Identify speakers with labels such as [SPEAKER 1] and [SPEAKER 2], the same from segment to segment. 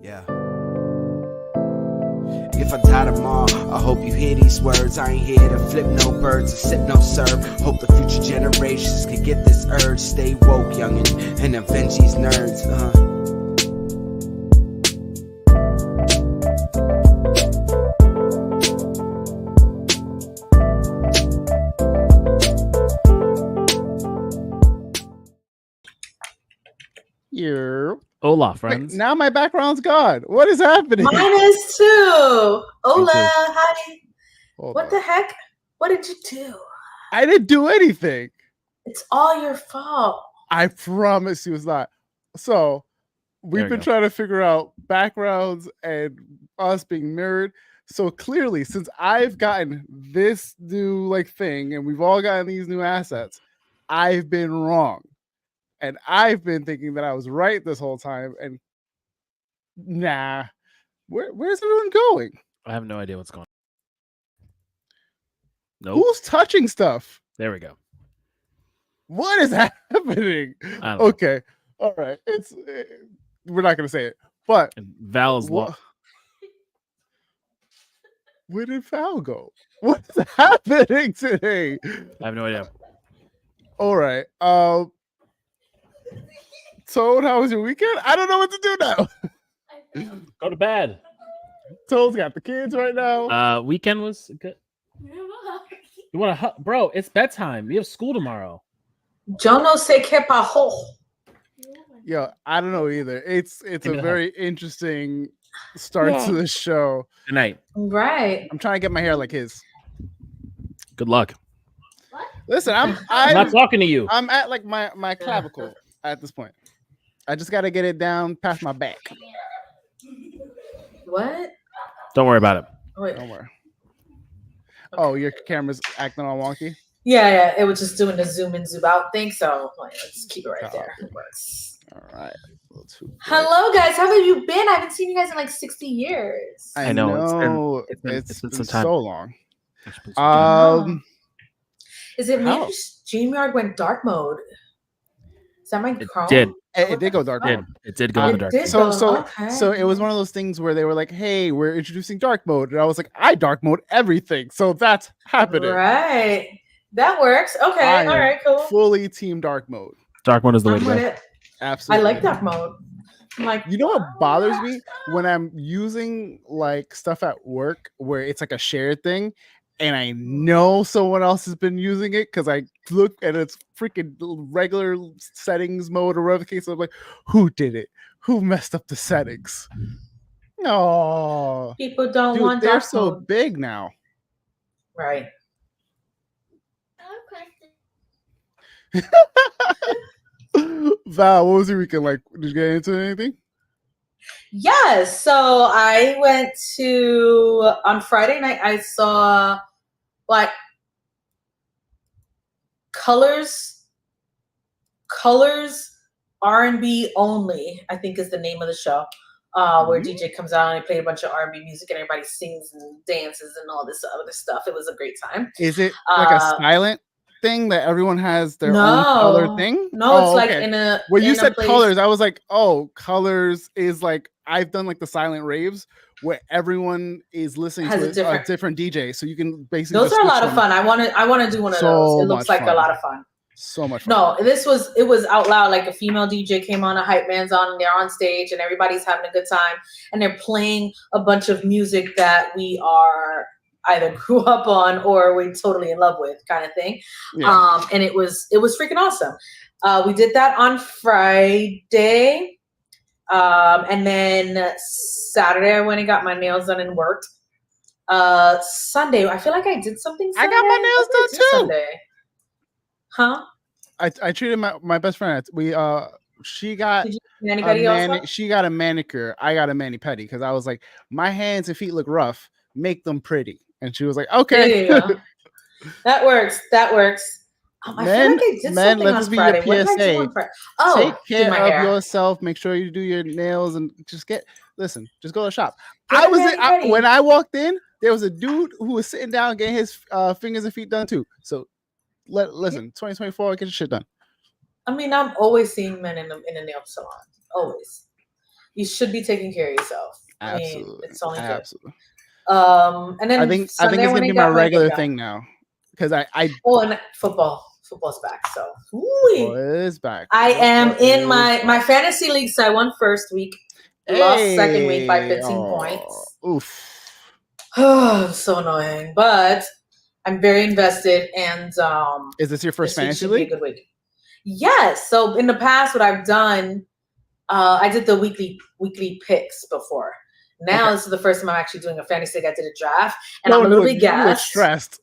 [SPEAKER 1] Yeah. If I die tomorrow, I hope you hear these words. I ain't here to flip no birds or sip no syrup. Hope the future generations can get this urge. Stay woke, youngin', and avenge these nerds.
[SPEAKER 2] Here.
[SPEAKER 3] Hola, friends.
[SPEAKER 2] Wait, now my background's gone. What is happening?
[SPEAKER 4] Mine is too. Hola, hi.
[SPEAKER 2] Hold
[SPEAKER 4] What
[SPEAKER 2] on.
[SPEAKER 4] the heck? What did you do?
[SPEAKER 2] I didn't do anything.
[SPEAKER 4] It's all your fault.
[SPEAKER 2] I promise you it's not. So we've been trying to figure out backgrounds and us being mirrored. So clearly, since I've gotten this new thing and we've all gotten these new assets, I've been wrong. And I've been thinking that I was right this whole time. And nah, where's everyone going?
[SPEAKER 3] I have no idea what's going on. Nope.
[SPEAKER 2] Who's touching stuff?
[SPEAKER 3] There we go.
[SPEAKER 2] What is happening? Okay. All right. We're not going to say it. But
[SPEAKER 3] and Val's
[SPEAKER 2] where did Val go? What's happening today?
[SPEAKER 3] I have no idea.
[SPEAKER 2] All right. Toad, how was your weekend? I don't know what to do now.
[SPEAKER 3] Go to bed.
[SPEAKER 2] Toad's got the kids right now.
[SPEAKER 3] Weekend was good. You want to, bro? It's bedtime. You have school tomorrow.
[SPEAKER 4] Yo no sé qué pasó.
[SPEAKER 2] Yo, I don't know either. It's a very interesting start to the show.
[SPEAKER 3] Good night.
[SPEAKER 4] Right.
[SPEAKER 2] I'm trying to get my hair like his.
[SPEAKER 3] Good luck.
[SPEAKER 4] What?
[SPEAKER 2] Listen, I'm
[SPEAKER 3] not talking to you.
[SPEAKER 2] I'm at my clavicle at this point. I just got to get it down past my back.
[SPEAKER 4] What?
[SPEAKER 3] Don't worry about it.
[SPEAKER 4] Wait.
[SPEAKER 2] Don't worry. Okay. Oh, your camera's acting all wonky?
[SPEAKER 4] Yeah. It was just doing the zoom in, zoom out thing. So let's keep it right there. It works.
[SPEAKER 2] All right.
[SPEAKER 4] Hello, guys. How have you been? I haven't seen you guys in like 60 years.
[SPEAKER 2] I know. It's been so long.
[SPEAKER 4] Is it maybe StreamYard went dark mode? Is that my Chrome?
[SPEAKER 2] It did go dark mode.
[SPEAKER 3] It did go dark mode.
[SPEAKER 2] So it was one of those things where they were like, "Hey, we're introducing dark mode," and I was like, "I dark mode everything," so that's happening.
[SPEAKER 4] Right, that works. Okay, all right, cool.
[SPEAKER 2] Fully team dark mode.
[SPEAKER 3] Dark mode is the way to go.
[SPEAKER 2] Absolutely,
[SPEAKER 4] I like dark mode. I'm like,
[SPEAKER 2] you know what bothers me when I'm using stuff at work where it's like a shared thing. And I know someone else has been using it because I look and it's freaking regular settings mode or whatever the case. I'm like, who did it? Who messed up the settings? No,
[SPEAKER 4] people don't want.
[SPEAKER 2] They're so big now.
[SPEAKER 4] Right.
[SPEAKER 2] Val, what was your weekend like? Did you get into anything?
[SPEAKER 4] Yes. So I went to on Friday night. I saw colors R&B only, I think is the name of the show, where DJ comes out and they play a bunch of R&B music and everybody sings and dances and all this other stuff. It was a great time.
[SPEAKER 2] Is it like a silent thing that everyone has their own color thing?
[SPEAKER 4] No, it's like in a.
[SPEAKER 2] When you said colors, I was like, oh, colors is like I've done the silent raves where everyone is listening to a different DJ, so you can basically.
[SPEAKER 4] Those are a lot of fun. I want to do one of those. It looks like a lot of fun.
[SPEAKER 2] So much fun.
[SPEAKER 4] No, it was out loud. Like a female DJ came on, a hype man's on, and they're on stage, and everybody's having a good time, and they're playing a bunch of music that we are either grew up on or we're totally in love with, kind of thing. Yeah. And it was freaking awesome. We did that on Friday. And then Saturday I went and got my nails done and worked. Sunday, I feel like I did something Sunday.
[SPEAKER 2] I got my nails done too.
[SPEAKER 4] Sunday. Huh?
[SPEAKER 2] I treated my best friend. She got she got a manicure. I got a mani-pedi because I was like, my hands and feet look rough. Make them pretty. And she was like, okay.
[SPEAKER 4] That works. I feel like I did something on Friday. What did I do on Friday?
[SPEAKER 2] Take care of yourself. Make sure you do your nails and just go to the shop. When I walked in, there was a dude who was sitting down getting his fingers and feet done too. So listen, 2024, get your shit done.
[SPEAKER 4] I mean, I'm always seeing men in the nail salon. Always. you should be taking care of yourself.
[SPEAKER 2] Absolutely.
[SPEAKER 4] I mean, it's only good.
[SPEAKER 2] Absolutely.
[SPEAKER 4] And then
[SPEAKER 2] I think
[SPEAKER 4] Sunday
[SPEAKER 2] it's
[SPEAKER 4] when
[SPEAKER 2] gonna be
[SPEAKER 4] it
[SPEAKER 2] my
[SPEAKER 4] got
[SPEAKER 2] regular
[SPEAKER 4] rained,
[SPEAKER 2] thing now. Because I
[SPEAKER 4] and football's back. So
[SPEAKER 2] football is back.
[SPEAKER 4] I am in
[SPEAKER 2] Football
[SPEAKER 4] my
[SPEAKER 2] is back.
[SPEAKER 4] fantasy league. So I won first week, lost second week by 15 points.
[SPEAKER 2] Oof.
[SPEAKER 4] So annoying, but I'm very invested. And
[SPEAKER 2] Is this your first
[SPEAKER 4] this week
[SPEAKER 2] fantasy
[SPEAKER 4] should be a
[SPEAKER 2] league?
[SPEAKER 4] good week. Yes. So in the past, what I've done, I did the weekly picks before. Now this is the first time I'm actually doing a fantasy league. I did a draft, and I'm a little bit
[SPEAKER 2] You look
[SPEAKER 4] gassed.
[SPEAKER 2] stressed.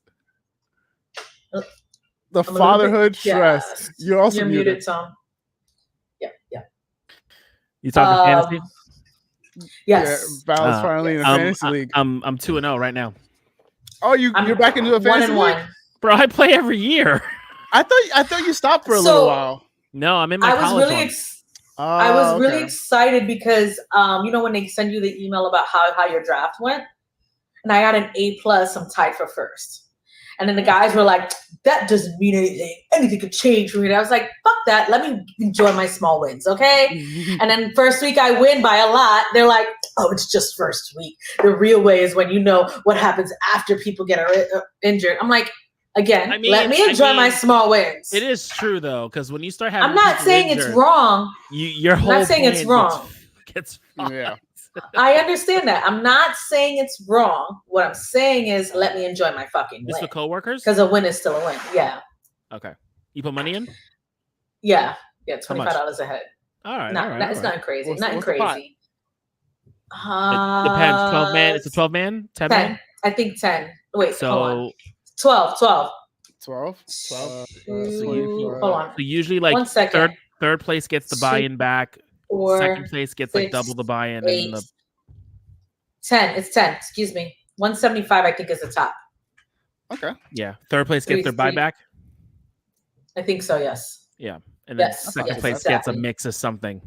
[SPEAKER 2] The fatherhood stress. You're muted,
[SPEAKER 4] Tom. Yeah.
[SPEAKER 3] You talking fantasy?
[SPEAKER 4] Yes.
[SPEAKER 2] Yeah, Val's finally in a fantasy league.
[SPEAKER 3] I'm 2-0 right now.
[SPEAKER 2] Oh, you're back into a fantasy league?
[SPEAKER 4] 1-1.
[SPEAKER 3] Bro, I play every year.
[SPEAKER 2] I thought you stopped for a little while.
[SPEAKER 3] No, I'm in my college one.
[SPEAKER 4] I was really excited because when they send you the email about how your draft went, and I got an A+, I'm tied for first. And then the guys were like, that doesn't mean anything. Anything could change for me. And I was like, fuck that. Let me enjoy my small wins, okay? And then first week I win by a lot. They're like, oh, it's just first week. The real way is when you know what happens after people get injured. I'm like, again, let me enjoy my small wins.
[SPEAKER 3] It is true, though, because when you start having
[SPEAKER 4] I'm not saying
[SPEAKER 3] injured,
[SPEAKER 4] it's wrong.
[SPEAKER 3] Your whole
[SPEAKER 4] I'm not saying it's wrong.
[SPEAKER 3] Gets
[SPEAKER 2] yeah.
[SPEAKER 4] I understand that. I'm not saying it's wrong. What I'm saying is let me enjoy my fucking win.
[SPEAKER 3] This for coworkers?
[SPEAKER 4] Because a win is still a win. Yeah.
[SPEAKER 3] Okay. You put money in?
[SPEAKER 4] Yeah. Yeah, $25 a head.
[SPEAKER 3] All right.
[SPEAKER 4] It's not crazy. Nothing crazy.
[SPEAKER 3] It depends. 12 man. It's a 12 man? 10 man?
[SPEAKER 4] I think 10. Wait,
[SPEAKER 3] so
[SPEAKER 4] hold on. 12.
[SPEAKER 2] 12?
[SPEAKER 4] Hold on.
[SPEAKER 3] So usually like
[SPEAKER 4] 1 second.
[SPEAKER 3] third place gets the buy-in back.
[SPEAKER 4] 4,
[SPEAKER 3] second place gets
[SPEAKER 4] 6,
[SPEAKER 3] like double the buy-in.
[SPEAKER 4] 8,
[SPEAKER 3] and
[SPEAKER 4] 10. It's 10. Excuse me. 175 I think is the top.
[SPEAKER 2] Okay.
[SPEAKER 3] Yeah. Third place gets their buyback.
[SPEAKER 4] I think so, yes.
[SPEAKER 3] Yeah. And then second place gets a mix of something.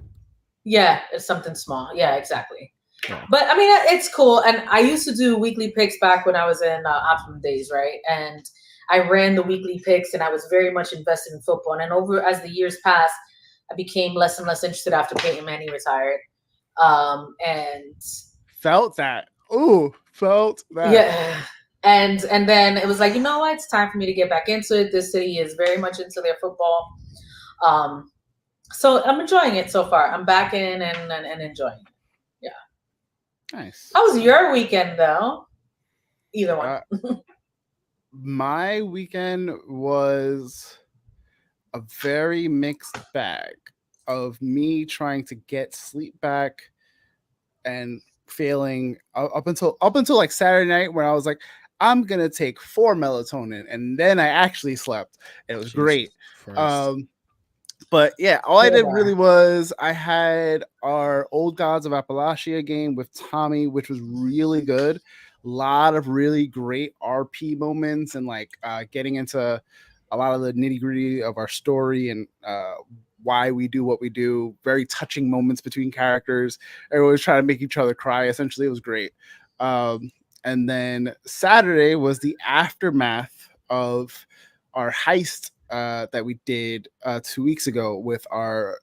[SPEAKER 4] Yeah, it's something small. Yeah, exactly.
[SPEAKER 3] Yeah.
[SPEAKER 4] But I mean, it's cool. And I used to do weekly picks back when I was in Optimum days, right? And I ran the weekly picks and I was very much invested in football. And as the years passed, I became less and less interested after Peyton Manning retired. And
[SPEAKER 2] felt that.
[SPEAKER 4] Yeah. And then it was like, you know what? It's time for me to get back into it. This city is very much into their football. So I'm enjoying it so far. I'm back in and enjoying it. Yeah.
[SPEAKER 2] Nice.
[SPEAKER 4] How was your weekend though? Either one.
[SPEAKER 2] My weekend was a very mixed bag of me trying to get sleep back and failing up until like Saturday night when I was like, I'm gonna take 4 melatonin, and then I actually slept. It was great. But yeah, all I did really was I had our Old Gods of Appalachia game with Tommy, which was really good. A lot of really great RP moments and like getting into a lot of the nitty-gritty of our story and why we do what we do. Very touching moments between characters. Everyone was trying to make each other cry. Essentially, it was great. And then Saturday was the aftermath of our heist that we did 2 weeks ago with our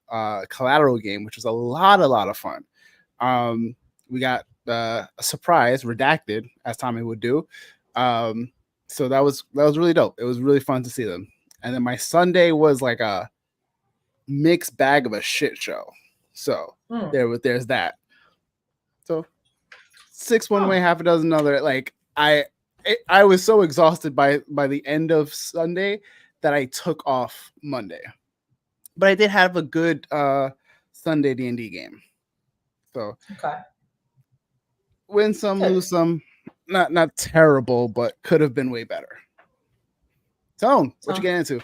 [SPEAKER 2] collateral game, which was a lot of fun. We got a surprise redacted, as Tommy would do. So that was really dope. It was really fun to see them. And then my Sunday was like a mixed bag of a shit show. So there's that. So 6 one way, half a dozen other. Like I was so exhausted by the end of Sunday that I took off Monday. But I did have a good Sunday D&D game. So win some, lose some. Not terrible, but could have been way better. Tone, what you get into?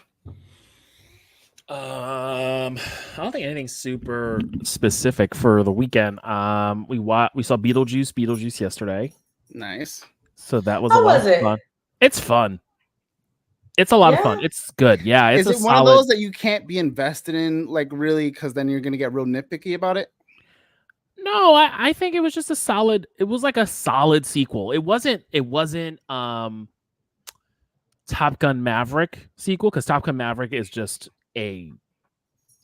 [SPEAKER 3] I don't think anything super specific for the weekend. We saw Beetlejuice yesterday.
[SPEAKER 2] Nice.
[SPEAKER 3] So that was a lot of fun. It's fun. It's a lot of fun. It's good. Yeah. It's
[SPEAKER 2] Is it one of those that you can't be invested in, like really, because then you're gonna get real nitpicky about it?
[SPEAKER 3] No, I think it was just it was like a solid sequel. It wasn't Top Gun Maverick sequel, because Top Gun Maverick is just a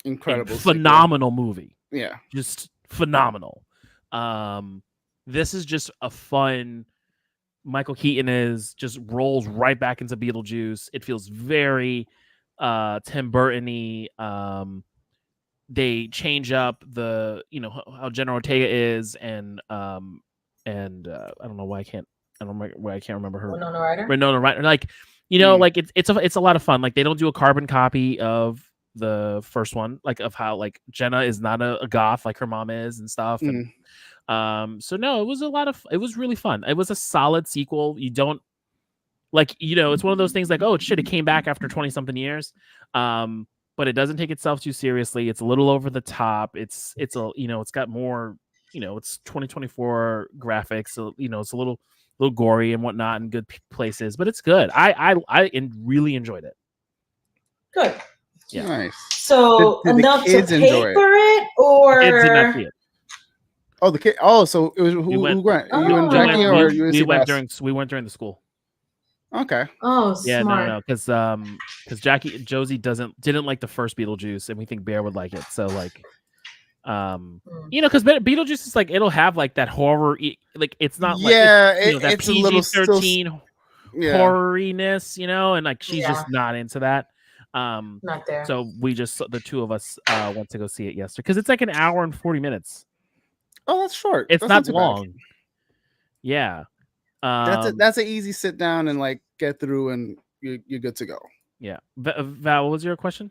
[SPEAKER 2] incredible
[SPEAKER 3] phenomenal movie.
[SPEAKER 2] Yeah.
[SPEAKER 3] Just phenomenal. This is just a fun. Michael Keaton just rolls right back into Beetlejuice. It feels very Tim Burton-y. They change up the how Jenna Ortega is, and I don't know why I can't remember her. Winona Ryder. Like like it's a lot of fun. Like they don't do a carbon copy of the first one, like of how like Jenna is not a goth like her mom is and stuff. And so no, it was really fun. It was a solid sequel. You don't it's one of those things like, oh shit, it came back after 20 something years. But it doesn't take itself too seriously. It's a little over the top. It's it's got more, it's 2024 graphics. So, it's a little gory and whatnot in good places, but it's good. I really enjoyed it.
[SPEAKER 4] Good.
[SPEAKER 3] Yeah.
[SPEAKER 2] Nice.
[SPEAKER 4] So
[SPEAKER 2] did
[SPEAKER 4] enough
[SPEAKER 2] the
[SPEAKER 4] to pay for it, or
[SPEAKER 3] kids did not see it.
[SPEAKER 2] Oh, the kid. Oh, so it was who went? You and Jackie, or you and
[SPEAKER 3] we went during the school.
[SPEAKER 2] Okay.
[SPEAKER 4] Oh,
[SPEAKER 3] yeah,
[SPEAKER 4] smart.
[SPEAKER 3] no, because Josie didn't like the first Beetlejuice, and we think Bear would like it. So like, because Beetlejuice is like it'll have like that horror, like it's not like that
[SPEAKER 2] it's
[SPEAKER 3] PG-13 horroriness, and like she's just not into that.
[SPEAKER 4] Not there.
[SPEAKER 3] So the two of us went to go see it yesterday because it's like an hour and 40 minutes.
[SPEAKER 2] Oh, that's short.
[SPEAKER 3] It's
[SPEAKER 2] that's
[SPEAKER 3] not long. Bad. Yeah.
[SPEAKER 2] That's an easy sit down and like get through, and you're good to go.
[SPEAKER 3] Yeah. Val, what was your question?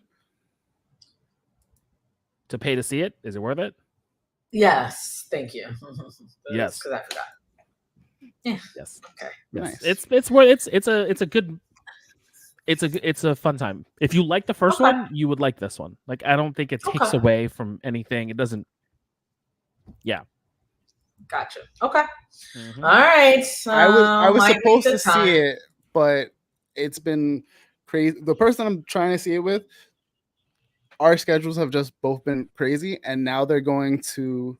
[SPEAKER 3] To pay to see it? Is it worth it?
[SPEAKER 4] Yes. Thank you.
[SPEAKER 3] Yes.
[SPEAKER 4] Because I forgot. Yeah.
[SPEAKER 3] Yes.
[SPEAKER 4] Okay.
[SPEAKER 3] Yes. Nice. It's worth it's a good. It's a fun time. If you like the first one, you would like this one. Like I don't think it takes away from anything. It doesn't. Yeah.
[SPEAKER 4] Gotcha. Okay. Mm-hmm. All right.
[SPEAKER 2] I was supposed to see it, but it's been crazy. The person I'm trying to see it with, our schedules have just both been crazy, and now they're going to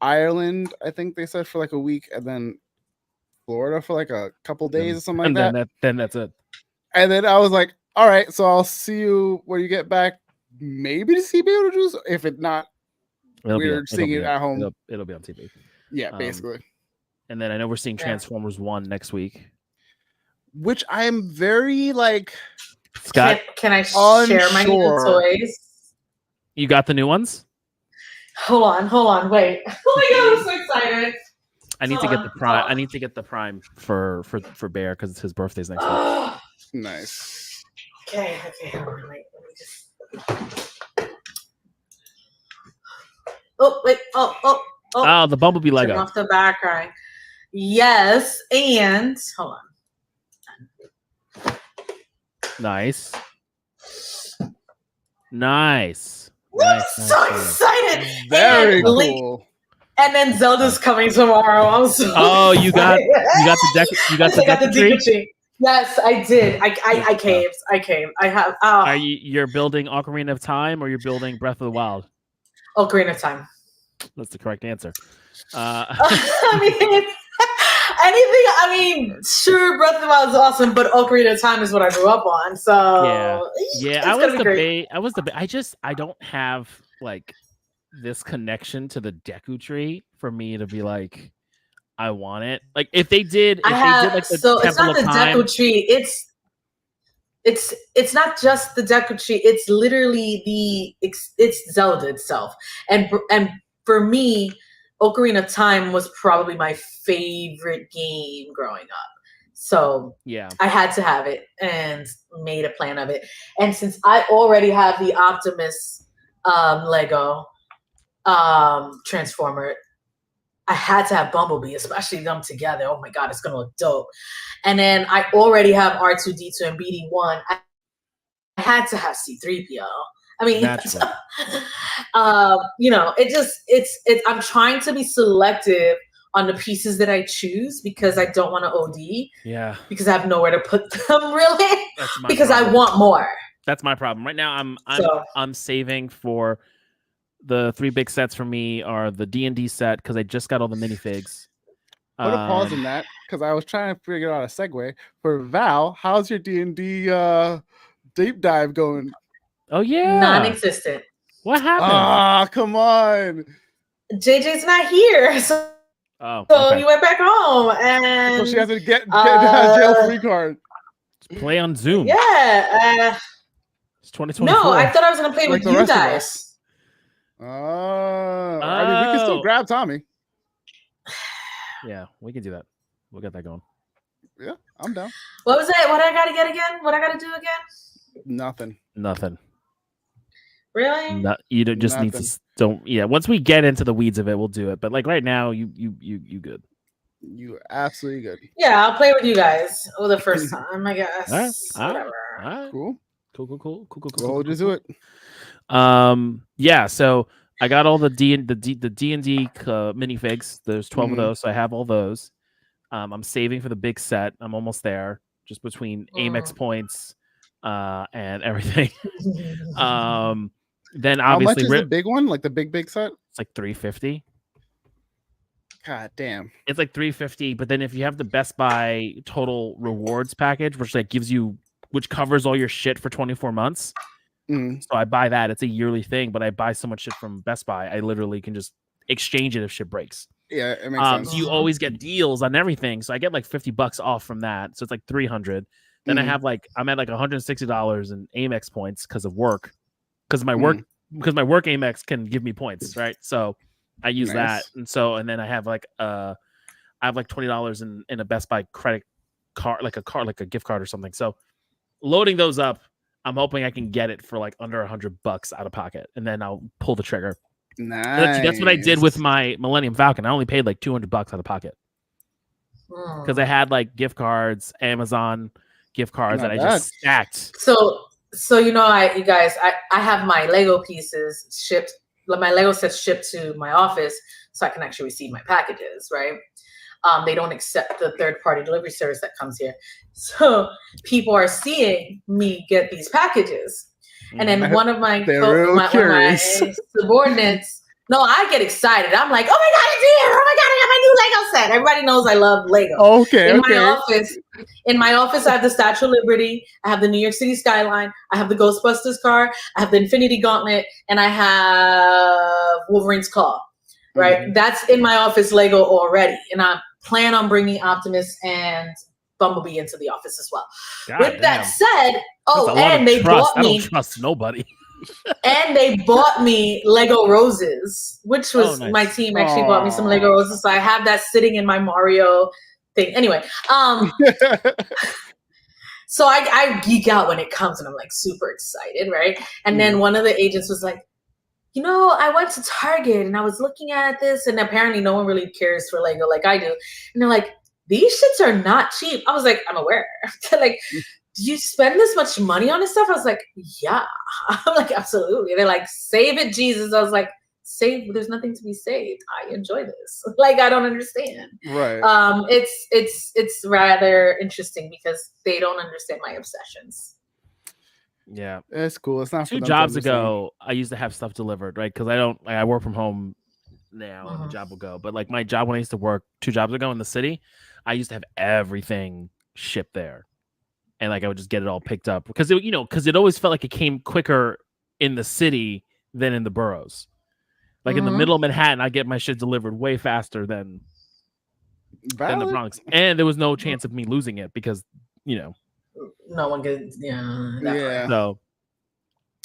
[SPEAKER 2] Ireland. I think they said for like a week, and then Florida for like a couple days or something like that.
[SPEAKER 3] Then that's it.
[SPEAKER 2] And then I was like, all right, so I'll see you when you get back, maybe to see Beetlejuice. If it's not, we're seeing it at home.
[SPEAKER 3] It'll be on TV.
[SPEAKER 2] Yeah, basically.
[SPEAKER 3] And then I know we're seeing Transformers 1 next week.
[SPEAKER 2] Which I am very like...
[SPEAKER 3] Scott?
[SPEAKER 4] Can I share my new toys?
[SPEAKER 3] You got the new ones?
[SPEAKER 4] Hold on, wait. Oh my god, I'm so excited.
[SPEAKER 3] I need to get the prime. I need to get the prime for Bear because it's his birthday's next week.
[SPEAKER 2] Nice.
[SPEAKER 4] Okay. Hold on, wait. Let me just. Oh wait. Oh,
[SPEAKER 3] the Bumblebee Lego.
[SPEAKER 4] Turn off the background. Yes, and hold on.
[SPEAKER 3] Nice. I'm
[SPEAKER 4] so excited.
[SPEAKER 2] Very cool.
[SPEAKER 4] And then Zelda's coming tomorrow. I'm so
[SPEAKER 3] you got the Deku-Tree?
[SPEAKER 4] Yes, I did. I caved. I have.
[SPEAKER 3] Are you're building Ocarina of Time or you're building Breath of the Wild?
[SPEAKER 4] Ocarina of Time.
[SPEAKER 3] That's the correct answer.
[SPEAKER 4] I mean, sure, Breath of the Wild is awesome, but Ocarina of Time is what I grew up on. So
[SPEAKER 3] yeah. I don't have like this connection to the Deku-Tree for me to be like, I want it. Like if they did like the
[SPEAKER 4] so
[SPEAKER 3] Temple
[SPEAKER 4] it's not
[SPEAKER 3] of
[SPEAKER 4] the
[SPEAKER 3] Time,
[SPEAKER 4] Deku-Tree. It's not just the Deku-Tree. It's literally it's Zelda itself. And for me, Ocarina of Time was probably my favorite game growing up. So
[SPEAKER 3] yeah,
[SPEAKER 4] I had to have it and made a plan of it. And since I already have the Optimus Lego Transformer, I had to have Bumblebee, especially them together. Oh my god, it's gonna look dope. And then I already have R2-D2 and BD1. I had to have C-3PO. I mean, I'm trying to be selective on the pieces that I choose because I don't want to OD.
[SPEAKER 3] Yeah.
[SPEAKER 4] Because I have nowhere to put them really. Because
[SPEAKER 3] problem.
[SPEAKER 4] I want more.
[SPEAKER 3] That's my problem. Right now I'm saving for the three big sets for me are the D&D set because I just got all the minifigs.
[SPEAKER 2] Put a pause in that because I was trying to figure out a segue for Val. How's your D&D deep dive going?
[SPEAKER 3] Oh yeah,
[SPEAKER 4] non-existent.
[SPEAKER 3] What happened?
[SPEAKER 2] Ah, come on.
[SPEAKER 4] JJ's not here, so
[SPEAKER 3] okay.
[SPEAKER 4] he went back home, and
[SPEAKER 2] So she has to get a jail-free card.
[SPEAKER 3] Play on Zoom.
[SPEAKER 4] Yeah.
[SPEAKER 3] It's 2024.
[SPEAKER 4] No, I thought I was gonna play
[SPEAKER 2] Like
[SPEAKER 4] with
[SPEAKER 2] the
[SPEAKER 4] you
[SPEAKER 2] rest of
[SPEAKER 4] guys.
[SPEAKER 2] us. I mean, we can still grab Tommy.
[SPEAKER 3] Yeah, we can do that. We'll get that going.
[SPEAKER 2] Yeah, I'm down.
[SPEAKER 4] What was it? What I gotta get again? What I gotta do again?
[SPEAKER 2] Nothing.
[SPEAKER 4] Really?
[SPEAKER 3] No, you don't just need to don't. Yeah, once we get into the weeds of it, we'll do it. But like right now, you good.
[SPEAKER 2] You're absolutely good.
[SPEAKER 4] Yeah, I'll play with you guys for the first time, I guess.
[SPEAKER 3] All right.
[SPEAKER 2] Cool.
[SPEAKER 3] We'll
[SPEAKER 2] just do it.
[SPEAKER 3] Yeah. So I got all the D&D minifigs. There's 12 of those, so I have all those. I'm saving for the big set. I'm almost there, just between Amex points and everything. Then
[SPEAKER 2] how much
[SPEAKER 3] obviously
[SPEAKER 2] is the big one? Like the big set?
[SPEAKER 3] It's like $350.
[SPEAKER 2] God damn.
[SPEAKER 3] It's like $350, but then if you have the Best Buy total rewards package, which like which covers all your shit for 24 months. So I buy that. It's a yearly thing, but I buy so much shit from Best Buy, I literally can just exchange it if shit breaks.
[SPEAKER 2] Yeah, it makes sense.
[SPEAKER 3] So you always get deals on everything. So I get like $50 off from that. So it's like $300. Then I'm at like $160 in Amex points because of work. Because my work Amex can give me points, right? So I use that. And then I have like $20 in a Best Buy credit card, like a gift card or something. So loading those up, I'm hoping I can get it for like under $100 out of pocket, and then I'll pull the trigger.
[SPEAKER 2] Nice.
[SPEAKER 3] That's what I did with my Millennium Falcon. I only paid like $200 out of pocket because I had like gift cards, Amazon gift cards that I just stacked.
[SPEAKER 4] So you know, I have my Lego pieces shipped. My Lego sets shipped to my office, so I can actually receive my packages. Right? They don't accept the third-party delivery service that comes here, so people are seeing me get these packages. And then one of my subordinates, no, I get excited. I'm like, oh my God, it's here. Oh my God, I got my new Lego set. Everybody knows I love Lego. In my office, I have the Statue of Liberty. I have the New York City skyline. I have the Ghostbusters car. I have the Infinity Gauntlet. And I have Wolverine's claw, right? That's in my office Lego already. And I plan on bringing Optimus and Bumblebee into the office as well. That said, and they bought me.
[SPEAKER 3] I don't trust nobody.
[SPEAKER 4] And they bought me Lego roses, which was nice. My team actually bought me some Lego roses. So I have that sitting in my Mario thing. Anyway, so I geek out when it comes, and I'm like super excited, right? And then one of the agents was like, you know, I went to Target and I was looking at this, and apparently no one really cares for Lego like I do. And they're like, these shits are not cheap. I was like, I'm aware. Like, do you spend this much money on this stuff? I was like, yeah. I'm like, absolutely. They're like, save it, Jesus. I was like, save. There's nothing to be saved. I enjoy this. Like, I don't understand.
[SPEAKER 2] Right.
[SPEAKER 4] It's rather interesting because they don't understand my obsessions.
[SPEAKER 3] Yeah,
[SPEAKER 2] it's cool. It's not
[SPEAKER 3] 2 jobs ago. I used to have stuff delivered, right? Because I work from home now, and the job will go. But like my job when I used to work 2 jobs ago in the city, I used to have everything shipped there, and like I would just get it all picked up because it always felt like it came quicker in the city than in the boroughs. Like in the middle of Manhattan, I get my shit delivered way faster than the Bronx, and there was no chance of me losing it because
[SPEAKER 4] no one gets
[SPEAKER 2] yeah.
[SPEAKER 3] So,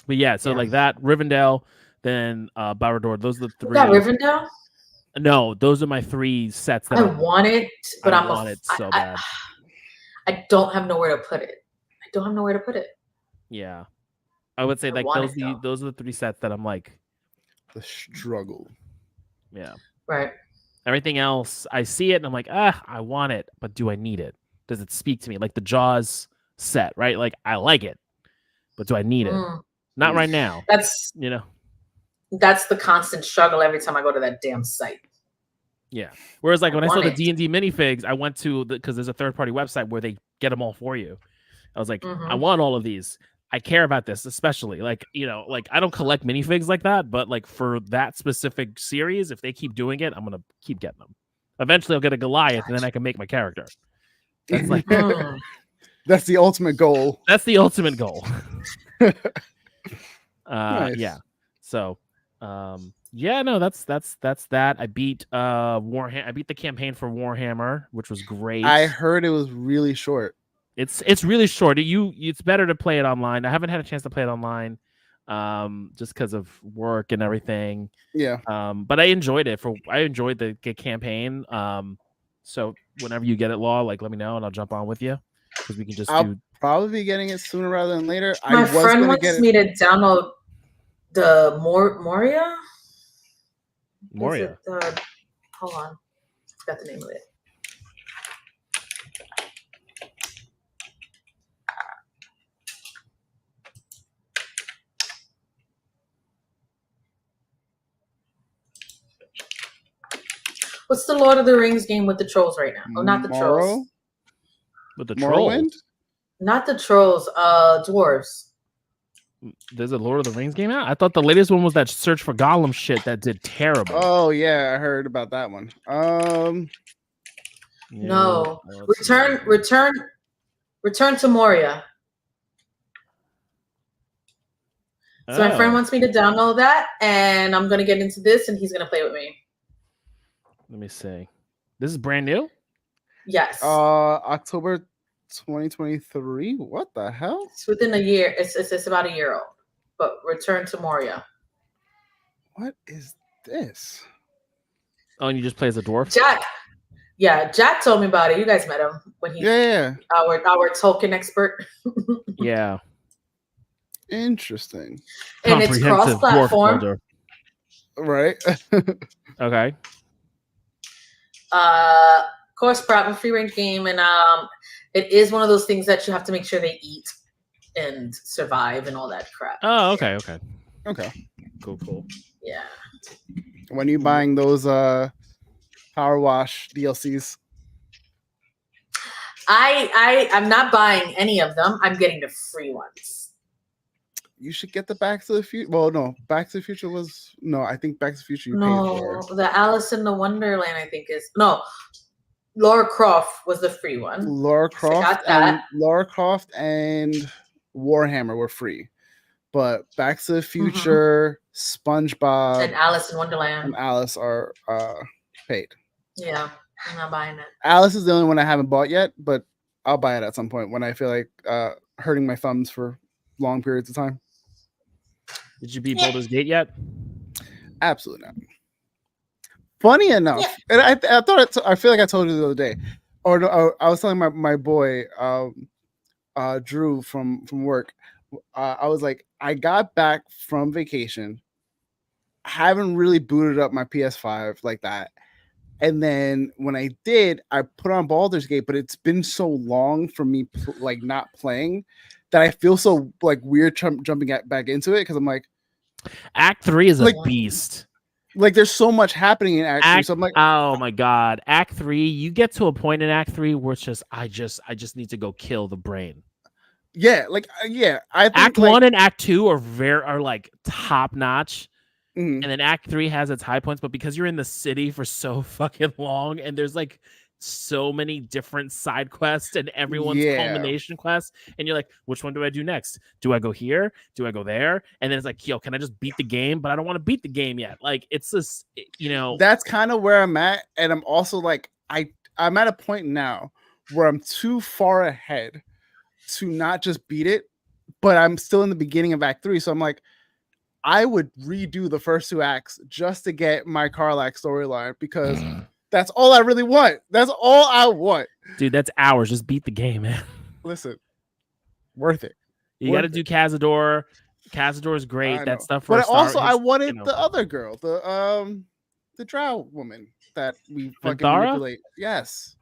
[SPEAKER 3] but yeah, so like that Rivendell, then Barrador. Those are the 3.
[SPEAKER 4] You got Rivendell?
[SPEAKER 3] No, those are my 3 sets that
[SPEAKER 4] I want it, but I
[SPEAKER 3] want it so bad.
[SPEAKER 4] I don't have nowhere to put it.
[SPEAKER 3] Yeah, I would say like those are the 3 sets that I'm like
[SPEAKER 2] the struggle.
[SPEAKER 3] Yeah,
[SPEAKER 4] right.
[SPEAKER 3] Everything else, I see it and I'm like, I want it, but do I need it? Does it speak to me? Like the Jaws set, right? Like I like it, but do I need it? Not right now.
[SPEAKER 4] That's the constant struggle every time I go to that damn site.
[SPEAKER 3] Yeah. Whereas like when I saw the D&D minifigs, I went to because there's a third-party website where they get them all for you. I was like, I want all of these. I care about this, especially like, like I don't collect minifigs like that, but like for that specific series, if they keep doing it, I'm going to keep getting them. Eventually I'll get a Goliath and then I can make my character. That's like,
[SPEAKER 2] that's the ultimate goal.
[SPEAKER 3] That's the ultimate goal.
[SPEAKER 2] Nice.
[SPEAKER 3] Yeah. So, Yeah, no, that's that. I beat Warhammer. I beat the campaign for Warhammer, which was great.
[SPEAKER 2] I heard it was really short.
[SPEAKER 3] It's really short. It's better to play it online. I haven't had a chance to play it online, just because of work and everything.
[SPEAKER 2] Yeah.
[SPEAKER 3] But I enjoyed it. I enjoyed the campaign. So whenever you get it, Law, like let me know and I'll jump on with you because we can just
[SPEAKER 2] I'll
[SPEAKER 3] do.
[SPEAKER 2] probably be getting it sooner rather than later.
[SPEAKER 4] My friend wants me to download the Moria.
[SPEAKER 3] Moria.
[SPEAKER 4] Hold on, I forgot the name of it. What's the Lord of the Rings game with the trolls right now? Oh, not the trolls.
[SPEAKER 3] With the
[SPEAKER 2] Morrowind?
[SPEAKER 3] trolls.
[SPEAKER 4] Not the trolls. Dwarves.
[SPEAKER 3] There's a Lord of the Rings game out? I thought the latest one was that Search for Gollum shit that did terrible.
[SPEAKER 2] Oh yeah, I heard about that one.
[SPEAKER 4] No. Return to Moria. So my friend wants me to download that, and I'm gonna get into this, and he's gonna play with me.
[SPEAKER 3] Let me see. This is brand new?
[SPEAKER 4] Yes.
[SPEAKER 2] October 2023. What the hell?
[SPEAKER 4] It's within a year. It's about a year old. But Return to Moria.
[SPEAKER 2] What is this?
[SPEAKER 3] Oh, and you just play as a dwarf?
[SPEAKER 4] Jack told me about it. You guys met him when he our Tolkien expert.
[SPEAKER 3] Yeah.
[SPEAKER 2] Interesting.
[SPEAKER 4] And it's cross-platform.
[SPEAKER 2] Right.
[SPEAKER 3] Okay.
[SPEAKER 4] Cross-platform free range game, and it is one of those things that you have to make sure they eat and survive and all that crap.
[SPEAKER 3] Oh, okay. Cool.
[SPEAKER 4] Yeah.
[SPEAKER 2] When are you buying those Power Wash DLCs?
[SPEAKER 4] I'm not buying any of them. I'm getting the free ones.
[SPEAKER 2] You should get the Back to the Future. Well, no, Back to the Future was I think Back to the Future you paid for.
[SPEAKER 4] The Alice in the Wonderland I think is Lara Croft was the free one.
[SPEAKER 2] Lara Croft and Warhammer were free, but Back to the Future, SpongeBob,
[SPEAKER 4] and Alice in Wonderland
[SPEAKER 2] and Alice are paid.
[SPEAKER 4] Yeah, I'm not buying it.
[SPEAKER 2] Alice is the only one I haven't bought yet, but I'll buy it at some point when I feel like hurting my thumbs for long periods of time.
[SPEAKER 3] Did you beat Baldur's Gate yet?
[SPEAKER 2] Absolutely not. Funny enough, and I feel like I told you the other day, or no, I was telling my boy Drew from work. I was like, I got back from vacation, haven't really booted up my PS5 like that, and then when I did, I put on Baldur's Gate, but it's been so long for me not playing that I feel so weird jumping back into it because I'm like,
[SPEAKER 3] Act 3 is a beast.
[SPEAKER 2] Like there's so much happening in Act 3, so I'm like,
[SPEAKER 3] oh my god, Act 3. You get to a point in Act 3 where it's just, I just need to go kill the brain.
[SPEAKER 2] Yeah, I think
[SPEAKER 3] Act 1 and Act 2 are like top notch, and then Act 3 has its high points. But because you're in the city for so fucking long, and there's like so many different side quests and everyone's culmination quests, and you're like, which one do I do next? Do I go here? Do I go there? And then it's like, yo, can I just beat the game? But I don't want to beat the game yet. Like it's just,
[SPEAKER 2] that's kind of where I'm at, and I'm also like, I'm at a point now where I'm too far ahead to not just beat it, but I'm still in the beginning of Act 3, so I'm like, I would redo the first 2 acts just to get my Karlach storyline because that's all I really want. That's all I want.
[SPEAKER 3] Dude, that's hours. Just beat the game, man.
[SPEAKER 2] Listen, worth it.
[SPEAKER 3] You got to do Cazador. Cazador is great. That stuff.
[SPEAKER 2] But I wanted the other girl, the drow woman that we fucking manipulate. Yes.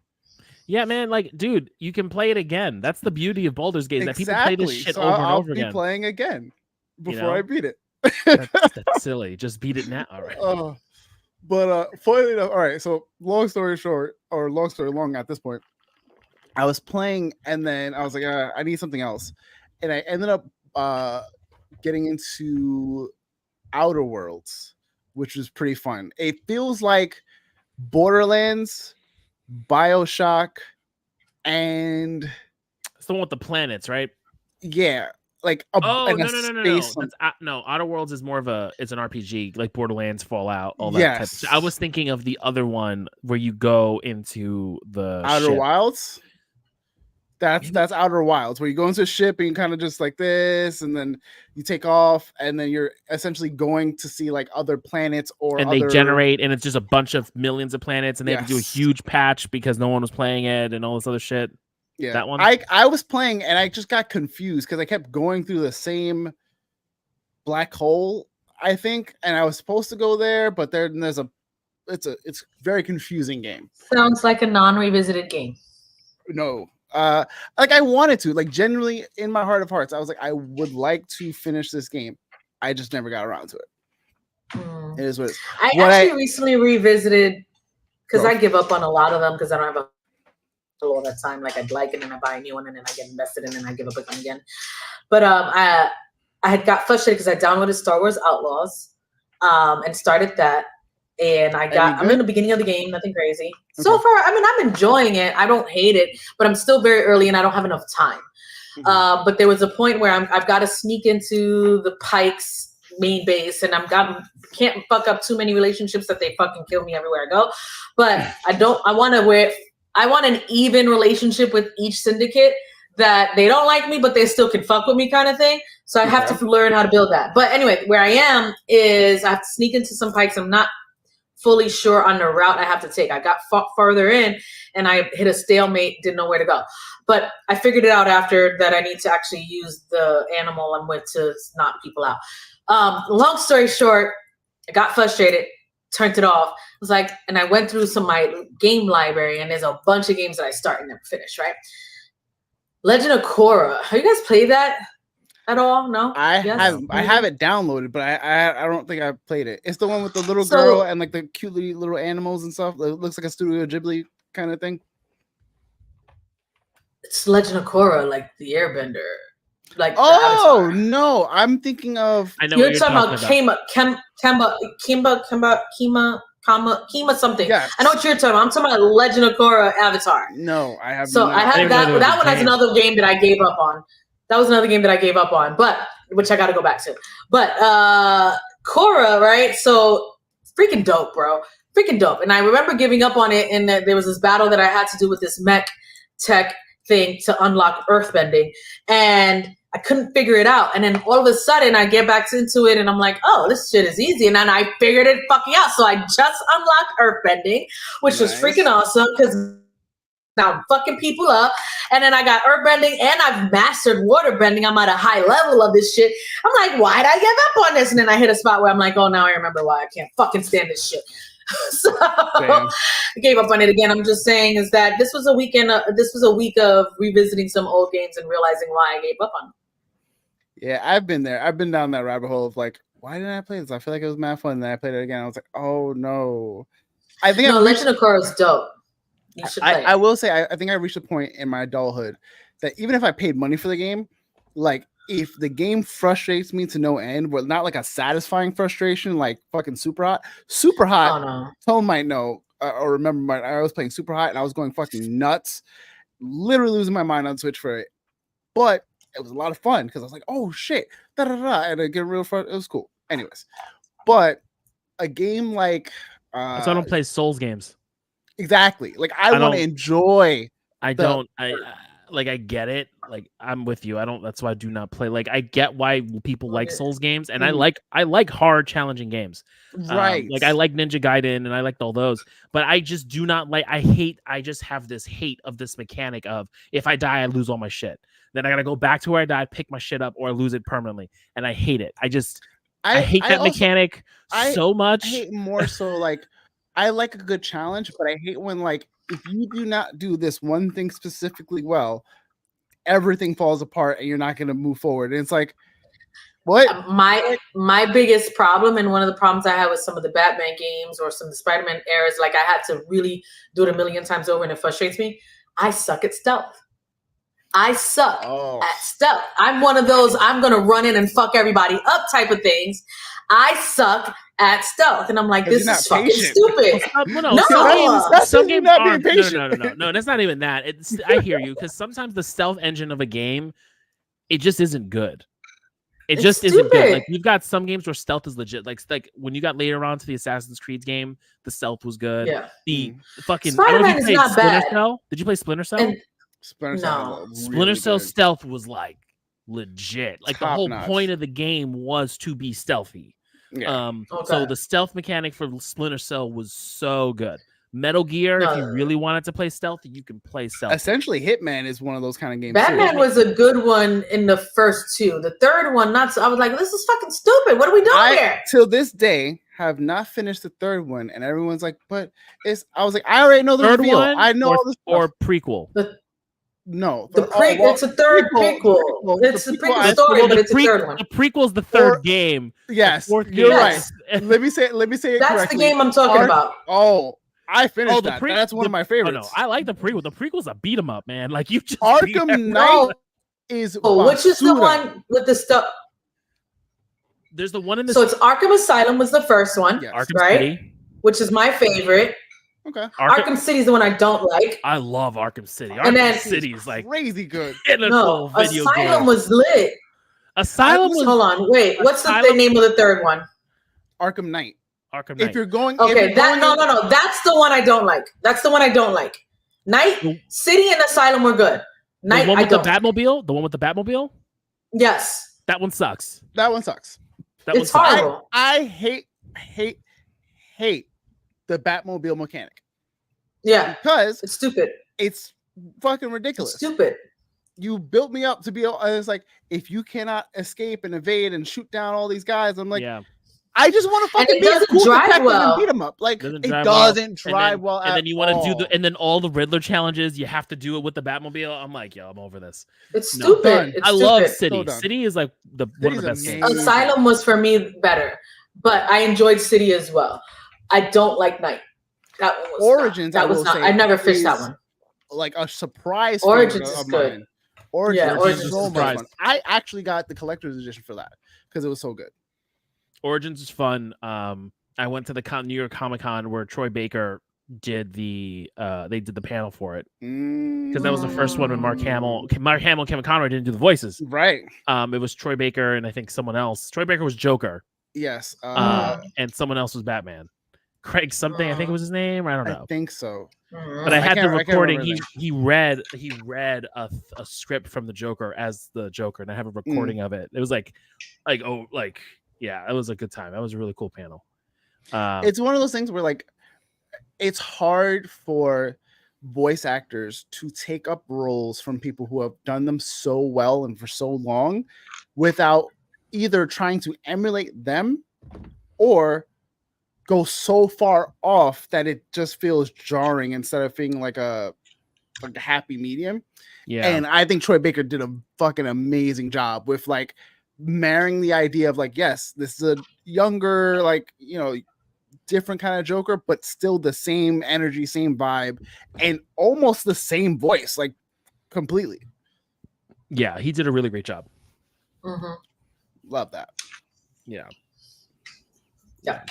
[SPEAKER 3] Yeah, man. Like, dude, you can play it again. That's the beauty of Baldur's Gate. That people play this shit over and over again.
[SPEAKER 2] I'll be playing again before I beat it.
[SPEAKER 3] That's silly. Just beat it now. All right.
[SPEAKER 2] But funny enough, all right. So long story short, or long story long at this point, I was playing and then I was like, I need something else, and I ended up getting into Outer Worlds, which was pretty fun. It feels like Borderlands, BioShock, and
[SPEAKER 3] it's the one with the planets, right?
[SPEAKER 2] Yeah, like
[SPEAKER 3] Oh
[SPEAKER 2] in
[SPEAKER 3] no
[SPEAKER 2] a
[SPEAKER 3] no no no
[SPEAKER 2] space.
[SPEAKER 3] no! No. Outer Worlds is more of it's an RPG like Borderlands, Fallout, all that type of
[SPEAKER 2] Yes.
[SPEAKER 3] shit. I was thinking of the other one where you go into the
[SPEAKER 2] Outer
[SPEAKER 3] ship.
[SPEAKER 2] Wilds. That's Outer Wilds, where you go into a ship and you kind of just like this, and then you take off, and then you're essentially going to see like other planets or
[SPEAKER 3] and they generate, and it's just a bunch of millions of planets, and they have to do a huge patch because no one was playing it and all this other shit.
[SPEAKER 2] Yeah,
[SPEAKER 3] that one.
[SPEAKER 2] I was playing and I just got confused because I kept going through the same black hole, I think, and I was supposed to go there, but there's it's very confusing game.
[SPEAKER 4] Sounds like a non-revisited game.
[SPEAKER 2] No. Like I wanted to, like genuinely in my heart of hearts, I was like, I would like to finish this game. I just never got around to it. It is what it is.
[SPEAKER 4] I recently revisited because I give up on a lot of them because I don't have a lot of time. Like I'd like it and I buy a new one and then I get invested in and I give up again. But I had got frustrated because I downloaded Star Wars Outlaws and started that. And I'm in the beginning of the game, nothing crazy. Okay. So far, I mean, I'm enjoying it. I don't hate it, but I'm still very early and I don't have enough time. But there was a point where I've got to sneak into the Pike's main base and can't fuck up too many relationships that they fucking kill me everywhere I go. But I want an even relationship with each syndicate that they don't like me, but they still can fuck with me kind of thing. So I have to learn how to build that. But anyway, where I am is I have to sneak into some Pikes. I'm not fully sure on the route I have to take. I got farther in and I hit a stalemate, didn't know where to go. But I figured it out after that I need to actually use the animal I'm with to knock people out. Long story short, I got frustrated, turned it off. It was like, and I went through my game library and there's a bunch of games that I start and never finish, right? Legend of Korra. Have you guys played that at all? No,
[SPEAKER 2] I have it downloaded, but I don't think I played it. It's the one with the little girl and like the cute little animals and stuff. It looks like a Studio Ghibli kind of thing.
[SPEAKER 4] It's Legend of Korra, like the Airbender. Like
[SPEAKER 2] no, I'm thinking of.
[SPEAKER 3] I know
[SPEAKER 4] you're talking about Kima something.
[SPEAKER 2] Yes.
[SPEAKER 4] I know what you're talking about. I'm talking about Legend of Korra Avatar.
[SPEAKER 2] No, I have.
[SPEAKER 4] So I have that. That one has another game that I gave up on. That was another game that I gave up on, but which I got to go back to. But Korra, right? So freaking dope, bro. Freaking dope. And I remember giving up on it, and there was this battle that I had to do with this mech tech thing to unlock earthbending, and I couldn't figure it out. And then all of a sudden, I get back into it, and I'm like, oh, this shit is easy. And then I figured it fucking out. So I just unlocked earthbending, which was freaking awesome because now I'm fucking people up. And then I got earthbending and I've mastered waterbending. I'm at a high level of this shit. I'm like, why'd I give up on this? And then I hit a spot where I'm like, oh, now I remember why I can't fucking stand this shit. So I gave up on it again. I'm just saying is that this was a weekend. This was a week of revisiting some old games and realizing why I gave up on it.
[SPEAKER 2] Yeah, I've been there. I've been down that rabbit hole of like, why didn't I play this? I feel like it was mad fun. And then I played it again. I was like, oh no. I think
[SPEAKER 4] Legend of Korra is dope.
[SPEAKER 2] I will say I think I reached a point in my adulthood that even if I paid money for the game, like if the game frustrates me to no end, but not like a satisfying frustration, like fucking Super Hot.
[SPEAKER 4] Oh, no.
[SPEAKER 2] Tone might know or remember. I was playing Super Hot and I was going fucking nuts, literally losing my mind on Switch for it. But it was a lot of fun because I was like, oh shit, da da da, and I get real fun. It was cool. Anyways, but a game like
[SPEAKER 3] so I don't play Souls games.
[SPEAKER 2] Exactly. Like I want to enjoy.
[SPEAKER 3] I get it. Like I'm with you. That's why I do not play. Like I get why people like Souls games, and I like hard, challenging games.
[SPEAKER 2] Right.
[SPEAKER 3] Like I like Ninja Gaiden, and I liked all those. But I just do not like. I just have this hate of this mechanic of if I die, I lose all my shit. Then I gotta go back to where I died, pick my shit up, or I lose it permanently, and I hate it. I hate that mechanic so much.
[SPEAKER 2] I hate more so like. I like a good challenge, but I hate when like if you do not do this one thing specifically well, everything falls apart and you're not going to move forward. And it's like, what?
[SPEAKER 4] My biggest problem, and one of the problems I had with some of the Batman games or some of the Spider-Man eras, like I had to really do it a million times over, and it frustrates me. I suck at stealth. I suck at stealth. I'm one of those I'm going to run in and fuck everybody up type of things. I suck at stealth, and I'm like, this is fucking stupid.
[SPEAKER 3] Some games are no. That's not even that. I hear you because sometimes the stealth engine of a game it just isn't good. It
[SPEAKER 4] It's
[SPEAKER 3] just isn't good.
[SPEAKER 4] stupid.
[SPEAKER 3] Like you've got some games where stealth is legit. Like when you got later on to the Assassin's Creed game, the stealth was good.
[SPEAKER 4] Yeah.
[SPEAKER 3] The fucking I don't know if
[SPEAKER 4] Spider-Man
[SPEAKER 3] you
[SPEAKER 4] is
[SPEAKER 3] played
[SPEAKER 4] not
[SPEAKER 3] Splinter
[SPEAKER 4] bad.
[SPEAKER 3] Cell. Did you play Splinter Cell?
[SPEAKER 4] And
[SPEAKER 2] Splinter Cell,
[SPEAKER 4] No.
[SPEAKER 3] Splinter Cell stealth was like legit. Like the
[SPEAKER 2] Top
[SPEAKER 3] whole
[SPEAKER 2] notch.
[SPEAKER 3] point of the game was to be stealthy.
[SPEAKER 2] Yeah.
[SPEAKER 3] So the stealth mechanic for Splinter Cell was so good. Metal Gear, if you really wanted to play stealth, you can play stealth.
[SPEAKER 2] Essentially, Hitman is one of those kind of games.
[SPEAKER 4] Batman
[SPEAKER 2] too.
[SPEAKER 4] was a good one in the first two. The third one, not so. I was like, this is fucking stupid. What are we doing here?
[SPEAKER 2] Till this day, have not finished the third one, and everyone's like, "But it's." I was like, "I already know the
[SPEAKER 3] third
[SPEAKER 2] reveal.
[SPEAKER 3] one,
[SPEAKER 2] I know all this
[SPEAKER 3] or prequel."
[SPEAKER 2] No,
[SPEAKER 4] It's a third prequel. It's the prequel story, but it's a third one.
[SPEAKER 3] The prequel's the third game.
[SPEAKER 2] Yes,
[SPEAKER 3] Fourth
[SPEAKER 2] you're
[SPEAKER 3] game.
[SPEAKER 2] right. Let me say it
[SPEAKER 4] That's
[SPEAKER 2] correctly.
[SPEAKER 4] the game I'm talking about.
[SPEAKER 2] Oh, I finished
[SPEAKER 3] the
[SPEAKER 2] that. That's one of my
[SPEAKER 3] Oh
[SPEAKER 2] favorites.
[SPEAKER 3] no, I like the prequel. The prequel's a beat 'em up, man. Like you just beat
[SPEAKER 2] Arkham
[SPEAKER 3] everyone.
[SPEAKER 2] Knight is
[SPEAKER 4] which is the
[SPEAKER 2] basura.
[SPEAKER 4] one with the stuff.
[SPEAKER 3] There's the one in the
[SPEAKER 4] So it's Arkham Asylum was the first one,
[SPEAKER 2] Yes.
[SPEAKER 3] Arkham
[SPEAKER 4] right?
[SPEAKER 3] City.
[SPEAKER 4] Which is my favorite.
[SPEAKER 2] Okay,
[SPEAKER 4] Arkham City is the one I don't like.
[SPEAKER 3] I love Arkham City.
[SPEAKER 4] And
[SPEAKER 3] Arkham
[SPEAKER 4] then-
[SPEAKER 3] City's like
[SPEAKER 2] crazy good.
[SPEAKER 3] pinnacle
[SPEAKER 4] No,
[SPEAKER 3] video
[SPEAKER 4] Asylum
[SPEAKER 3] game.
[SPEAKER 4] was lit.
[SPEAKER 3] Asylum was
[SPEAKER 4] Hold on, wait. What's the
[SPEAKER 3] Asylum-
[SPEAKER 4] name of the third one?
[SPEAKER 2] Arkham Knight.
[SPEAKER 3] Arkham Knight.
[SPEAKER 2] If you're going,
[SPEAKER 4] Okay, no. That's the one I don't like. That's the one I don't like. Night, City, and Asylum were good. Night,
[SPEAKER 3] the one
[SPEAKER 4] I
[SPEAKER 3] with the
[SPEAKER 4] don't.
[SPEAKER 3] Batmobile. The one with the Batmobile.
[SPEAKER 4] Yes,
[SPEAKER 3] That one sucks.
[SPEAKER 2] That one sucks.
[SPEAKER 3] That one
[SPEAKER 4] it's
[SPEAKER 3] sucks.
[SPEAKER 4] horrible.
[SPEAKER 2] I hate the Batmobile mechanic
[SPEAKER 4] Yeah,
[SPEAKER 2] because
[SPEAKER 4] it's stupid.
[SPEAKER 2] it's fucking
[SPEAKER 4] It's
[SPEAKER 2] ridiculous.
[SPEAKER 4] stupid.
[SPEAKER 2] You built me up to be able. It's like if you cannot escape and evade and shoot down all these guys, I'm like,
[SPEAKER 3] Yeah.
[SPEAKER 2] I just want to
[SPEAKER 4] And
[SPEAKER 2] fucking
[SPEAKER 4] it
[SPEAKER 2] be a
[SPEAKER 4] doesn't
[SPEAKER 2] cool
[SPEAKER 4] drive
[SPEAKER 2] detective
[SPEAKER 4] well.
[SPEAKER 2] and beat them up. Like
[SPEAKER 3] Doesn't
[SPEAKER 2] it
[SPEAKER 3] drive well.
[SPEAKER 2] doesn't drive well.
[SPEAKER 3] And then you want to do
[SPEAKER 2] all.
[SPEAKER 3] and then all the Riddler challenges, you have to do it with the Batmobile. I'm like, yo, I'm over this.
[SPEAKER 4] It's
[SPEAKER 3] No,
[SPEAKER 4] stupid.
[SPEAKER 2] done.
[SPEAKER 4] It's
[SPEAKER 3] I
[SPEAKER 4] stupid.
[SPEAKER 3] love City.
[SPEAKER 2] So done.
[SPEAKER 3] City is like one of
[SPEAKER 2] City's
[SPEAKER 3] the best
[SPEAKER 2] amazing.
[SPEAKER 3] games.
[SPEAKER 4] Asylum was for me better, but I enjoyed City as well. I don't like Night. That one was
[SPEAKER 2] Origins,
[SPEAKER 4] Not.
[SPEAKER 2] I
[SPEAKER 4] That was
[SPEAKER 2] will
[SPEAKER 4] not.
[SPEAKER 2] say,
[SPEAKER 4] I never fished that
[SPEAKER 2] is
[SPEAKER 4] one.
[SPEAKER 2] Like a surprise.
[SPEAKER 4] Origins
[SPEAKER 2] favorite
[SPEAKER 4] is
[SPEAKER 2] of
[SPEAKER 4] good.
[SPEAKER 2] mine. Origins,
[SPEAKER 4] Yeah,
[SPEAKER 2] is
[SPEAKER 4] Origins
[SPEAKER 2] so
[SPEAKER 4] is
[SPEAKER 2] much
[SPEAKER 3] good.
[SPEAKER 2] fun. I actually got the collector's edition for that because it was so good.
[SPEAKER 3] Origins is fun. I went to the New York Comic Con where Troy Baker did the panel for it because that was the first one when Mark Hamill and Kevin Conroy didn't do the voices.
[SPEAKER 2] Right.
[SPEAKER 3] It was Troy Baker and I think someone else. Troy Baker was Joker.
[SPEAKER 2] Yes.
[SPEAKER 3] And someone else was Batman. Craig something, I think it was his name. I don't
[SPEAKER 2] I
[SPEAKER 3] know.
[SPEAKER 2] think so.
[SPEAKER 3] But I had the
[SPEAKER 2] can't
[SPEAKER 3] recording.
[SPEAKER 2] remember
[SPEAKER 3] He read a script from the Joker as the Joker, and I have a recording of it. It was yeah, it was a good time. That was a really cool panel.
[SPEAKER 2] It's one of those things where like it's hard for voice actors to take up roles from people who have done them so well and for so long without either trying to emulate them or go so far off that it just feels jarring instead of being like a happy medium.
[SPEAKER 3] Yeah,
[SPEAKER 2] And I think Troy Baker did a fucking amazing job with like marrying the idea of like, yes, this is a younger, like, you know, different kind of Joker, but still the same energy, same vibe, and almost the same voice, like completely.
[SPEAKER 3] yeah, he did a really great job.
[SPEAKER 4] Mm-hmm.
[SPEAKER 2] Love that.
[SPEAKER 3] Yeah.
[SPEAKER 4] Yeah.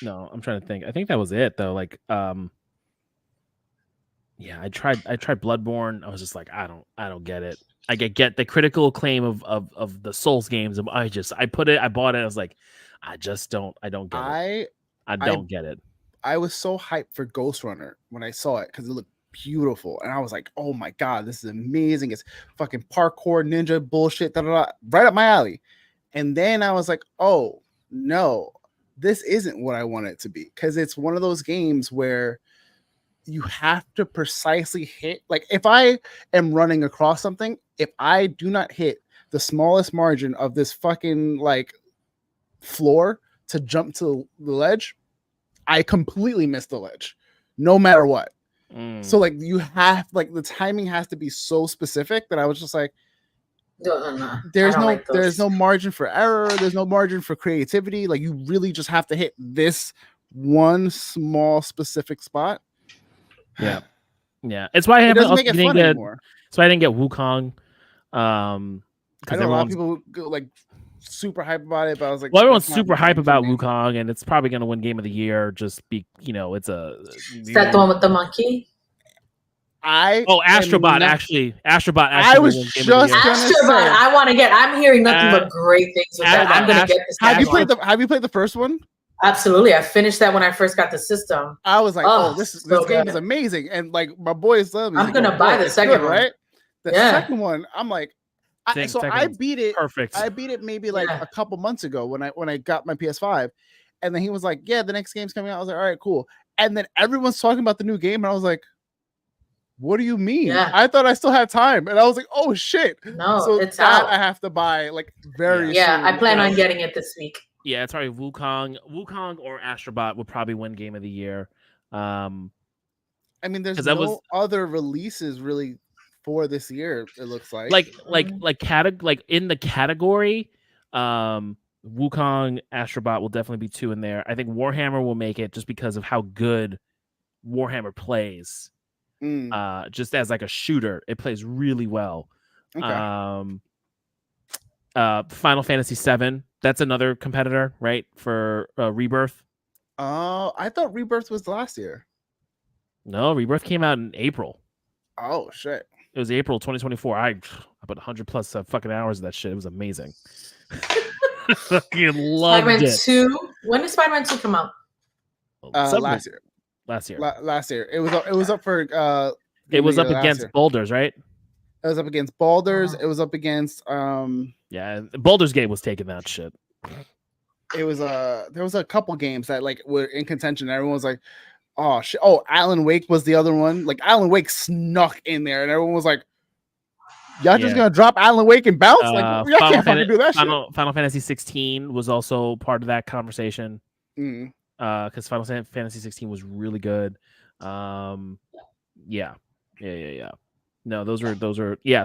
[SPEAKER 3] No, I'm trying to think. I think that was it though. Like, yeah, I tried Bloodborne. I was just like, I don't get it. I get the critical acclaim of the Souls games. I bought it. I was like, I don't get it. I don't get it.
[SPEAKER 2] I was so hyped for Ghost Runner when I saw it because it looked beautiful, and I was like, oh my god, this is amazing. It's fucking parkour ninja bullshit, right up my alley. And then I was like, oh no, this isn't what I want it to be, because it's one of those games where you have to precisely hit, like if I am running across something, if I do not hit the smallest margin of this fucking like floor to jump to the ledge, I completely miss the ledge no matter what. So like you have, like the timing has to be so specific that I was just like, there's no margin for error, there's no margin for creativity. Like you really just have to hit this one small specific spot.
[SPEAKER 3] Yeah. It's why I
[SPEAKER 2] It
[SPEAKER 3] haven't
[SPEAKER 2] doesn't make it fun anymore.
[SPEAKER 3] So I didn't get Wukong.
[SPEAKER 2] I know a lot of people go like super hype about it, but I was like,
[SPEAKER 3] well, everyone's super hype about Wukong, and it's probably going to win Game of the Year. Just be, it's a.
[SPEAKER 4] Is that the one with the monkey?
[SPEAKER 3] Astrobot actually.
[SPEAKER 2] I was just gonna say,
[SPEAKER 4] Astrobot. I'm hearing nothing but great things with that. I'm gonna get this.
[SPEAKER 2] Have you played the first one?
[SPEAKER 4] Absolutely. I finished that when I first got the system.
[SPEAKER 2] I was like, this game is amazing. And like my boys love me.
[SPEAKER 4] I'm gonna buy the second one.
[SPEAKER 2] Right? The second one, I'm like, I beat it.
[SPEAKER 3] Perfect.
[SPEAKER 2] I beat it maybe like a couple months ago when I got my PS5. And then he was like, yeah, the next game's coming out. I was like, all right, cool. And then everyone's talking about the new game. And I was like, what do you mean?
[SPEAKER 4] Yeah.
[SPEAKER 2] I thought I still had time. And I was like, oh shit.
[SPEAKER 4] No,
[SPEAKER 2] so
[SPEAKER 4] it's
[SPEAKER 2] that
[SPEAKER 4] out.
[SPEAKER 2] I have to buy like very soon.
[SPEAKER 4] Yeah, I plan on getting it this week.
[SPEAKER 3] Yeah, it's probably Wukong or Astrobot would probably win Game of the Year.
[SPEAKER 2] I mean, there's no other releases really for this year. It looks like
[SPEAKER 3] in the category, Wukong, Astrobot will definitely be 2 in there. I think Warhammer will make it just because of how good Warhammer plays. Just as like a shooter, it plays really well. Okay. Final Fantasy VII, that's another competitor, right? For Rebirth.
[SPEAKER 2] I thought Rebirth was last year.
[SPEAKER 3] No, Rebirth came out in April.
[SPEAKER 2] Oh shit!
[SPEAKER 3] It was April 2024. I put 100 plus fucking hours of that shit. It was amazing. Fucking loved
[SPEAKER 4] Spider-Man
[SPEAKER 3] it.
[SPEAKER 4] 2. When did Spider-Man 2 come out?
[SPEAKER 2] Last year.
[SPEAKER 3] Last year.
[SPEAKER 2] Last year. It was up for.
[SPEAKER 3] It was up against Boulders, right?
[SPEAKER 2] It was up against Boulders. It was up against.
[SPEAKER 3] Yeah, Baldur's Gate was taking that shit.
[SPEAKER 2] It was there was a couple games that like were in contention. Everyone was like, "Oh shit!" Oh, Alan Wake was the other one. Like Alan Wake snuck in there, and everyone was like, "Y'all just gonna drop Alan Wake and bounce?" Like y'all can't fucking do that shit.
[SPEAKER 3] Final Fantasy 16 was also part of that conversation. Because Final Fantasy 16 was really good. Yeah. No, those are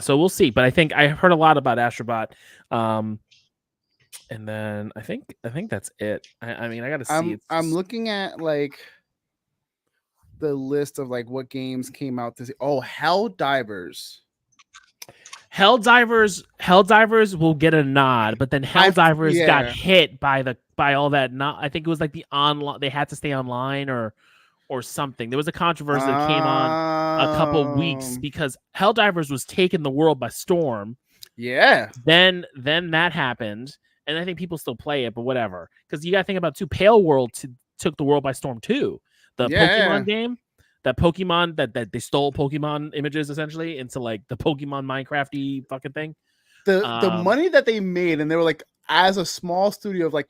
[SPEAKER 3] so we'll see. But I think I heard a lot about Astrobot. And then I think that's it. I mean, I gotta see.
[SPEAKER 2] I'm looking at like the list of like what games came out this. Oh, Helldivers will get a nod, but then Helldivers got hit by all that. I think it was like the online. They had to stay online or something. There was a controversy that came on a couple weeks because Helldivers was taking the world by storm. Yeah.
[SPEAKER 3] Then that happened, and I think people still play it, but whatever. Because you got to think about too. Pale World took the world by storm too. The Pokemon game, that Pokemon that they stole Pokemon images essentially into like the Pokemon Minecrafty fucking thing.
[SPEAKER 2] The money that they made, and they were like, as a small studio of like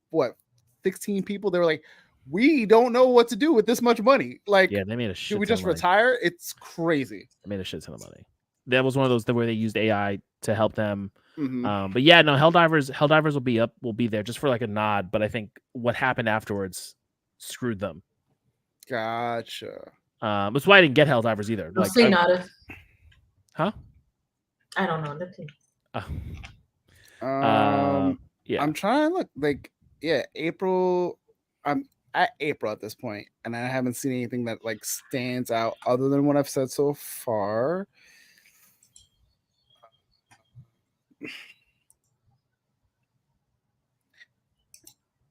[SPEAKER 2] what 16 people, they were like, we don't know what to do with this much money. Like,
[SPEAKER 3] yeah, they made a shit.
[SPEAKER 2] Should we just retire? It's crazy.
[SPEAKER 3] They made a shit ton of money. That was one of those where they used AI to help them. But yeah, no, Helldivers will be there just for like a nod. But I think what happened afterwards screwed them.
[SPEAKER 2] Gotcha.
[SPEAKER 3] That's why I didn't get Helldivers either.
[SPEAKER 4] Don't say nada.
[SPEAKER 3] Huh?
[SPEAKER 4] I don't know nothing.
[SPEAKER 2] Yeah. I'm trying to look like April. I'm at April at this point, and I haven't seen anything that like stands out other than what I've said so far.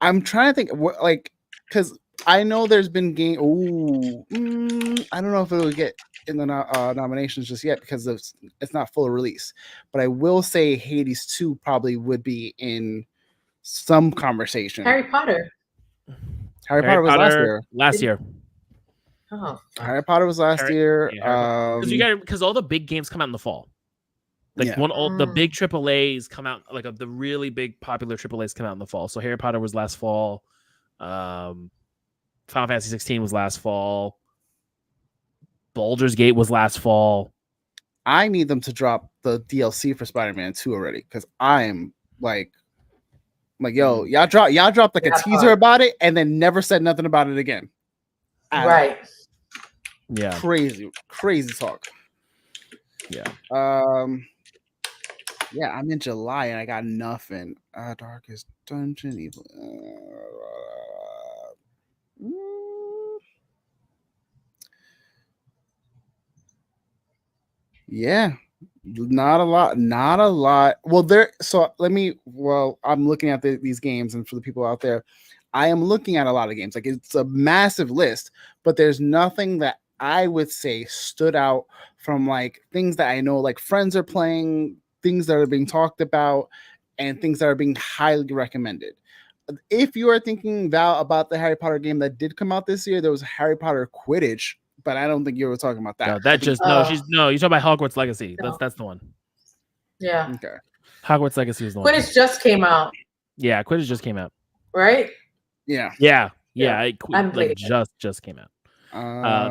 [SPEAKER 2] I'm trying to think what like because I know there's been game. I don't know if it'll get in the nominations just yet because it's not full release. But I will say Hades 2 probably would be in some conversation.
[SPEAKER 4] Harry Potter.
[SPEAKER 2] Harry Potter was
[SPEAKER 3] last year.
[SPEAKER 4] Oh,
[SPEAKER 2] Harry Potter was last year.
[SPEAKER 3] Because all the big games come out in the fall. Like the big AAAs come out, like the really big popular AAAs come out in the fall. So Harry Potter was last fall. Final Fantasy 16 was last fall. Baldur's Gate was last fall.
[SPEAKER 2] I need them to drop the DLC for Spider-Man 2 already because I am like yo, y'all dropped like a teaser about it and then never said nothing about it again.
[SPEAKER 4] Right.
[SPEAKER 3] Yeah.
[SPEAKER 2] Crazy talk.
[SPEAKER 3] Yeah.
[SPEAKER 2] Yeah, I'm in July and I got nothing. Darkest Dungeon, Evil. Yeah, not a lot. Well, I'm looking at these games, and for the people out there, I am looking at a lot of games. Like, it's a massive list, but there's nothing that I would say stood out from like things that I know like friends are playing, things that are being talked about, and things that are being highly recommended. If you are thinking, Val, about the Harry Potter game that did come out this year, there was Harry Potter Quidditch, but I don't think you were talking about that.
[SPEAKER 3] No, that just no. She's no. You're talking about Hogwarts Legacy.
[SPEAKER 4] No.
[SPEAKER 3] That's the one.
[SPEAKER 4] Yeah.
[SPEAKER 2] Okay.
[SPEAKER 3] Hogwarts Legacy was the one.
[SPEAKER 4] Quidditch just came out,
[SPEAKER 3] Yeah, Quidditch just came out.
[SPEAKER 4] right?
[SPEAKER 2] Yeah.
[SPEAKER 3] Yeah.
[SPEAKER 4] I haven't played it yet.
[SPEAKER 3] Just came out.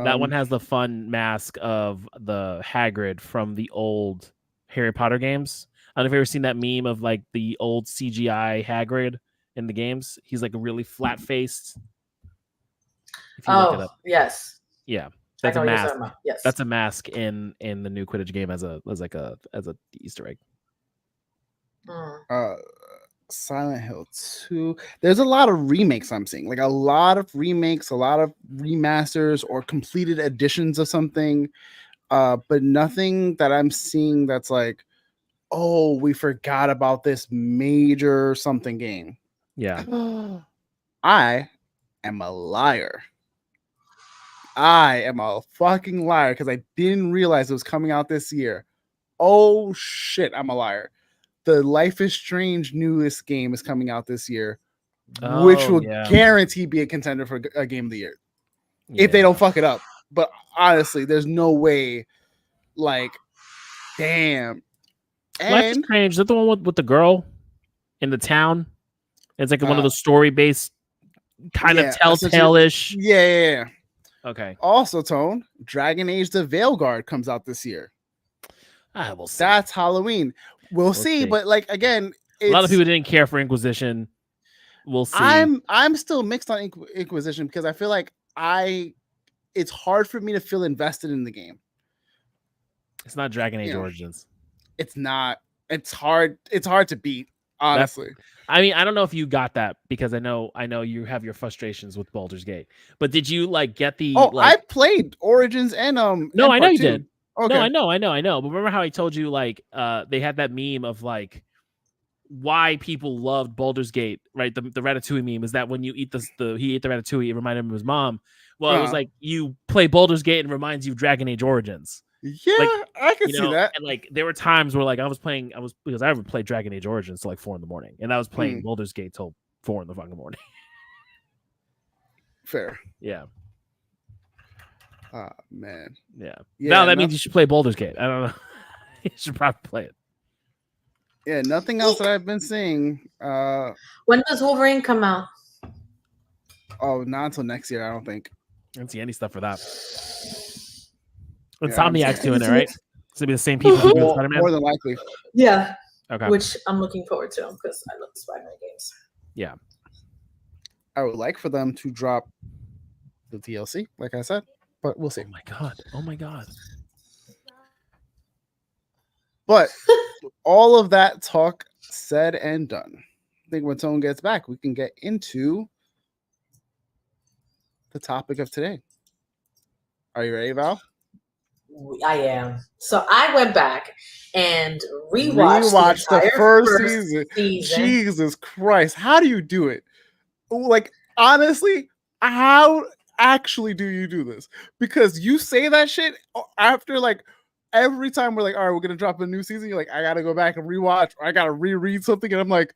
[SPEAKER 3] That one has the fun mask of the Hagrid from the old Harry Potter games. I don't know if you've ever seen that meme of like the old CGI Hagrid in the games. He's like a really flat faced.
[SPEAKER 4] Oh, yes.
[SPEAKER 3] Yeah, that's a mask.
[SPEAKER 4] Yes,
[SPEAKER 3] That's a mask in the new Quidditch game as a Easter egg.
[SPEAKER 2] Silent Hill 2. There's a lot of remakes I'm seeing. Like a lot of remakes, a lot of remasters or completed editions of something. But nothing that I'm seeing that's like, oh, we forgot about this major something game.
[SPEAKER 3] Yeah.
[SPEAKER 2] I am a liar. I am a fucking liar because I didn't realize it was coming out this year. Oh shit, I'm a liar. The Life is Strange newest game is coming out this year, which will guarantee be a contender for a game of the year. If they don't fuck it up. But honestly, there's no way. Like, damn. And
[SPEAKER 3] Life is Strange. Is that the one with the girl in the town? It's like one of the story-based kind of telltale-ish.
[SPEAKER 2] Yeah.
[SPEAKER 3] Okay.
[SPEAKER 2] Also, Tone, Dragon Age the Veilguard comes out this year.
[SPEAKER 3] We'll see.
[SPEAKER 2] That's Halloween. We'll see. But like again,
[SPEAKER 3] a lot of people didn't care for Inquisition. We'll see.
[SPEAKER 2] I'm still mixed on Inquisition because I feel like it's hard for me to feel invested in the game.
[SPEAKER 3] It's not Dragon Age Origins.
[SPEAKER 2] It's not. It's hard. It's hard to beat. Honestly.
[SPEAKER 3] I mean, I don't know if you got that because I know you have your frustrations with Baldur's Gate. But did you like get the?
[SPEAKER 2] Oh, I played Origins and
[SPEAKER 3] No, I know you did.
[SPEAKER 2] Okay.
[SPEAKER 3] No, I know. But remember how I told you like they had that meme of like why people loved Baldur's Gate, right? The Ratatouille meme is that when you eat he ate the Ratatouille, it reminded him of his mom. Well, it was like you play Baldur's Gate and it reminds you of Dragon Age Origins.
[SPEAKER 2] Yeah, like, I can see that.
[SPEAKER 3] And like there were times where like I was because I ever played Dragon Age Origins till like 4 a.m, and I was playing Baldur's Gate till 4 a.m.
[SPEAKER 2] Fair.
[SPEAKER 3] Yeah.
[SPEAKER 2] Oh man.
[SPEAKER 3] Yeah. Now that means you should play Baldur's Gate. I don't know. You should probably play it.
[SPEAKER 2] Yeah, nothing else that I've been seeing.
[SPEAKER 4] When does Wolverine come out?
[SPEAKER 2] Oh, not until next year, I don't think.
[SPEAKER 3] I don't see any stuff for that. Insomniac's doing it, right? It's gonna be the same people doing Spider-Man.
[SPEAKER 2] More than likely.
[SPEAKER 4] Yeah.
[SPEAKER 3] Okay.
[SPEAKER 4] Which I'm looking forward to because I love the Spider-Man games.
[SPEAKER 3] Yeah.
[SPEAKER 2] I would like for them to drop the DLC, like I said, but we'll see.
[SPEAKER 3] Oh my god.
[SPEAKER 2] But all of that talk said and done, I think when Tone gets back, we can get into the topic of today. Are you ready, Val?
[SPEAKER 4] I am. So I went back and rewatched
[SPEAKER 2] the first season. Jesus Christ. How do you do it? Like, honestly, how actually do you do this? Because you say that shit after like every time we're like, all right, we're going to drop a new season. You're like, I got to go back and rewatch or I got to reread something. And I'm like,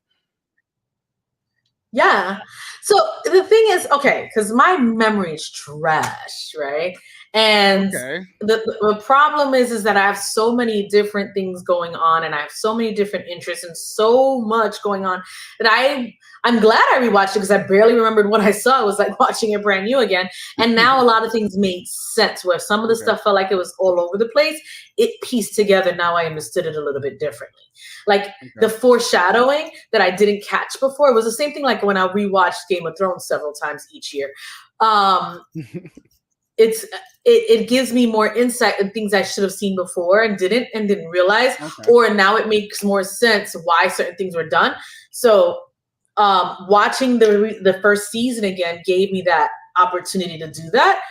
[SPEAKER 4] yeah. So the thing is, okay, because my memory is trash, right? And the problem is that I have so many different things going on and I have so many different interests and so much going on that I'm glad I rewatched it because I barely remembered what I saw. It was like watching it brand new again. And now a lot of things made sense where some of the stuff felt like it was all over the place. It pieced together. Now I understood it a little bit differently. Like the foreshadowing that I didn't catch before. It was the same thing like when I rewatched Game of Thrones several times each year. It gives me more insight in things I should have seen before and didn't realize, or now it makes more sense why certain things were done. So watching the first season again gave me that opportunity to do that.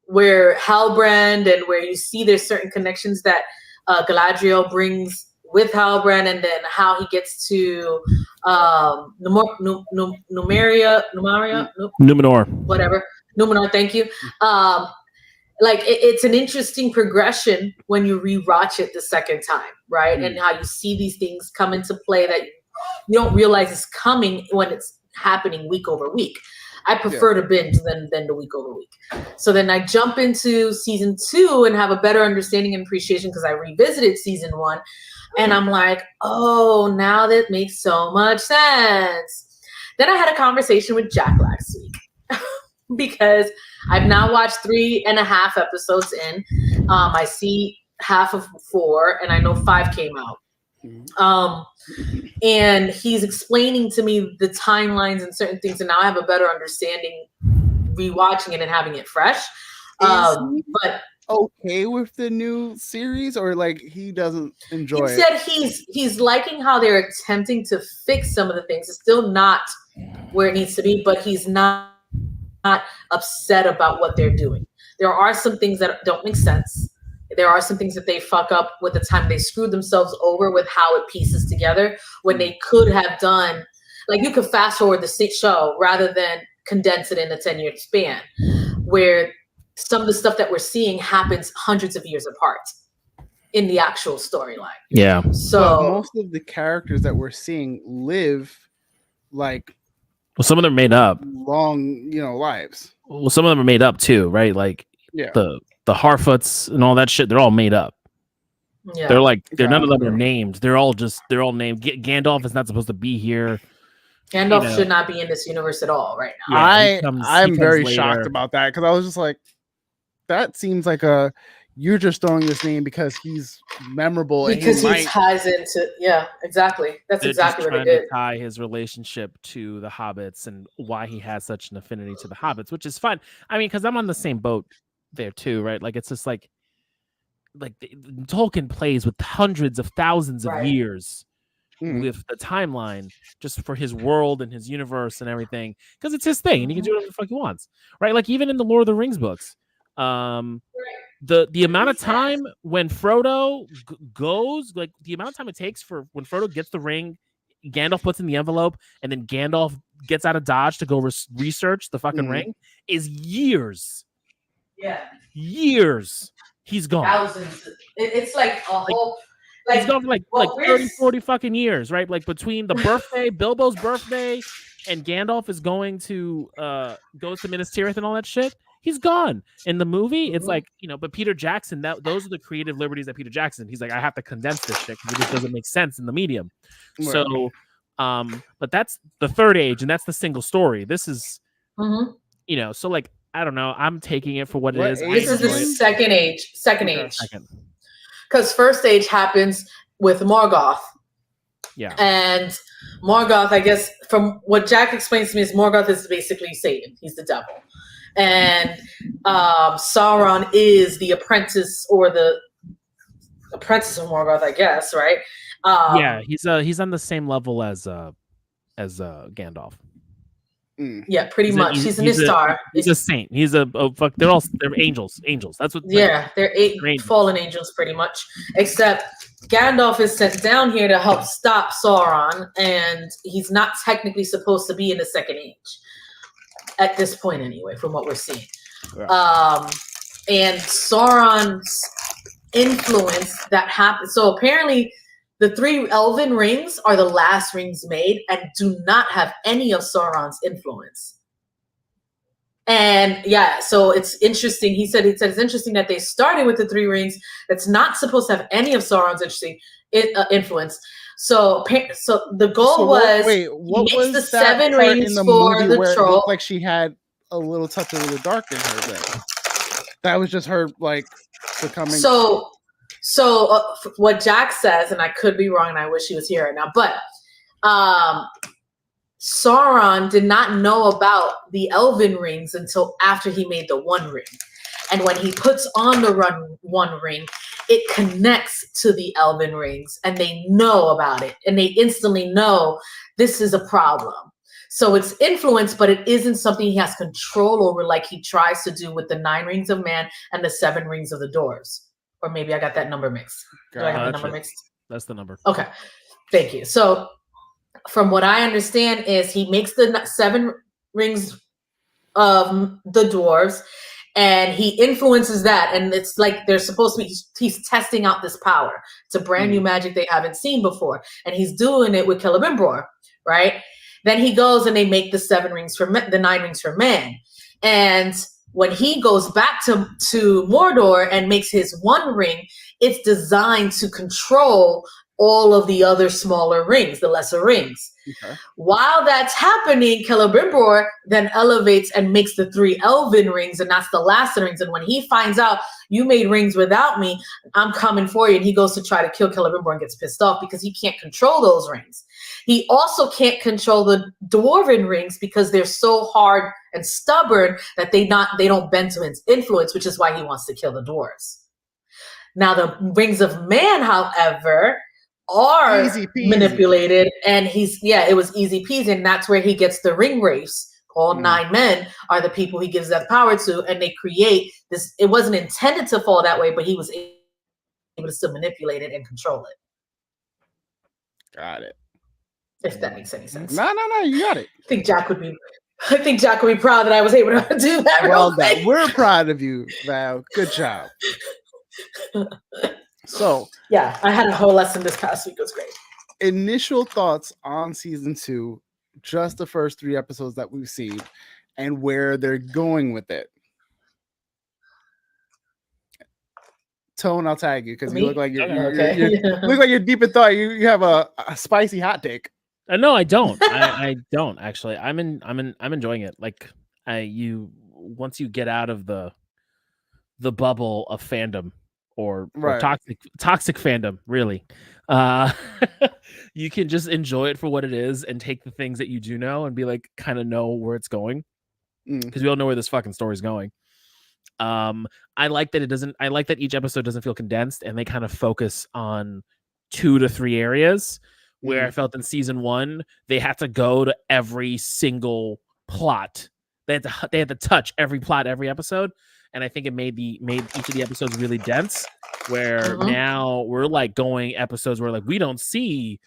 [SPEAKER 4] Where Halbrand and where you see there's certain connections that Galadriel brings with Halbrand, and then how he gets to Numenor, whatever. Numenor, thank you. like it's an interesting progression when you rewatch it the second time, right? And how you see these things come into play that you don't realize is coming when it's happening week over week. I prefer to binge than the week over week. So then I jump into season 2 and have a better understanding and appreciation because I revisited season 1. And I'm like, oh, now that makes so much sense. Then I had a conversation with Jack last week because I've now watched 3.5 episodes in. I see half of 4 and I know 5 came out. And he's explaining to me the timelines and certain things, and now I have a better understanding rewatching it and having it fresh. But
[SPEAKER 2] okay with the new series, or like he doesn't enjoy
[SPEAKER 4] it? He said he's liking how they're attempting to fix some of the things. It's still not where it needs to be, but he's not upset about what they're doing. There are some things that don't make sense. There are some things that they fuck up with the time. They screwed themselves over with how it pieces together when they could have done, like you could fast forward the show rather than condense it in a 10-year span, where some of the stuff that we're seeing happens hundreds of years apart in the actual storyline.
[SPEAKER 3] Yeah.
[SPEAKER 2] So most of the characters that we're seeing live like,
[SPEAKER 3] well, some of them are made up
[SPEAKER 2] long, lives.
[SPEAKER 3] Well, some of them are made up too, right? Like the Harfoots and all that shit, they're all made up. Yeah. They're none of them are named. They're all named. Gandalf is not supposed to be here.
[SPEAKER 4] Gandalf should not be in this universe at all right now.
[SPEAKER 2] Yeah, I'm very shocked about that because I was just like, that seems like you're just throwing this name because he's memorable
[SPEAKER 4] because he ties into exactly. That's exactly what it did.
[SPEAKER 3] To tie his relationship to the hobbits and why he has such an affinity to the hobbits, which is fun. I mean, because I'm on the same boat there too, right? Like it's just like Tolkien plays with hundreds of thousands of years with the timeline just for his world and his universe and everything, because it's his thing and he can do whatever the fuck he wants, right? Like even in the Lord of the Rings books, the amount of time when Frodo goes, like the amount of time it takes for when Frodo gets the ring, Gandalf puts in the envelope, and then Gandalf gets out of Dodge to go research the fucking ring is years.
[SPEAKER 4] Yeah.
[SPEAKER 3] Years. He's gone.
[SPEAKER 4] Thousands. It's like a whole...
[SPEAKER 3] he's gone for like 30, 40 fucking years, right? Like between the birthday, Bilbo's birthday, and Gandalf is going to goes to Minas Tirith and all that shit. He's gone. In the movie, it's like, but Peter Jackson, those are the creative liberties that Peter Jackson, he's like, I have to condense this shit because it just doesn't make sense in the medium. Right. So, but that's the third age, and that's the single story. This is, so like, I don't know. I'm taking it for what it is.
[SPEAKER 4] This is the second age. Second age. Because first age happens with Morgoth.
[SPEAKER 3] Yeah.
[SPEAKER 4] And Morgoth, I guess, from what Jack explains to me, is Morgoth is basically Satan. He's the devil. And Sauron is the apprentice or the apprentice of Morgoth, I guess, right?
[SPEAKER 3] Yeah, he's on the same level as Gandalf.
[SPEAKER 4] Yeah, pretty much. He's an Istar.
[SPEAKER 3] He's a saint. He's they're angels. Angels. That's what.
[SPEAKER 4] They're fallen angels, pretty much. Except Gandalf is sent down here to help stop Sauron, and he's not technically supposed to be in the second age at this point, anyway, from what we're seeing. Right. And Sauron's influence that happened. So apparently, the 3 elven rings are the last rings made and do not have any of Sauron's influence. And so it's interesting. He said it's interesting that they started with the 3 rings that's not supposed to have any of Sauron's influence. So the goal was
[SPEAKER 2] what
[SPEAKER 4] he
[SPEAKER 2] was
[SPEAKER 4] makes the 7 rings for the troll.
[SPEAKER 2] It looked like she had a little touch of the dark in her thing. That was just her like becoming.
[SPEAKER 4] So what Jack says, and I could be wrong, and I wish he was here right now, but Sauron did not know about the elven rings until after he made the 1 ring. And when he puts on the 1 ring, it connects to the elven rings, and they know about it, and they instantly know this is a problem. So it's influence, but it isn't something he has control over like he tries to do with the 9 rings of man and the 7 rings of the dwarves. Or maybe I got that number mixed. Do I have the number mixed?
[SPEAKER 3] That's the number.
[SPEAKER 4] Okay. Thank you. So from what I understand is he makes the 7 rings of the dwarves, and he influences that, and it's like they're supposed to be, he's testing out this power. It's a brand new magic they haven't seen before, and he's doing it with Celebrimbor, right? Then he goes and they make the 9 rings for man, and when he goes back to Mordor and makes his 1 ring, it's designed to control all of the other smaller rings, the lesser rings. Okay. While that's happening, Celebrimbor then elevates and makes the 3 elven rings, and that's the last rings. And when he finds out you made rings without me, I'm coming for you. And he goes to try to kill Celebrimbor and gets pissed off because he can't control those rings. He also can't control the dwarven rings because they're so hard and stubborn that they don't bend to his influence, which is why he wants to kill the dwarves. Now the rings of man, however, are manipulated, and it was easy peasy, and that's where he gets the ring wraiths. All 9 men are the people he gives that power to, and they create this. It wasn't intended to fall that way, but he was able to still manipulate it and control it.
[SPEAKER 2] Got it.
[SPEAKER 4] If that makes any sense.
[SPEAKER 2] No, you got it.
[SPEAKER 4] I think Jack would be proud that I was able to do that.
[SPEAKER 2] Well done. We're proud of you, Val. Good job. So
[SPEAKER 4] yeah, I had a whole lesson this past week. It was great.
[SPEAKER 2] Initial thoughts on season 2, just the first 3 episodes that we've seen, and where they're going with it. Tone, I'll tag you because you look like you're look like you're deep in thought. You have a spicy hot take.
[SPEAKER 3] No, I don't. I don't actually. I'm enjoying it. Like once you get out of the bubble of fandom or toxic fandom, really, you can just enjoy it for what it is and take the things that you do know and be like, kind of know where it's going, because we all know where this fucking story's going. I like that each episode doesn't feel condensed, and they kind of focus on 2 to 3 areas. Where I felt in season 1, they had to go to every single plot. They had to touch every plot every episode, and I think it made each of the episodes really dense. Where now we're like going episodes where like we don't see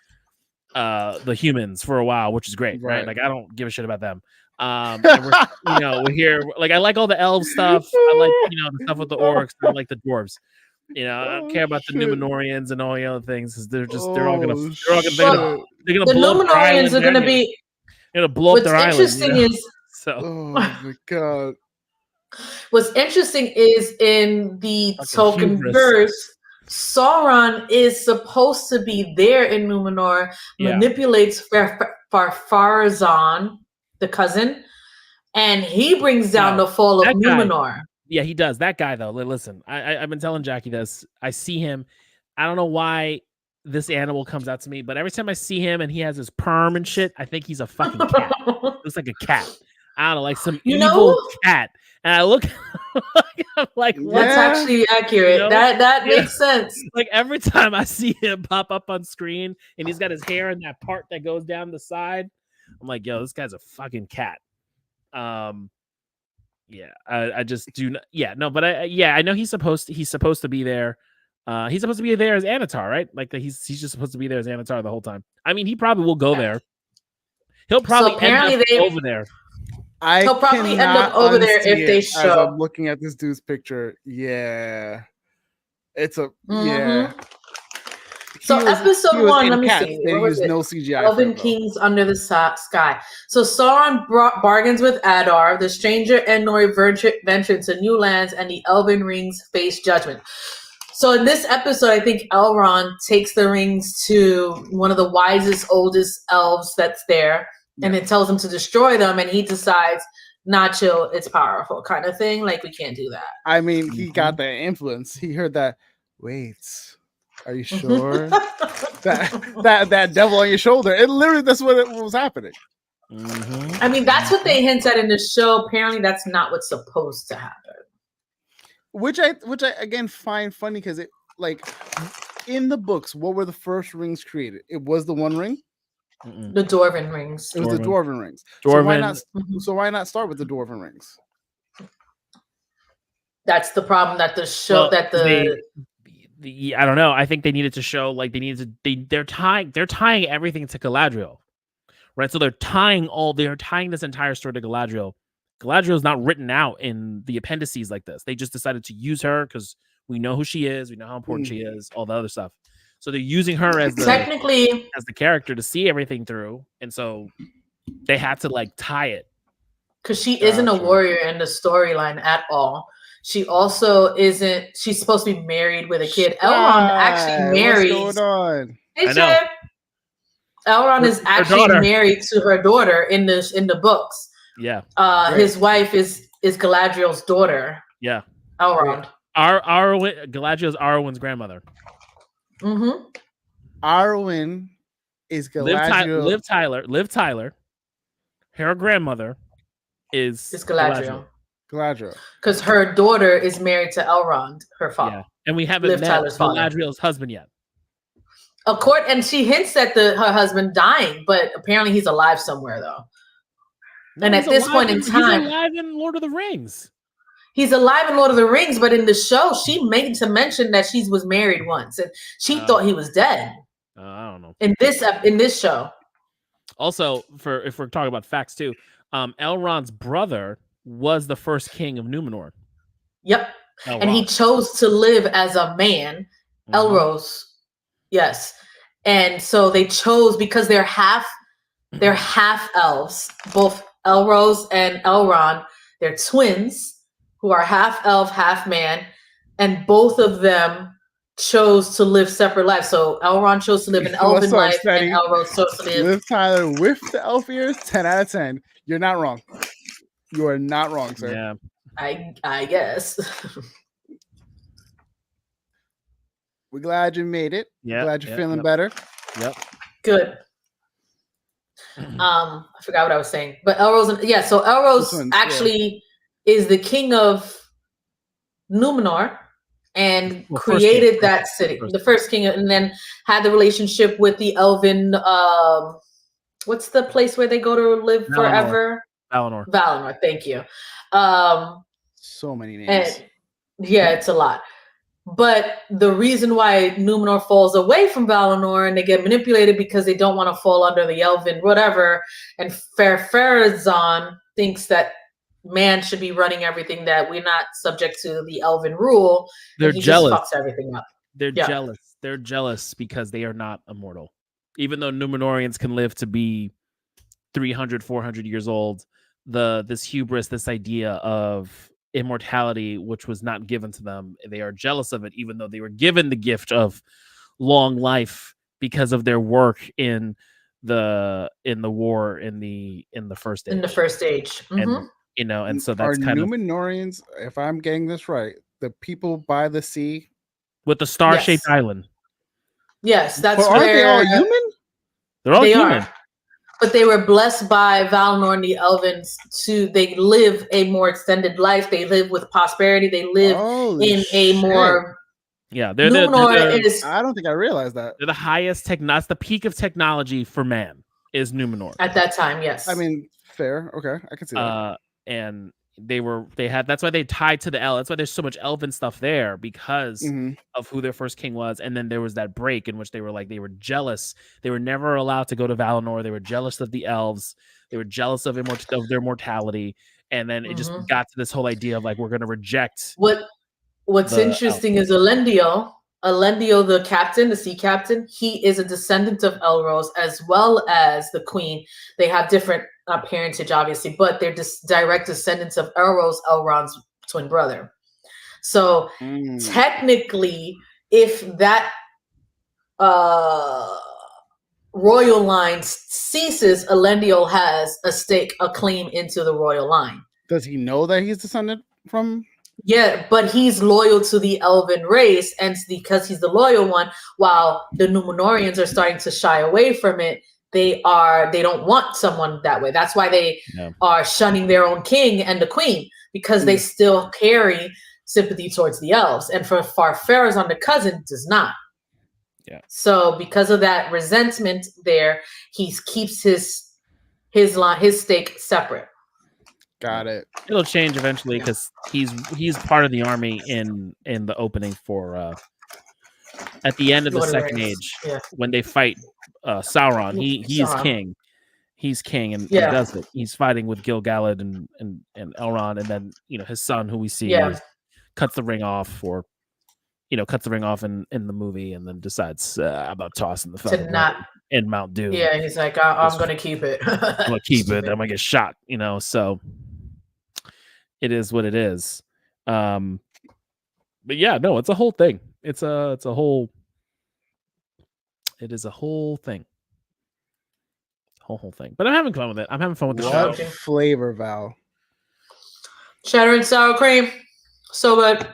[SPEAKER 3] the humans for a while, which is great, right? Like I don't give a shit about them. And we're here. Like I like all the elf stuff. I like the stuff with the orcs. I like the dwarves. I don't care about the Numenorians and all the other things because they're all gonna blow up their island.
[SPEAKER 4] Are gonna be
[SPEAKER 3] blow up their island.
[SPEAKER 4] What's interesting is
[SPEAKER 2] oh my god.
[SPEAKER 4] What's interesting is in the Tolkien verse, Sauron is supposed to be there in Numenor, manipulates Farazan, the cousin, and he brings down the fall of Numenor.
[SPEAKER 3] Yeah, he does. That guy, though, listen, I've been telling Jackie this. I see him. I don't know why this animal comes out to me, but every time I see him and he has his perm and shit, I think he's a fucking cat. Looks like a cat. I don't know, like some evil cat. And I look I'm like,
[SPEAKER 4] that's actually accurate. That makes sense.
[SPEAKER 3] Like every time I see him pop up on screen and he's got his hair in that part that goes down the side, I'm like, yo, this guy's a fucking cat. Yeah, I just do not. Yeah, no, but I know he's supposed to be there. He's supposed to be there as Anatar, right? Like he's just supposed to be there as Anatar the whole time. I mean, he probably will go there. He'll probably end up over there.
[SPEAKER 4] He'll probably end up over there if they show.
[SPEAKER 2] I'm looking at this dude's picture. Yeah, it's a yeah.
[SPEAKER 4] So episode 1, let me see.
[SPEAKER 2] They used no CGI.
[SPEAKER 4] Elven Kings Under the Sky. So Sauron bargains with Adar. The stranger and Nori venture into new lands, and the Elven rings face judgment. So in this episode, I think Elrond takes the rings to one of the wisest, oldest elves that's there, and it tells him to destroy them, and he decides, nah, chill, it's powerful kind of thing. Like, we can't do that.
[SPEAKER 2] I mean, he got that influence. He heard that, wait... Are you sure? that devil on your shoulder. It literally, that's what was happening.
[SPEAKER 4] I mean, that's what they hint at in the show. Apparently, that's not what's supposed to happen.
[SPEAKER 2] Which I again find funny because it, like, in the books, what were the first rings created? It was the One Ring.
[SPEAKER 4] The Dwarven rings.
[SPEAKER 2] It was the Dwarven rings. So why not start with the Dwarven rings?
[SPEAKER 4] That's the problem that the show
[SPEAKER 3] I don't know. I think they needed to show they're tying everything to Galadriel, right? So they're tying this entire story to Galadriel, Galadriel's not written out in the appendices like this. They just decided to use her because we know who she is, we know how important she is, all the other stuff. So they're using her as the character to see everything through, and so they had to like tie it.
[SPEAKER 4] Because she isn't a warrior in the storyline at all. She also isn't. She's supposed to be married with a kid. Elrond actually married.
[SPEAKER 2] What's going on?
[SPEAKER 3] I know.
[SPEAKER 4] Elrond is actually married to her daughter in the books.
[SPEAKER 3] Yeah.
[SPEAKER 4] His wife is Galadriel's daughter.
[SPEAKER 3] Yeah.
[SPEAKER 4] Elrond.
[SPEAKER 3] Galadriel's Arwen's grandmother.
[SPEAKER 4] Mm-hmm.
[SPEAKER 2] Arwen is Galadriel.
[SPEAKER 3] Liv Tyler. Her grandmother is
[SPEAKER 4] Galadriel.
[SPEAKER 2] Galadriel.
[SPEAKER 4] Because her daughter is married to Elrond, her father.
[SPEAKER 3] Yeah. And we haven't met Galadriel's husband yet.
[SPEAKER 4] And she hints at her husband dying, but apparently he's alive somewhere though.
[SPEAKER 3] No,
[SPEAKER 4] and at this point in time,
[SPEAKER 3] he's alive in Lord of the Rings.
[SPEAKER 4] He's alive in Lord of the Rings, but in the show, she made to mention that she was married once, and she thought he was dead.
[SPEAKER 3] I don't know.
[SPEAKER 4] In this show.
[SPEAKER 3] Also, if we're talking about facts too, Elrond's brother was the first king of Numenor.
[SPEAKER 4] Yep, and he chose to live as a man. Elros, yes, and so they chose because they're half elves, both Elros and Elrond. They're twins who are half elf, half man, and both of them chose to live separate lives. So Elrond chose to live an elven life, and Elros chose to live.
[SPEAKER 2] Liv Tyler with the elf ears, 10 out of 10. You're not wrong. You are not wrong, sir.
[SPEAKER 3] Yeah,
[SPEAKER 4] I guess.
[SPEAKER 2] We're glad you made it.
[SPEAKER 3] Yeah,
[SPEAKER 2] glad you're feeling better.
[SPEAKER 3] Yep.
[SPEAKER 4] Good. I forgot what I was saying, but Elros, so Elros actually is the king of Numenor and created that city, the first king, and then had the relationship with the elven. What's the place where they go to live forever? Valinor. Thank you.
[SPEAKER 2] So many names.
[SPEAKER 4] It's a lot. But the reason why Numenor falls away from Valinor and they get manipulated because they don't want to fall under the elven whatever, and Farazan thinks that man should be running everything, that we're not subject to the elven rule.
[SPEAKER 3] They're jealous.
[SPEAKER 4] Just fucks everything up.
[SPEAKER 3] They're jealous. They're jealous because they are not immortal. Even though Numenorians can live to be 300, 400 years old, this hubris, this idea of immortality, which was not given to them, they are jealous of it, even though they were given the gift of long life because of their work in the war in the first age.
[SPEAKER 4] In the first age.
[SPEAKER 3] And and so that's kind of
[SPEAKER 2] Numenorians, if I'm getting this right, the people by the sea
[SPEAKER 3] with the star-shaped island.
[SPEAKER 4] Yes, that's
[SPEAKER 2] aren't they all human?
[SPEAKER 3] They're all human.
[SPEAKER 4] But they were blessed by Valinor and the Elvens they live a more extended life. They live with prosperity. They live a more.
[SPEAKER 3] Yeah,
[SPEAKER 2] I don't think I realized that.
[SPEAKER 3] They're the highest that's the peak of technology for man is Numenor.
[SPEAKER 4] At that time, yes.
[SPEAKER 2] I mean, fair. Okay, I can see that.
[SPEAKER 3] And that's why they tied to the elf. That's why there's so much elven stuff there, because of who their first king was. And then there was that break in which they were jealous. They were never allowed to go to Valinor. They were jealous of the elves. They were jealous of their mortality. And then it just got to this whole idea of like, we're going to reject.
[SPEAKER 4] What's interesting is Elendil, the captain, the sea captain, he is a descendant of Elros as well as the queen. They have different parentage, obviously, but they're just direct descendants of Elrond's twin brother. So technically, if that royal line ceases, Elendil has a claim into the royal line.
[SPEAKER 2] Does he know that he's descended from?
[SPEAKER 4] Yeah, but he's loyal to the elven race, and because he's the loyal one, while the Numenorians are starting to shy away from it, they don't want someone that way. That's why they are shunning their own king and the queen, because they still carry sympathy towards the elves. And for Farazan, the cousin, does not.
[SPEAKER 3] Yeah.
[SPEAKER 4] So because of that resentment there, he keeps his stake separate.
[SPEAKER 2] Got it.
[SPEAKER 3] It'll change eventually because he's part of the army in the opening for at the end of the Second Age when they fight Sauron. He is king, he's king and does it. He's fighting with Gil-galad and Elrond, and then his son, who we see, cuts the ring off, or cuts the ring off in the movie, and then decides about tossing the fucking in Mount Doom.
[SPEAKER 4] Yeah, he's like, I'm gonna keep it.
[SPEAKER 3] I'm gonna keep it. I'm gonna get shot. So it is what it is. But yeah, no, it's a whole thing. It is a whole thing. Whole thing. But I'm having fun with it. I'm having fun with the show.
[SPEAKER 2] What flavor, Val?
[SPEAKER 4] Cheddar and sour cream. So good.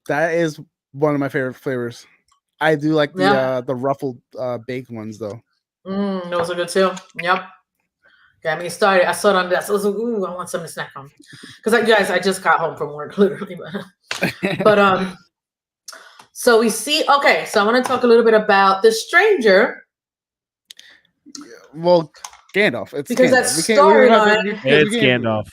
[SPEAKER 2] That is one of my favorite flavors. I do like the ruffled baked ones though.
[SPEAKER 4] Those are good too. Yep. Got me started. I saw it on that. So I was like, ooh, I want something to snack on. Because guys, I just got home from work, literally. But so we see, okay, so I want to talk a little bit about the stranger.
[SPEAKER 2] Well, Gandalf. It's
[SPEAKER 4] because
[SPEAKER 2] Gandalf.
[SPEAKER 4] that storyline.
[SPEAKER 3] It's Gandalf.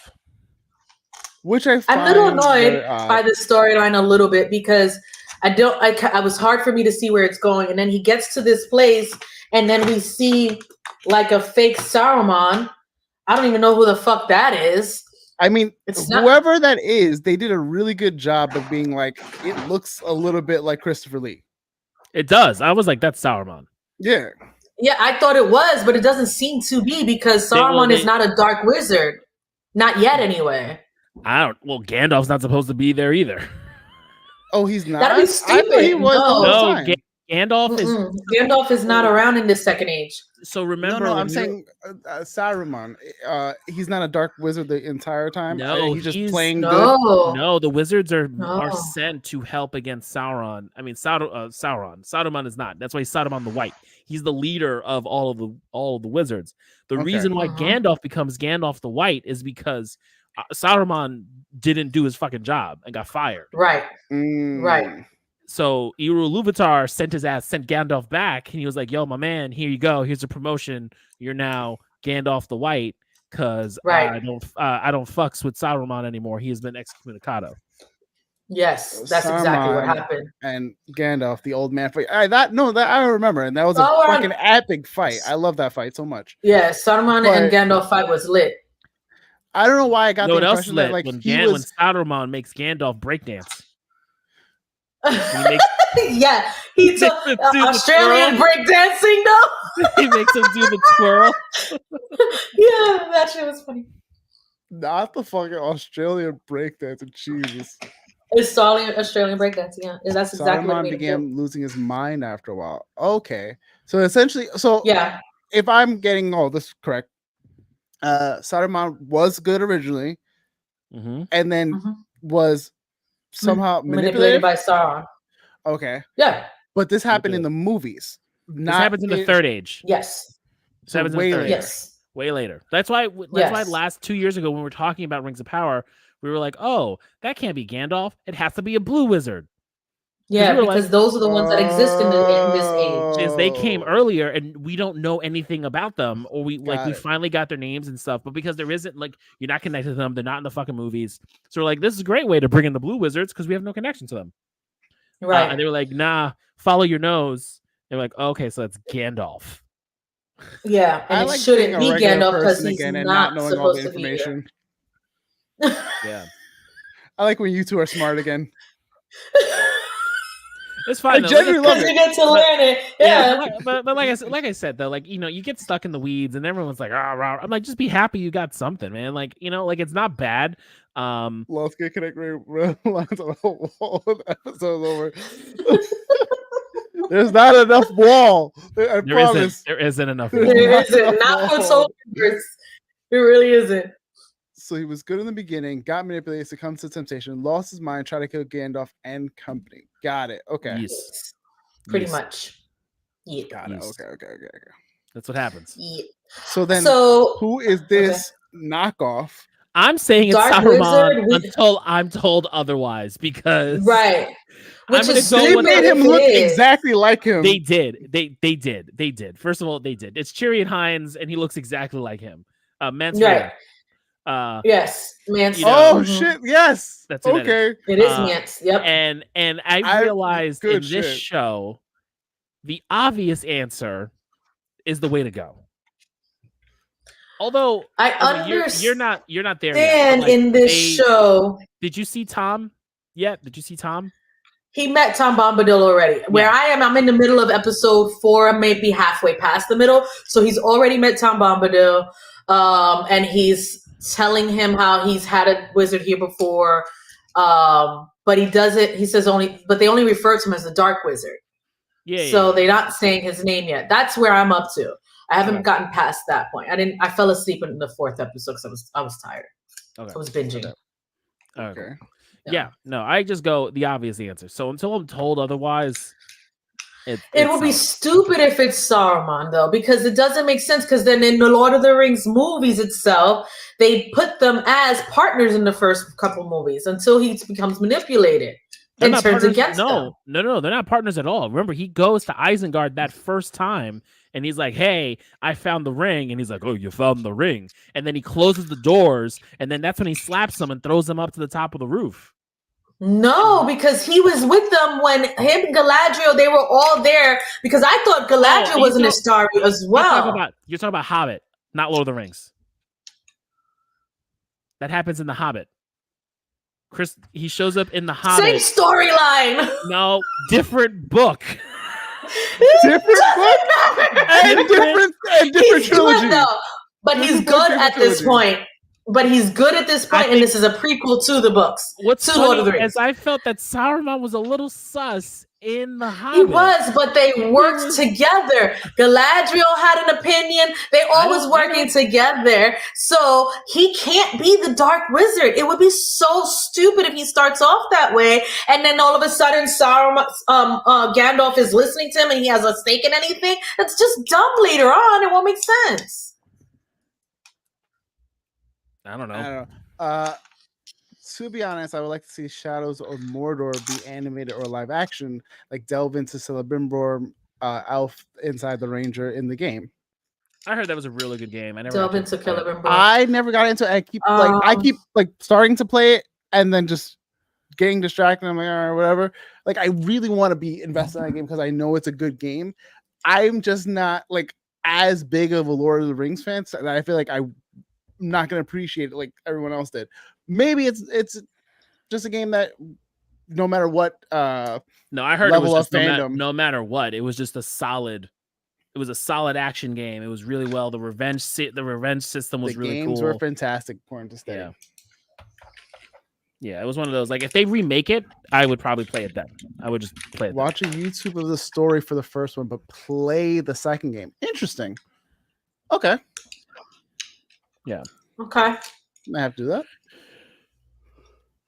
[SPEAKER 2] Which I find
[SPEAKER 4] I'm a little annoyed by the storyline a little bit because I was hard for me to see where it's going. And then he gets to this place and then we see like a fake Saruman. I don't even know who the fuck that is.
[SPEAKER 2] I mean, whoever that is, they did a really good job of being like, it looks a little bit like Christopher Lee.
[SPEAKER 3] It does. I was like, that's Saruman.
[SPEAKER 2] Yeah.
[SPEAKER 4] Yeah, I thought it was, but it doesn't seem to be because Saruman is not a dark wizard. Not yet, anyway.
[SPEAKER 3] Well, Gandalf's not supposed to be there either.
[SPEAKER 2] Oh, he's not?
[SPEAKER 4] That'd be stupid.
[SPEAKER 2] I thought he was the whole time.
[SPEAKER 4] Gandalf is not around in this second age.
[SPEAKER 3] So remember,
[SPEAKER 2] I'm saying Saruman. He's not a dark wizard the entire time.
[SPEAKER 3] No,
[SPEAKER 2] he's just playing good.
[SPEAKER 3] No, the wizards are sent to help against Sauron. I mean, Sauron. Saruman is not. That's why he's Saruman the White. He's the leader of all of the wizards. The reason why Gandalf becomes Gandalf the White is because Saruman didn't do his fucking job and got fired.
[SPEAKER 4] Right. Right.
[SPEAKER 3] So Iluvatar sent Gandalf back, and he was like, "Yo, my man, here you go. Here's a promotion. You're now Gandalf the White, because I don't fucks with Saruman anymore. He has been excommunicado."
[SPEAKER 4] Yes, that's exactly what happened.
[SPEAKER 2] And Gandalf, the old man fight. I remember, and that was a fucking epic fight. I love that fight so much.
[SPEAKER 4] Yeah, Saruman and Gandalf fight was lit.
[SPEAKER 2] I don't know why I got the impression that
[SPEAKER 3] when Saruman makes Gandalf breakdance.
[SPEAKER 4] He took Australian breakdancing though.
[SPEAKER 3] He makes him do the twirl.
[SPEAKER 4] Yeah, that shit was funny.
[SPEAKER 2] Not the fucking Australian breakdancing, Jesus.
[SPEAKER 4] It's Australian breakdancing, yeah. That's exactly what it
[SPEAKER 2] began losing his mind after a while. Okay. So essentially,
[SPEAKER 4] yeah.
[SPEAKER 2] If I'm getting all this correct, Saruman was good originally, and then was somehow manipulated
[SPEAKER 4] by Sauron.
[SPEAKER 2] Okay.
[SPEAKER 4] Yeah.
[SPEAKER 2] But this happened in the movies.
[SPEAKER 3] This happens in the Third Age.
[SPEAKER 4] Yes.
[SPEAKER 3] This happens
[SPEAKER 2] way
[SPEAKER 3] in the Third
[SPEAKER 2] later.
[SPEAKER 3] Age. Yes. Way later. That's why last 2 years ago when we were talking about Rings of Power, we were like, oh, that can't be Gandalf. It has to be a blue wizard.
[SPEAKER 4] Yeah, because those are the ones that exist in this age.
[SPEAKER 3] Is they came earlier and we don't know anything about them, or we finally got their names and stuff, but because there isn't, like, you're not connected to them, they're not in the fucking movies. So we're like, this is a great way to bring in the blue wizards because we have no connection to them.
[SPEAKER 4] Right.
[SPEAKER 3] And they were like, nah, follow your nose. They're like, okay, so that's Gandalf.
[SPEAKER 4] Yeah, and it shouldn't be Gandalf because he's not knowing all the information.
[SPEAKER 3] Yeah.
[SPEAKER 2] I like when you two are smart again.
[SPEAKER 3] It's fine.
[SPEAKER 2] I genuinely love it.
[SPEAKER 4] You get to learn it. Yeah.
[SPEAKER 3] But like I said though, like, you get stuck in the weeds and everyone's like, I'm like, just be happy you got something, man. Like, like, it's not bad.
[SPEAKER 2] Let's get connected. Lines on the whole episode's over. There's not enough wall. I promise.
[SPEAKER 3] There isn't enough wall.
[SPEAKER 4] There isn't. Not for soldiers. It really isn't.
[SPEAKER 2] So he was good in the beginning, got manipulated, succumbed to temptation, lost his mind, tried to kill Gandalf and company. Got it. Okay.
[SPEAKER 3] Yes.
[SPEAKER 4] Pretty much. Yeah.
[SPEAKER 2] Got it. Okay.
[SPEAKER 3] That's what happens.
[SPEAKER 4] Yeah.
[SPEAKER 2] So who is this knockoff?
[SPEAKER 3] I'm saying it's Saruman until I'm told otherwise, because
[SPEAKER 2] they made him look exactly like him.
[SPEAKER 3] They did. First of all, they did. It's StedyHandz, and he looks exactly like him. Mance.
[SPEAKER 4] Right. Yes, Mance.
[SPEAKER 2] Shit! Yes,
[SPEAKER 3] that's
[SPEAKER 2] okay.
[SPEAKER 4] It is Mance. Yep.
[SPEAKER 3] And I realized in this show, the obvious answer is the way to go. Although you're not there yet.
[SPEAKER 4] Like, in this show.
[SPEAKER 3] Did you see Tom yet? Did you see Tom?
[SPEAKER 4] He met Tom Bombadil already. Where I am, I'm in the middle of episode 4, maybe halfway past the middle. So he's already met Tom Bombadil, and he's telling him how he's had a wizard here before, but he doesn't. He says but they only refer to him as the Dark Wizard. So they're not saying his name yet. That's where I'm up to. I haven't gotten past that point. I fell asleep in the 4th episode because I was tired. I was binging.
[SPEAKER 3] Okay. Yeah. No, I just go the obvious answer. So until I'm told otherwise, it would
[SPEAKER 4] be stupid if it's Saruman, though, because it doesn't make sense. Because then in the Lord of the Rings movies itself, they put them as partners in the first couple movies until he becomes manipulated. And turns against them.
[SPEAKER 3] No, they're not partners at all. Remember, he goes to Isengard that first time, and he's like, "Hey, I found the ring," and he's like, "Oh, you found the ring," and then he closes the doors, and then that's when he slaps him and throws him up to the top of the roof.
[SPEAKER 4] No, because he was with them when him and Galadriel, they were all there. Because I thought Galadriel was in the story as well.
[SPEAKER 3] You're talking about Hobbit, not Lord of the Rings. That happens in the Hobbit. Chris, he shows up in the Hobbit.
[SPEAKER 4] Same storyline.
[SPEAKER 3] No, different book.
[SPEAKER 2] Different book and different trilogy.
[SPEAKER 4] But he's good at this point. And this is a prequel to the books.
[SPEAKER 3] What's
[SPEAKER 4] to Lord of the Rings?
[SPEAKER 3] Is I felt that Saruman was a little sus in the Hobbit.
[SPEAKER 4] He was, but they worked together. Galadriel had an opinion. They always working together. So he can't be the Dark Wizard. It would be so stupid if he starts off that way, and then all of a sudden Saruman, Gandalf is listening to him, and he has a stake in anything. That's just dumb. Later on, it won't make sense.
[SPEAKER 3] I don't know.
[SPEAKER 2] To be honest, I would like to see Shadows of Mordor be animated or live action, like delve into Celebrimbor, Elf inside the Ranger in the game.
[SPEAKER 3] I heard that was a really good game. I never
[SPEAKER 4] delve into Celebrimbor.
[SPEAKER 2] I never got into it. I keep starting to play it and then just getting distracted. I'm like, all right, whatever. Like, I really want to be invested in that game because I know it's a good game. I'm just not like as big of a Lord of the Rings fan, and I feel like I'm not going to appreciate it like everyone else did. Maybe it's just a game that no matter what
[SPEAKER 3] no, I heard level it was just fandom, no matter what, it was just a solid action game. It was really well. The revenge system was really cool.
[SPEAKER 2] The games were fantastic. Important to stay.
[SPEAKER 3] Yeah, it was one of those. Like, if they remake it, I would probably play it then. I would just play it.
[SPEAKER 2] Watch a YouTube of the story for the first one, but play the second game. Interesting. Okay.
[SPEAKER 3] Yeah.
[SPEAKER 4] Okay.
[SPEAKER 2] I have to do that.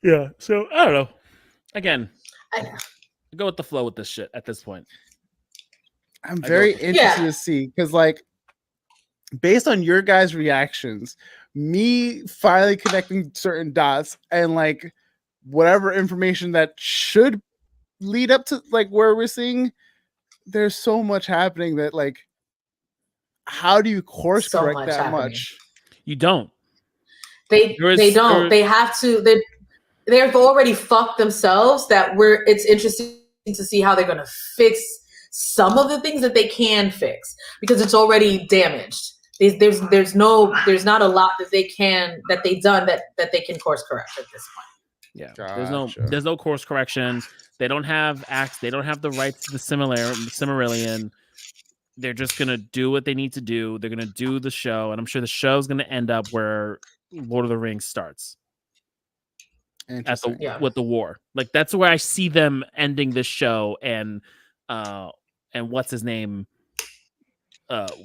[SPEAKER 3] Yeah. So I don't know. Again, go with the flow with this shit at this point.
[SPEAKER 2] I'm very interested to see because, like, based on your guys' reactions, me finally connecting certain dots and like whatever information that should lead up to like where we're seeing, there's so much happening that like, how do you course correct that much?
[SPEAKER 3] You don't.
[SPEAKER 4] They don't. They have to. They've already fucked themselves. It's interesting to see how they're going to fix some of the things that they can fix because it's already damaged. There's not a lot that they've done that they can course correct at this point.
[SPEAKER 3] Yeah, gotcha. There's no course correction. They don't have acts. They don't have the rights to the Silmarillion. They're just gonna do what they need to do. They're gonna do the show, and I'm sure the show's gonna end up where Lord of the Rings starts. With the war. Like, that's where I see them ending this show, and what's his name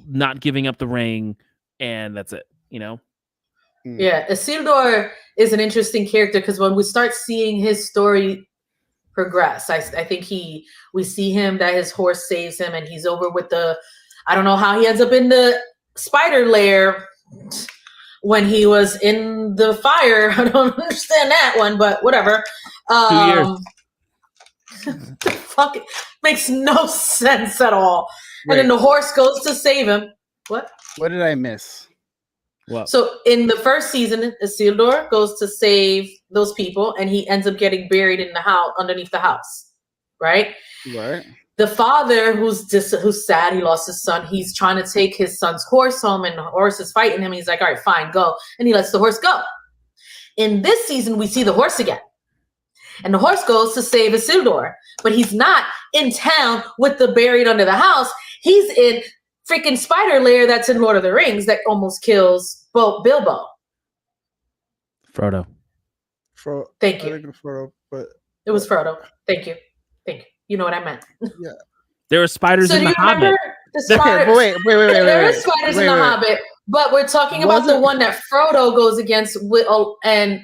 [SPEAKER 3] not giving up the ring, and that's it, you know?
[SPEAKER 4] Yeah, Isildur is an interesting character because when we start seeing his story progress, I think we see him that his horse saves him and he's over with I don't know how he ends up in the spider lair when he was in the fire. I don't understand that one, but whatever.
[SPEAKER 3] 2 years.
[SPEAKER 4] The fuck, makes no sense at all. Wait. And then the horse goes to save him. What
[SPEAKER 2] did I miss?
[SPEAKER 3] What?
[SPEAKER 4] So in the first season, Isildur goes to save those people, and he ends up getting buried in the house, underneath the house, right?
[SPEAKER 2] Right.
[SPEAKER 4] the father who's sad, he lost his son. He's trying to take his son's horse home, and the horse is fighting him. He's like, all right, fine, go. And he lets the horse go. In this season, we see the horse again. And the horse goes to save Isildur. But he's not in town with the buried under the house. He's in freaking spider lair that's in Lord of the Rings that almost kills Bilbo.
[SPEAKER 3] Frodo.
[SPEAKER 4] Thank you.
[SPEAKER 2] Frodo, but
[SPEAKER 4] it was Frodo. Thank you. You know what I meant.
[SPEAKER 2] Yeah.
[SPEAKER 3] There are spiders in the Hobbit.
[SPEAKER 2] Wait.
[SPEAKER 4] There are spiders in the Hobbit, but we're talking about the one that Frodo goes against, and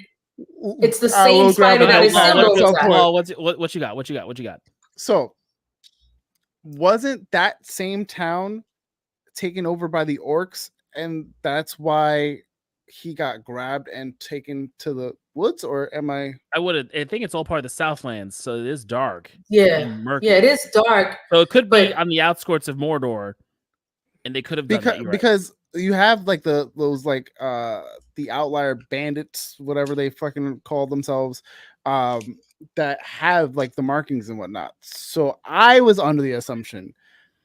[SPEAKER 4] it's the same spider that is
[SPEAKER 3] Well, what you got?
[SPEAKER 2] So, wasn't that same town taken over by the orcs, and that's why he got grabbed and taken to the woods? Or am I
[SPEAKER 3] think it's all part of the Southlands, so it is dark.
[SPEAKER 4] Yeah,
[SPEAKER 3] murky.
[SPEAKER 4] Yeah, it is dark.
[SPEAKER 3] So it could be on the outskirts of Mordor, and they could have done that,
[SPEAKER 2] because you have like those the outlier bandits, whatever they fucking call themselves, that have like the markings and whatnot. So I was under the assumption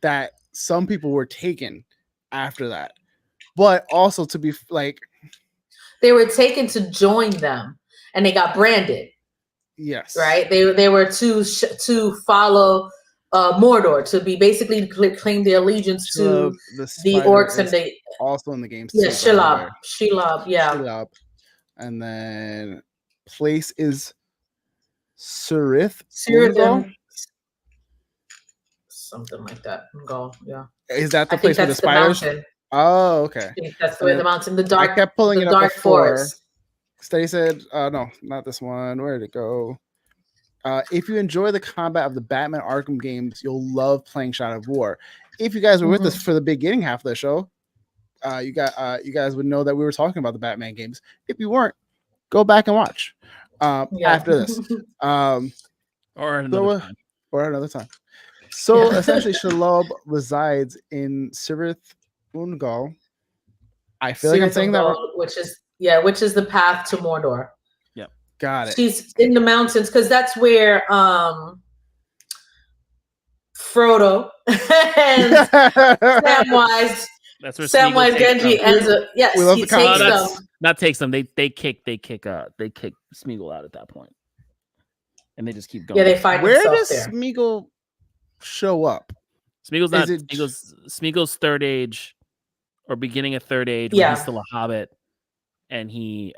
[SPEAKER 2] that some people were taken after that, but also to be like,
[SPEAKER 4] they were taken to join them, and they got branded.
[SPEAKER 2] Yes,
[SPEAKER 4] right. They were to follow Mordor, to be basically claim the allegiance to the orcs, and they
[SPEAKER 2] also in the game.
[SPEAKER 4] Yeah, Shelob. Yeah.
[SPEAKER 2] Shelob. And then place is Cirith.
[SPEAKER 4] Something like that. Go. Yeah.
[SPEAKER 2] Is that the place where the spiders? Oh, okay.
[SPEAKER 4] I think that's the mountain. The dark.
[SPEAKER 2] I kept pulling it up before.
[SPEAKER 4] Forest.
[SPEAKER 2] Steady said, no, not this one. Where did it go? If you enjoy the combat of the Batman Arkham games, you'll love playing Shadow of War. If you guys were with us for the beginning half of the show, you guys would know that we were talking about the Batman games. If you weren't, go back and watch after this.
[SPEAKER 3] Or another time.
[SPEAKER 2] So essentially, Shelob resides in Cirith Ungol. I feel like I'm saying that wrong.
[SPEAKER 4] Which is the path to Mordor.
[SPEAKER 2] Yep, got it.
[SPEAKER 4] She's in the mountains because that's where Frodo and Samwise.
[SPEAKER 3] That's where
[SPEAKER 4] Samwise Genji ends up. Yes, he takes them.
[SPEAKER 3] Not takes them. They kick Smeagol out at that point, and they just keep going.
[SPEAKER 4] Yeah, they find.
[SPEAKER 2] Where does Smeagol show up?
[SPEAKER 3] Smeagol's not. Smeagol's third age, or beginning of third age. When he's still a hobbit, and he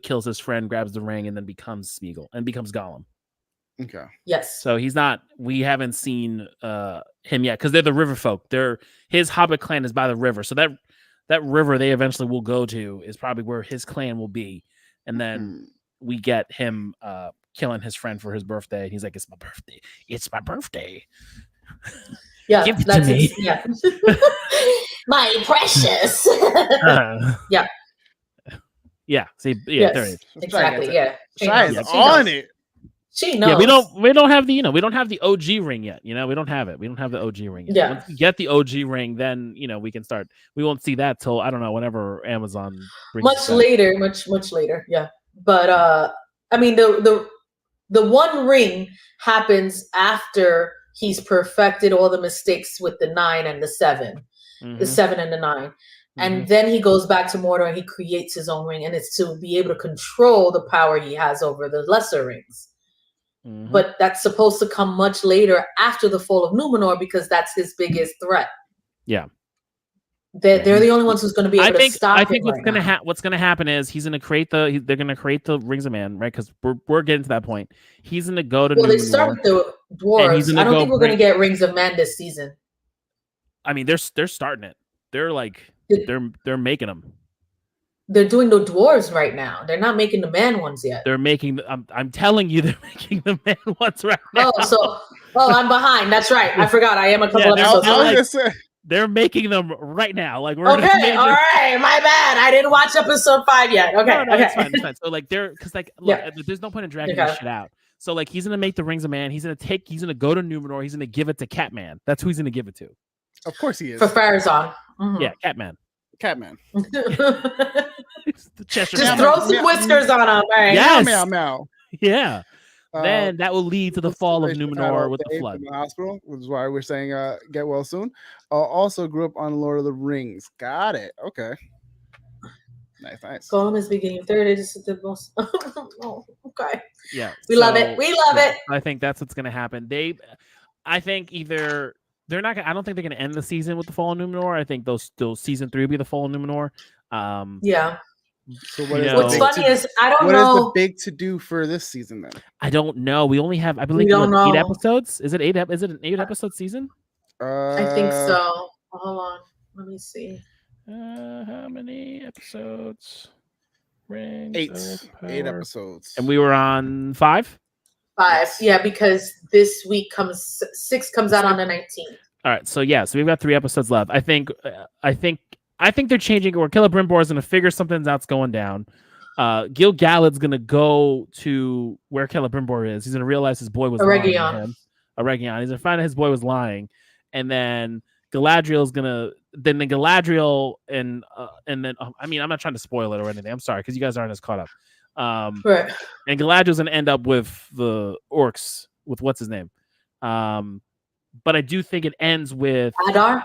[SPEAKER 3] kills his friend, grabs the ring, and then becomes Smeagol and becomes Gollum.
[SPEAKER 2] Okay.
[SPEAKER 4] Yes.
[SPEAKER 3] So he's not. We haven't seen him yet because they're the river folk. His hobbit clan is by the river, so that river they eventually will go to is probably where his clan will be, and then we get him killing his friend for his birthday. And he's like, "It's my birthday. It's my birthday."
[SPEAKER 4] Yeah,
[SPEAKER 3] give it to me.
[SPEAKER 4] Yeah. My precious. Yeah.
[SPEAKER 3] Yeah. See. Yeah.
[SPEAKER 4] Yes,
[SPEAKER 3] there it is.
[SPEAKER 4] Exactly. Yeah.
[SPEAKER 2] She's on it.
[SPEAKER 4] She knows.
[SPEAKER 3] Yeah, we don't have the OG ring yet. We don't have it. We don't have the OG ring yet.
[SPEAKER 4] Yeah.
[SPEAKER 3] Once we get the OG ring, then we can start. We won't see that till I don't know whenever Amazon brings
[SPEAKER 4] much later. Yeah. But I mean the one ring happens after he's perfected all the mistakes with the 9 and the 7, the 7 and the 9. And then he goes back to Mordor and he creates his own ring, and it's to be able to control the power he has over the lesser rings. But that's supposed to come much later after the fall of Numenor because that's his biggest threat.
[SPEAKER 3] Yeah.
[SPEAKER 4] They're the only ones who's going to be able to stop him.
[SPEAKER 3] I think what's going to happen is he's going to create they're going to create the Rings of Man, right? Because we're getting to that point. He's going to go to Numenor.
[SPEAKER 4] They start with the dwarves. I don't think we're going to get Rings of Man this season.
[SPEAKER 3] I mean, they're starting it. They're like they're making them.
[SPEAKER 4] They're doing the dwarves right now. They're not making the man ones yet.
[SPEAKER 3] They're making. I'm telling you, they're making the man ones right now.
[SPEAKER 4] I'm behind. That's right. I forgot. I am a couple episodes behind.
[SPEAKER 3] They're making them right now. Like we're
[SPEAKER 4] okay. All right. My bad. I didn't watch episode 5 yet. Okay.
[SPEAKER 3] No,
[SPEAKER 4] okay.
[SPEAKER 3] It's fine. So like there's no point in dragging this shit out. So like he's gonna make the Rings of Man. He's gonna go to Numenor. He's gonna give it to Catman. That's who he's gonna give it to.
[SPEAKER 2] Of course he is.
[SPEAKER 4] For Farazan.
[SPEAKER 3] Yeah, Catman.
[SPEAKER 2] The Cheshire.
[SPEAKER 4] Just throw some whiskers on him. Right?
[SPEAKER 3] Yes.
[SPEAKER 2] Meow, meow, meow.
[SPEAKER 3] Yeah. then that will lead to the fall of Numenor with the
[SPEAKER 2] Dave
[SPEAKER 3] flood.
[SPEAKER 2] in the hospital, which is why we're saying get well soon. Also grew up on Lord of the Rings. Got it. Okay. Nice.
[SPEAKER 4] Gollum is beginning of third age. This is the most. Oh, okay.
[SPEAKER 3] Yeah.
[SPEAKER 4] We love it. We love it.
[SPEAKER 3] I think that's what's going to happen. I think either they're not. I don't think they're going to end the season with the fall of Numenor. I think those season 3 will be the fall of Numenor.
[SPEAKER 4] Yeah.
[SPEAKER 2] So
[SPEAKER 4] what's funny is I don't know.
[SPEAKER 2] What is the big to do for this season then?
[SPEAKER 3] I don't know. We only have, I believe, 8 episodes. Is it 8? Is it an 8-episode season?
[SPEAKER 4] I think so. Hold on. Let me see.
[SPEAKER 3] How many episodes? Rings
[SPEAKER 2] 8 episodes.
[SPEAKER 3] And we were on 5?
[SPEAKER 4] 5. Yeah, because this week 6 comes out on the 19th.
[SPEAKER 3] All right. So we've got 3 episodes left. I think they're changing it where Celebrimbor is going to figure something's out's going down. Gil Galad's going to go to where Celebrimbor is. He's going to realize his boy was lying to him. Eregion. He's going to find out his boy was lying. And then Galadriel's going to... Then the Galadriel and then... I mean, I'm not trying to spoil it or anything. I'm sorry, because you guys aren't as caught up.
[SPEAKER 4] Right.
[SPEAKER 3] And Galadriel's going to end up with the orcs, with what's his name? But I do think it ends with...
[SPEAKER 4] Adar?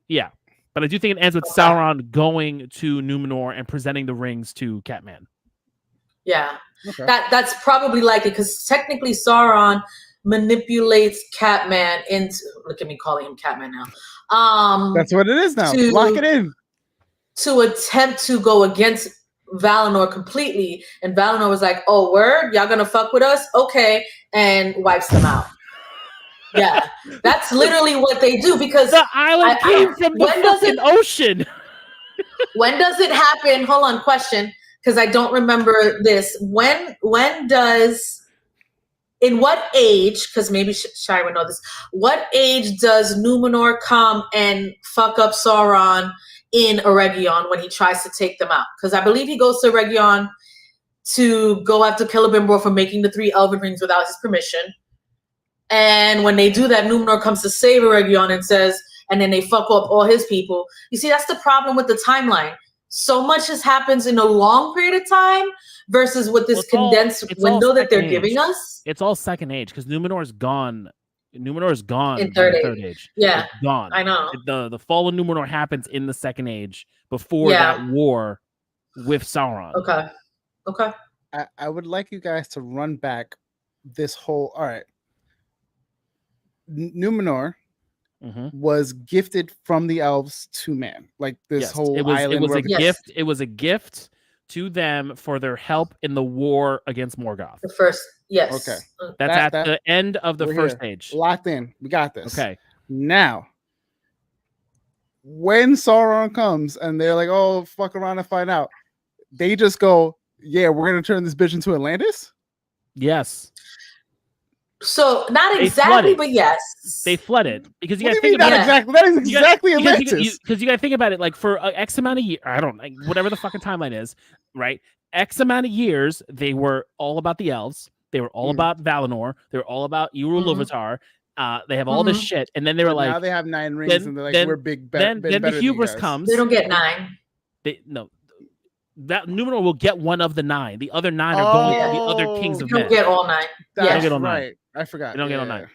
[SPEAKER 3] Yeah. But I do think it ends with Sauron going to Numenor and presenting the rings to Catman.
[SPEAKER 4] Yeah. Okay. That's probably likely because technically Sauron manipulates Catman into... Look at me calling him Catman now.
[SPEAKER 2] That's what it is now. Lock it in.
[SPEAKER 4] To attempt to go against Valinor completely. And Valinor was like, oh, word? Y'all gonna fuck with us? Okay. And wipes them out. Yeah, that's literally what they do because
[SPEAKER 3] the island came from the fucking ocean.
[SPEAKER 4] When does it happen? Hold on, question, because I don't remember this. When does, in what age, because maybe Shai would know this, what age does Numenor come and fuck up Sauron in Eregion when he tries to take them out? Because I believe he goes to Eregion to go after Celebrimbor for making the 3 elven rings without his permission. And when they do that, Numenor comes to save Eregion and says, and then they fuck up all his people. You see, that's the problem with the timeline. So much happens in a long period of time versus with this condensed window that they're giving us.
[SPEAKER 3] It's all second age because Numenor is gone. Numenor is gone
[SPEAKER 4] in third age. Yeah,
[SPEAKER 3] it's gone.
[SPEAKER 4] I know.
[SPEAKER 3] The fall of Numenor happens in the second age before that war with Sauron.
[SPEAKER 4] Okay.
[SPEAKER 2] I would like you guys to run back this whole. All right. Numenor was gifted from the elves to man, like this whole island.
[SPEAKER 3] It was a gift to them for their help in the war against Morgoth.
[SPEAKER 4] The first, yes.
[SPEAKER 2] Okay,
[SPEAKER 3] that's at the end of the first age.
[SPEAKER 2] Locked in. We got this.
[SPEAKER 3] Okay.
[SPEAKER 2] Now, when Sauron comes and they're like, "Oh, fuck around and find out," they just go, "Yeah, we're gonna turn this bitch into Atlantis."
[SPEAKER 3] Yes.
[SPEAKER 4] So not exactly, but yes,
[SPEAKER 3] they flooded because you got to
[SPEAKER 2] think about exactly. That is exactly Atlantis.
[SPEAKER 3] Because you got to think about it, like for X amount of years, I don't like whatever the fucking timeline is, right? X amount of years, they were all about the elves. They were all about Valinor. They were all about Iluvatar. They have all this shit, and then they were like,
[SPEAKER 2] now they have 9 rings, and they're like, we're big.
[SPEAKER 3] Then the hubris comes.
[SPEAKER 4] They don't get 9.
[SPEAKER 3] That Numenor will get one of the 9. The other 9 are going to the other kings of men.
[SPEAKER 4] Don't get all 9.
[SPEAKER 2] That's right. I forgot.
[SPEAKER 3] They don't get all 9.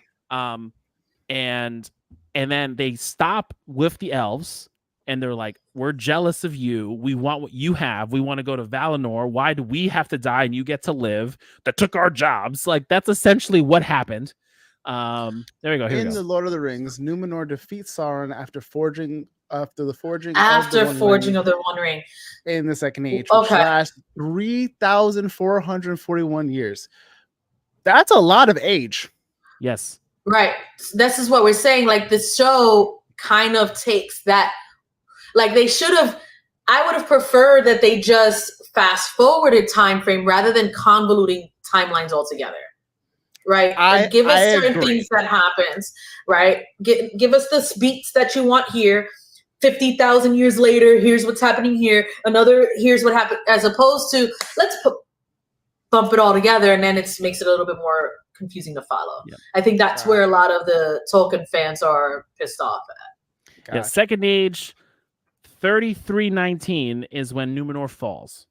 [SPEAKER 3] And then they stop with the elves, and they're like, "We're jealous of you. We want what you have. We want to go to Valinor. Why do we have to die and you get to live? That took our jobs." Like that's essentially what happened. There we go.
[SPEAKER 2] In the Lord of the Rings, Numenor defeats Sauron after the forging
[SPEAKER 4] of the One Ring
[SPEAKER 2] in the Second Age, which lasts 3,441 years. That's a lot of age.
[SPEAKER 3] Yes.
[SPEAKER 4] Right. This is what we're saying. Like the show kind of takes that. Like they should have. I would have preferred that they just fast forwarded time frame rather than convoluting timelines altogether. Right. Give us certain things that happens. Right. Give us the beats that you want here. 50,000 years later, here's what's happening here. Here's what happened, as opposed to let's bump it all together, and then it makes it a little bit more confusing to follow. Yeah. I think that's where a lot of the Tolkien fans are pissed off at.
[SPEAKER 3] Gotcha. Yeah, Second Age, 3319 is when Numenor falls.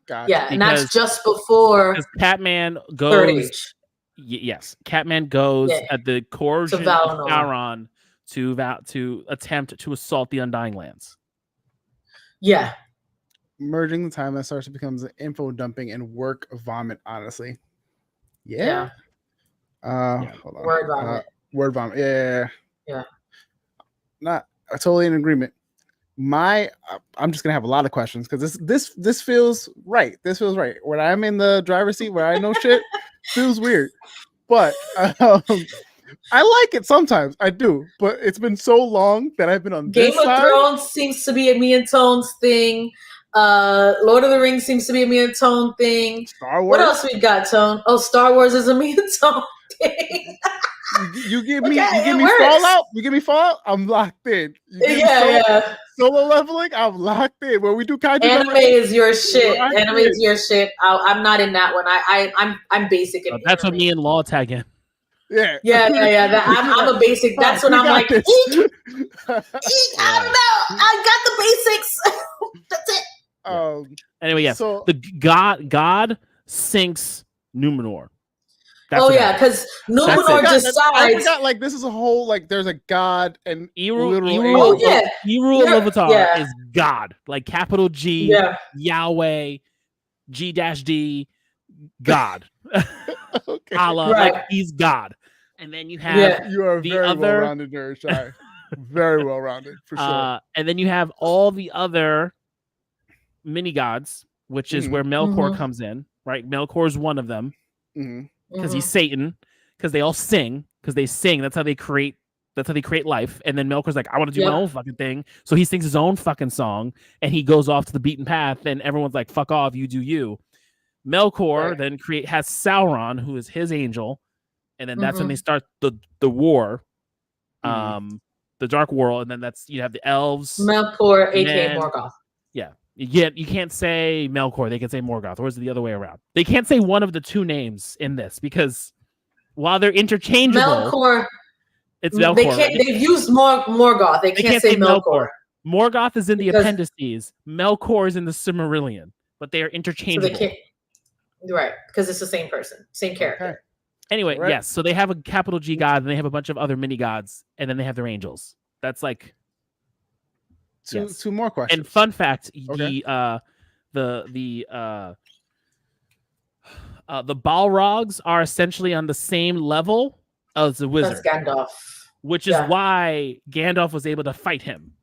[SPEAKER 2] Gotcha.
[SPEAKER 4] Yeah, and that's just before
[SPEAKER 3] because Catman
[SPEAKER 4] Third
[SPEAKER 3] goes.
[SPEAKER 4] Age.
[SPEAKER 3] Yes, Catman goes at the coercion of Sauron to attempt to assault the Undying Lands.
[SPEAKER 4] Yeah.
[SPEAKER 2] Merging the timeline starts to becomes info dumping and work vomit, honestly. Yeah. Hold on.
[SPEAKER 4] Word vomit.
[SPEAKER 2] Word vomit. Yeah.
[SPEAKER 4] Yeah.
[SPEAKER 2] I'm totally in agreement. I'm just gonna have a lot of questions because this feels right. This feels right. When I'm in the driver's seat where I know shit, feels weird. But I like it sometimes. I do. But it's been so long that I've been on
[SPEAKER 4] Game
[SPEAKER 2] this
[SPEAKER 4] of
[SPEAKER 2] side.
[SPEAKER 4] Thrones seems to be a me and Tone's thing. Lord of the Rings seems to be a me and Tone thing.
[SPEAKER 2] Star Wars.
[SPEAKER 4] What else we got, Tone? Oh, Star Wars is a me and Tone thing.
[SPEAKER 2] You give me Fallout. You give me Fallout. I'm locked in.
[SPEAKER 4] Yeah.
[SPEAKER 2] Solo leveling. I'm locked in. When we do kaiju,
[SPEAKER 4] anime is your shit. Anime is your shit. I'm not in that one. I'm basic.
[SPEAKER 3] That's what me and Law tag in.
[SPEAKER 2] Yeah.
[SPEAKER 4] I'm a basic. That's when I'm like, I don't know. I got the basics. That's it.
[SPEAKER 3] Anyway, yes. So the God sinks Numenor.
[SPEAKER 4] Because Numenor decides.
[SPEAKER 2] I forgot. Like this is a whole like. There's a god and
[SPEAKER 3] Eru Iluvatar is God, like capital G, Yahweh, G-D, God.
[SPEAKER 2] Okay.
[SPEAKER 3] Allah, like he's God. And then you have
[SPEAKER 2] you are very well-rounded nerd, Shy. Very well-rounded for sure.
[SPEAKER 3] And then you have all the other mini gods, which is where Melkor comes in, right? Melkor is one of them. Because he's Satan, because they all sing, because they sing. That's how they create life. And then Melkor's like, I want to do my own fucking thing. So he sings his own fucking song, and he goes off to the beaten path, and everyone's like, fuck off, you do you. Melkor then has Sauron, who is his angel, and then that's when they start the war, the Dark World, and then you have the elves.
[SPEAKER 4] Melkor, aka Morgoth.
[SPEAKER 3] Yeah. You can't say Melkor. They can say Morgoth, or is it the other way around? They can't say one of the two names in this because while they're interchangeable,
[SPEAKER 4] Melkor.
[SPEAKER 3] It's Melkor.
[SPEAKER 4] They've used Morgoth. They can't say Melkor.
[SPEAKER 3] Morgoth is in the appendices. Melkor is in the Silmarillion, but they are interchangeable.
[SPEAKER 4] So right, because it's the same person, same character.
[SPEAKER 2] Okay.
[SPEAKER 3] Anyway, yes. So they have a capital G god, and they have a bunch of other mini gods, and then they have their angels. That's like.
[SPEAKER 2] Two more questions.
[SPEAKER 3] And fun fact: the Balrogs are essentially on the same level as the wizard.
[SPEAKER 4] That's Gandalf,
[SPEAKER 3] which is why Gandalf was able to fight him.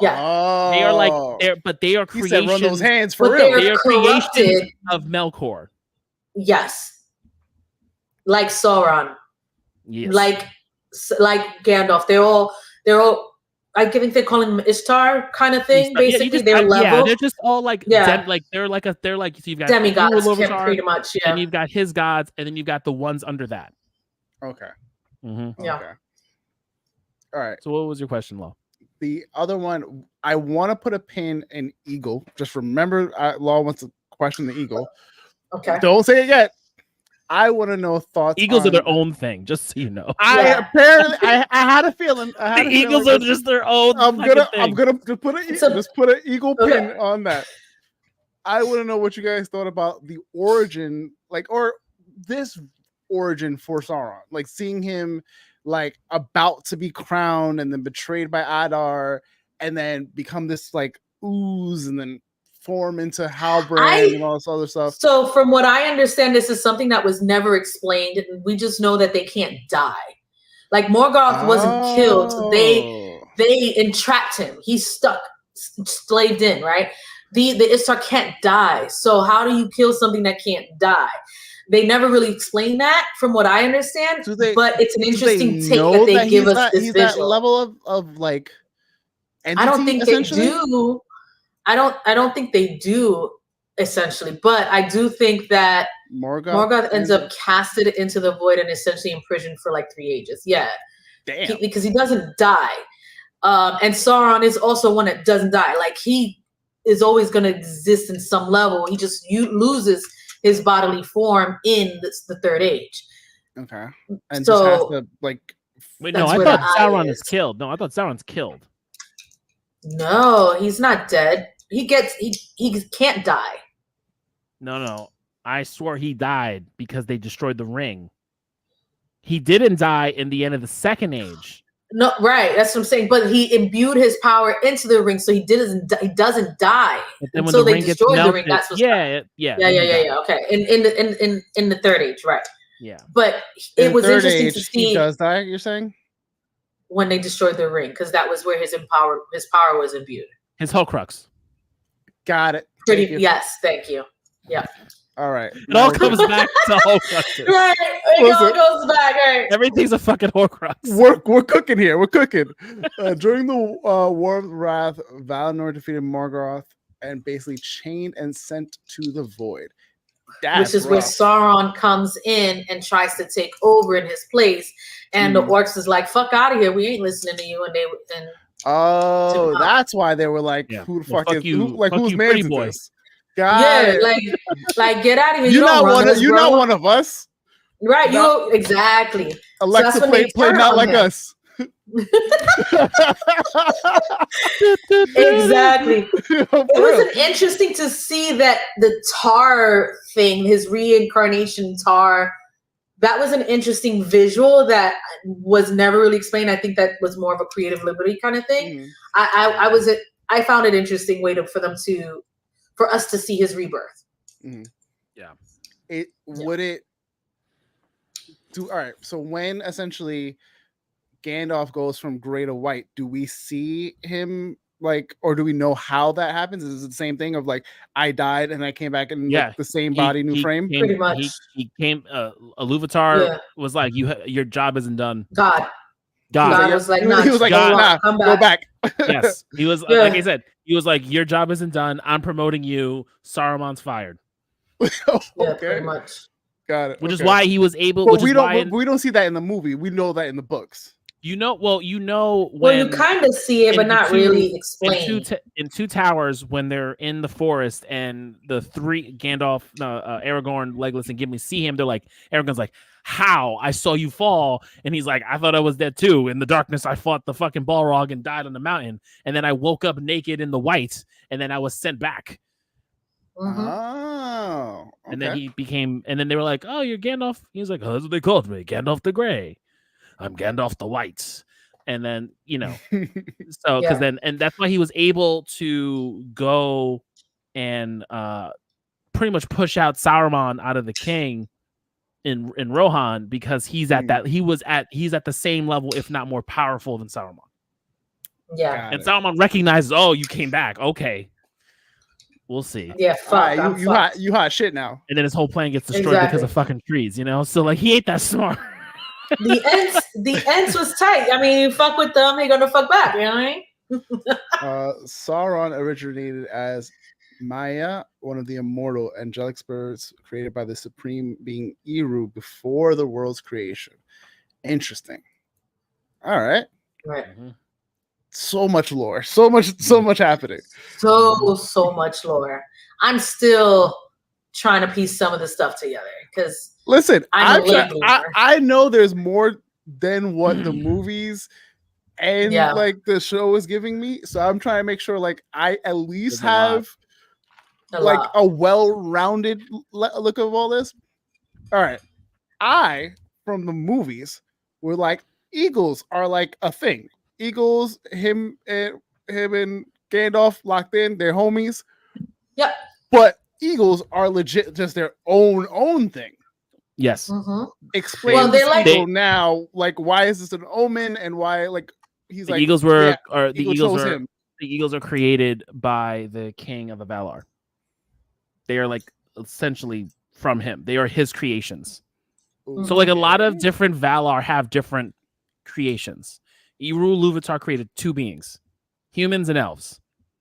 [SPEAKER 4] Yeah,
[SPEAKER 2] they
[SPEAKER 3] are they are creations.
[SPEAKER 2] He said, "Run those hands for real."
[SPEAKER 3] They are creations of Melkor.
[SPEAKER 4] Yes, like Sauron.
[SPEAKER 3] Yes,
[SPEAKER 4] like Gandalf. They're all. I think they call him Ishtar kind of thing. Basically, their level.
[SPEAKER 3] Yeah, they're just all like they're like so you've got
[SPEAKER 4] demigods, pretty much. Yeah,
[SPEAKER 3] and you've got his gods, and then you've got the ones under that.
[SPEAKER 2] Okay.
[SPEAKER 4] Yeah.
[SPEAKER 2] Okay. All right.
[SPEAKER 3] So, what was your question, Law?
[SPEAKER 2] The other one, I want to put a pin in Eagle. Just remember, Law wants to question the Eagle.
[SPEAKER 4] Okay.
[SPEAKER 2] Don't say it yet. I want to know thoughts.
[SPEAKER 3] Eagles are their own thing, just so you know.
[SPEAKER 2] I had a feeling.
[SPEAKER 3] The Eagles are just their own.
[SPEAKER 2] I'm gonna put an eagle pin on that. I want to know what you guys thought about the origin, or this origin for Sauron, seeing him about to be crowned and then betrayed by Adar, and then become this ooze, and then form into Halbrand and all this other stuff.
[SPEAKER 4] So from what I understand, this is something that was never explained. We just know that they can't die. Morgoth wasn't killed. They entrapped him. He's stuck, slaved in, right? The Ishtar can't die. So how do you kill something that can't die? They never really explain that from what I understand. But it's an interesting take that they give us this visual.
[SPEAKER 2] That level of entity,
[SPEAKER 4] I don't think they do. I don't think they do, essentially, but I do think that Morgoth ends up casted into the void and essentially imprisoned for 3 ages. Yeah.
[SPEAKER 2] Damn.
[SPEAKER 4] Because he doesn't die. And Sauron is also one that doesn't die. He is always going to exist in some level. He just loses his bodily form in the third age.
[SPEAKER 2] Okay. And
[SPEAKER 4] so,
[SPEAKER 2] just has to
[SPEAKER 3] Wait, no, I thought Sauron is killed. No, I thought Sauron's killed.
[SPEAKER 4] No, he's not dead. He can't die.
[SPEAKER 3] No. I swore he died because they destroyed the ring. He didn't die in the end of the Second Age.
[SPEAKER 4] No, right. That's what I'm saying. But he imbued his power into the ring, so he doesn't die until they destroy the ring. That's what's
[SPEAKER 3] yeah.
[SPEAKER 4] Okay. In the Third Age, right?
[SPEAKER 3] Yeah.
[SPEAKER 4] But it was interesting to see.
[SPEAKER 2] He does die. You're saying
[SPEAKER 4] when they destroyed the ring, because that was where his power was imbued. His
[SPEAKER 3] Horcrux.
[SPEAKER 2] Got it.
[SPEAKER 4] Yes. Thank you. Yeah.
[SPEAKER 2] All right.
[SPEAKER 3] It all comes back to Horcruxes.
[SPEAKER 4] Right. It all goes back. Right.
[SPEAKER 3] Everything's a fucking Horcrux.
[SPEAKER 2] We're cooking here. We're cooking. During the War of Wrath, Valinor defeated Morgoth and basically chained and sent to the Void.
[SPEAKER 4] Which is where Sauron comes in and tries to take over in his place, and the orcs is like, "Fuck out of here! We ain't listening to you."
[SPEAKER 2] And that's why they were like, "Who the fuck is you? Who's man is this?"
[SPEAKER 4] Yeah, like get out of here!
[SPEAKER 2] You're not one of us,
[SPEAKER 4] right? You exactly.
[SPEAKER 2] Alexa, play not like us.
[SPEAKER 4] Exactly. It was interesting to see that the tar thing, his reincarnation tar, that was an interesting visual that was never really explained. I think that was more of a creative liberty kind of thing. I found it interesting way for us to see his rebirth.
[SPEAKER 2] Yeah. Would it do all right? So when essentially Gandalf goes from gray to white, do we see him or do we know how that happens? Is it the same thing of I died and I came back in the same body, new frame?
[SPEAKER 4] Pretty much.
[SPEAKER 3] He came. Iluvatar was like, your job isn't done.
[SPEAKER 4] God was like,
[SPEAKER 2] nah, he was like, nah, go back.
[SPEAKER 3] Yes, he was like I said, he was like, your job isn't done. I'm promoting you. Saruman's fired.
[SPEAKER 4] Yeah, pretty much.
[SPEAKER 2] Got it.
[SPEAKER 3] Which is why he was able.
[SPEAKER 2] But we don't see that in the movie. We know that in the books.
[SPEAKER 3] When
[SPEAKER 4] you kind of see it, but not really explained.
[SPEAKER 3] In Two Towers, when they're in the forest and the three Gandalf, Aragorn, Legolas, and Gimli see him, they're like, Aragorn's like, "How? I saw you fall," and he's like, "I thought I was dead too. In the darkness, I fought the fucking Balrog and died on the mountain, and then I woke up naked in the white, and then I was sent back."
[SPEAKER 4] Mm-hmm.
[SPEAKER 2] Oh, okay.
[SPEAKER 3] And then he became, and then they were like, "Oh, you're Gandalf." He was like, "Oh, that's what they called me, Gandalf the Grey. I'm Gandalf the White." And then, because and that's why he was able to go and pretty much push out Saruman out of the king in Rohan, because he's at the same level, if not more powerful than Saruman.
[SPEAKER 4] Yeah.
[SPEAKER 3] And Saruman recognizes, "Oh, you came back. Okay. We'll see."
[SPEAKER 4] Yeah, fuck.
[SPEAKER 2] You hot shit now.
[SPEAKER 3] And then his whole plan gets destroyed because of fucking trees, So he ain't that smart.
[SPEAKER 4] The ends was tight. I mean, you fuck with them, they're gonna fuck back. You know what I mean?
[SPEAKER 2] Sauron originated as Maya, one of the immortal angelic spirits created by the supreme being Eru before the world's creation. Interesting. All right.
[SPEAKER 4] Right.
[SPEAKER 3] Mm-hmm.
[SPEAKER 2] So much lore. So much happening.
[SPEAKER 4] So much lore. I'm still trying to piece some of the stuff together because
[SPEAKER 2] listen, I know there's more than what the movies and the show is giving me. So I'm trying to make sure I at least have a well-rounded look of all this. All right. From the movies were eagles are a thing. Eagles, him and Gandalf locked in, they're homies.
[SPEAKER 4] Yep.
[SPEAKER 2] But eagles are legit just their own thing.
[SPEAKER 3] Yes.
[SPEAKER 4] Mm-hmm.
[SPEAKER 2] Explain now, why is this an omen and why he's
[SPEAKER 3] the Eagles were the Eagles are created by the King of the Valar. They are essentially from him. They are his creations.
[SPEAKER 2] Ooh.
[SPEAKER 3] So a lot of different Valar have different creations. Eru Luvatar created two beings, humans and elves.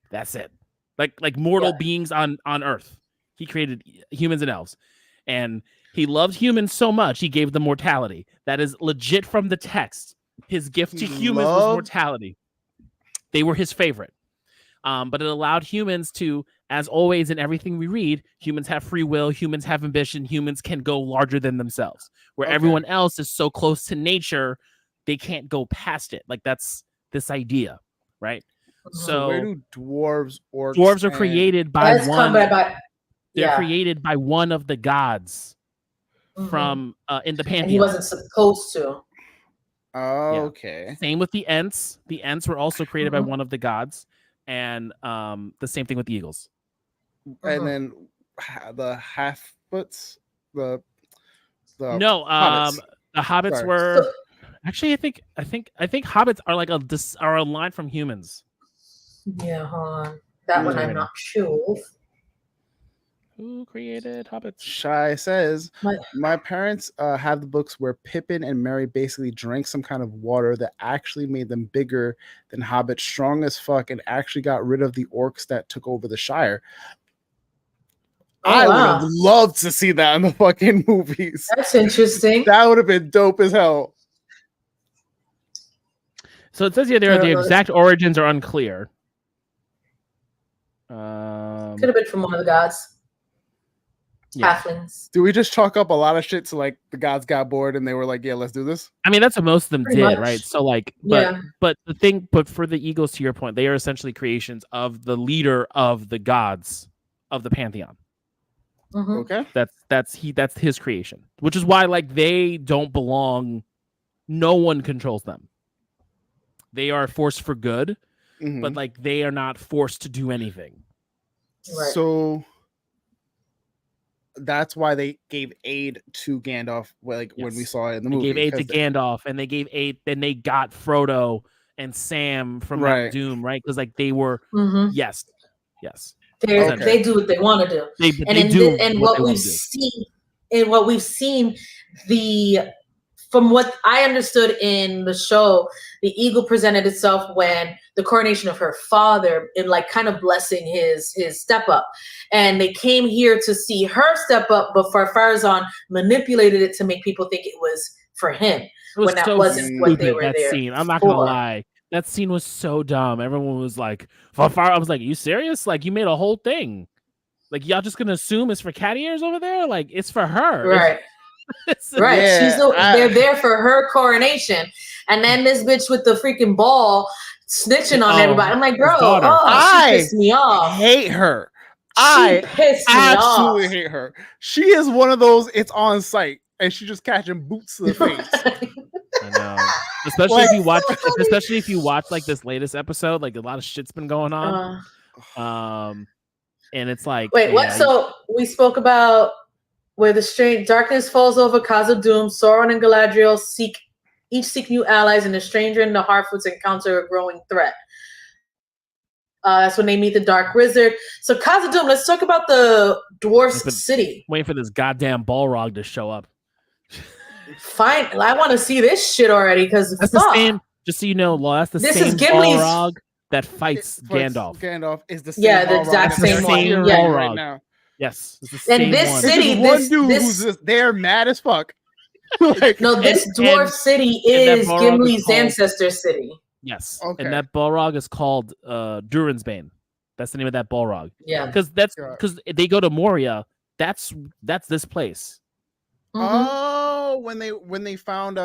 [SPEAKER 3] That's it. Like mortal beings on Earth. He created humans and elves. And he loved humans so much, he gave them mortality. That is legit from the text. His gift to humans was mortality. They were his favorite. But it allowed humans to, as always in everything we read, humans have free will, humans have ambition, humans can go larger than themselves. Where everyone else is so close to nature, they can't go past it. That's this idea, right?
[SPEAKER 2] So where do dwarves, orcs,
[SPEAKER 3] are created by one. They're created by one of the gods from in the pantheon.
[SPEAKER 4] And he wasn't supposed to.
[SPEAKER 2] Okay.
[SPEAKER 3] Same with the Ents. The Ents were also created by one of the gods, and the same thing with the eagles.
[SPEAKER 2] And then the half-foots, the
[SPEAKER 3] hobbits. The hobbits were actually. I think hobbits are like are a line from humans.
[SPEAKER 4] Yeah, hold on. That one I'm not sure.
[SPEAKER 3] Who created hobbits?
[SPEAKER 2] Shy says, my parents have the books where Pippin and Merry basically drank some kind of water that actually made them bigger than hobbits, strong as fuck, and actually got rid of the orcs that took over the Shire. I would have loved to see that in the fucking movies.
[SPEAKER 4] That's interesting.
[SPEAKER 2] That would have been dope as hell.
[SPEAKER 3] So it says here the exact origins are unclear.
[SPEAKER 4] Could have been from one of the gods. Halflings.
[SPEAKER 2] Do we just chalk up a lot of shit to like the gods got bored and they were like, yeah, let's do this?
[SPEAKER 3] I mean, that's what most of them
[SPEAKER 4] Pretty
[SPEAKER 3] did,
[SPEAKER 4] much.
[SPEAKER 3] right? So like, but for the eagles, to your point, they are essentially creations of the leader of the gods of the pantheon.
[SPEAKER 2] Okay.
[SPEAKER 3] That's his creation, which is why like they don't belong. No one controls them. They are a force for good, but like they are not forced to do anything.
[SPEAKER 4] Right.
[SPEAKER 2] So that's why they gave aid to Gandalf, when we saw it in the movie.
[SPEAKER 3] They gave aid to Gandalf, and they gave aid. Then they got Frodo and Sam from Mount Doom, right? Because like they were, yes.
[SPEAKER 4] They do what they want to do. And what we've seen, from what I understood in the show, the eagle presented itself when the coronation of her father, in like kind of blessing his step up. And they came here to see her step up, but Farazan manipulated it to make people think it was for him when that wasn't what they were there.
[SPEAKER 3] Scene. I'm not gonna lie. That scene was so dumb. Everyone was like, I was like, are you serious? Like, you made a whole thing. Like, y'all just gonna assume it's for cat ears over there? Like, it's for her.
[SPEAKER 4] Right. Right. Yeah, they're there for her coronation. And then this bitch with the freaking ball snitching on everybody. I'm like, bro, she pissed me off.
[SPEAKER 2] I hate her.
[SPEAKER 4] I
[SPEAKER 2] absolutely hate her. She is one of those, it's on site, and she just catching boots to the face.
[SPEAKER 3] I know. Especially if you watch like this latest episode, like a lot of shit's been going on. And it's like,
[SPEAKER 4] wait, what? So we spoke about where the strange darkness falls over Khazad-dûm, Sauron and Galadriel seek new allies, and the stranger and the Harfoots encounter a growing threat. That's when they meet the Dark Wizard. So Khazad-dûm, let's talk about the dwarf city.
[SPEAKER 3] Waiting for this goddamn Balrog to show up.
[SPEAKER 4] Fine, I want to see this shit already because
[SPEAKER 3] that's the same. Just so you know, Law, that's the same Balrog that fights Gandalf.
[SPEAKER 2] Gandalf is the same.
[SPEAKER 4] Yeah, the exact same one.
[SPEAKER 3] Yeah, right now. Yes, it's the same
[SPEAKER 4] and this
[SPEAKER 3] one.
[SPEAKER 4] city,
[SPEAKER 2] this dude who's just they're mad as fuck.
[SPEAKER 4] Like, no, this dwarf city is Gimli's ancestor city.
[SPEAKER 3] Yes, and that Balrog is called Durin's Bane. That's the name of that Balrog.
[SPEAKER 4] Yeah,
[SPEAKER 3] because they go to Moria. That's this place.
[SPEAKER 2] Oh, when they found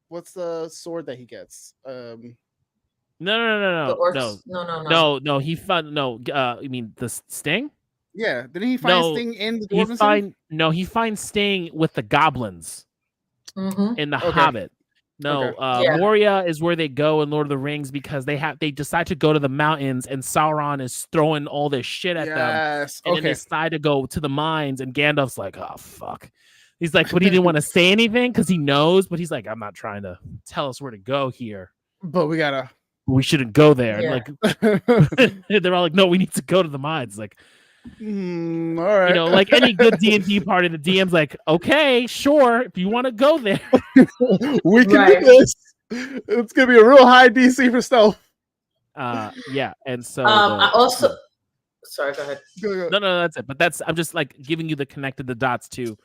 [SPEAKER 2] what's the sword that he gets?
[SPEAKER 3] No. He found you mean the Sting?
[SPEAKER 2] Yeah, did he find Sting in the Dwarven City?
[SPEAKER 3] No, he finds Sting with the goblins in the Hobbit. No, Moria is where they go in Lord of the Rings because they decide to go to the mountains and Sauron is throwing all this shit at them. And then they decide to go to the mines and Gandalf's like, oh fuck. He's like, but he didn't want to say anything because he knows, but he's like, I'm not trying to tell us where to go here.
[SPEAKER 2] But
[SPEAKER 3] we shouldn't go there. Yeah. Like they're all like, no, we need to go to the mines. Like,
[SPEAKER 2] all right.
[SPEAKER 3] You know, like any good D&D party, the DM's like, okay, sure, if you want to go there,
[SPEAKER 2] we can do this. It's gonna be a real high DC for stealth.
[SPEAKER 3] Yeah, and so
[SPEAKER 4] I also sorry, go ahead.
[SPEAKER 3] No, that's it. But I'm just like giving you the connected the dots to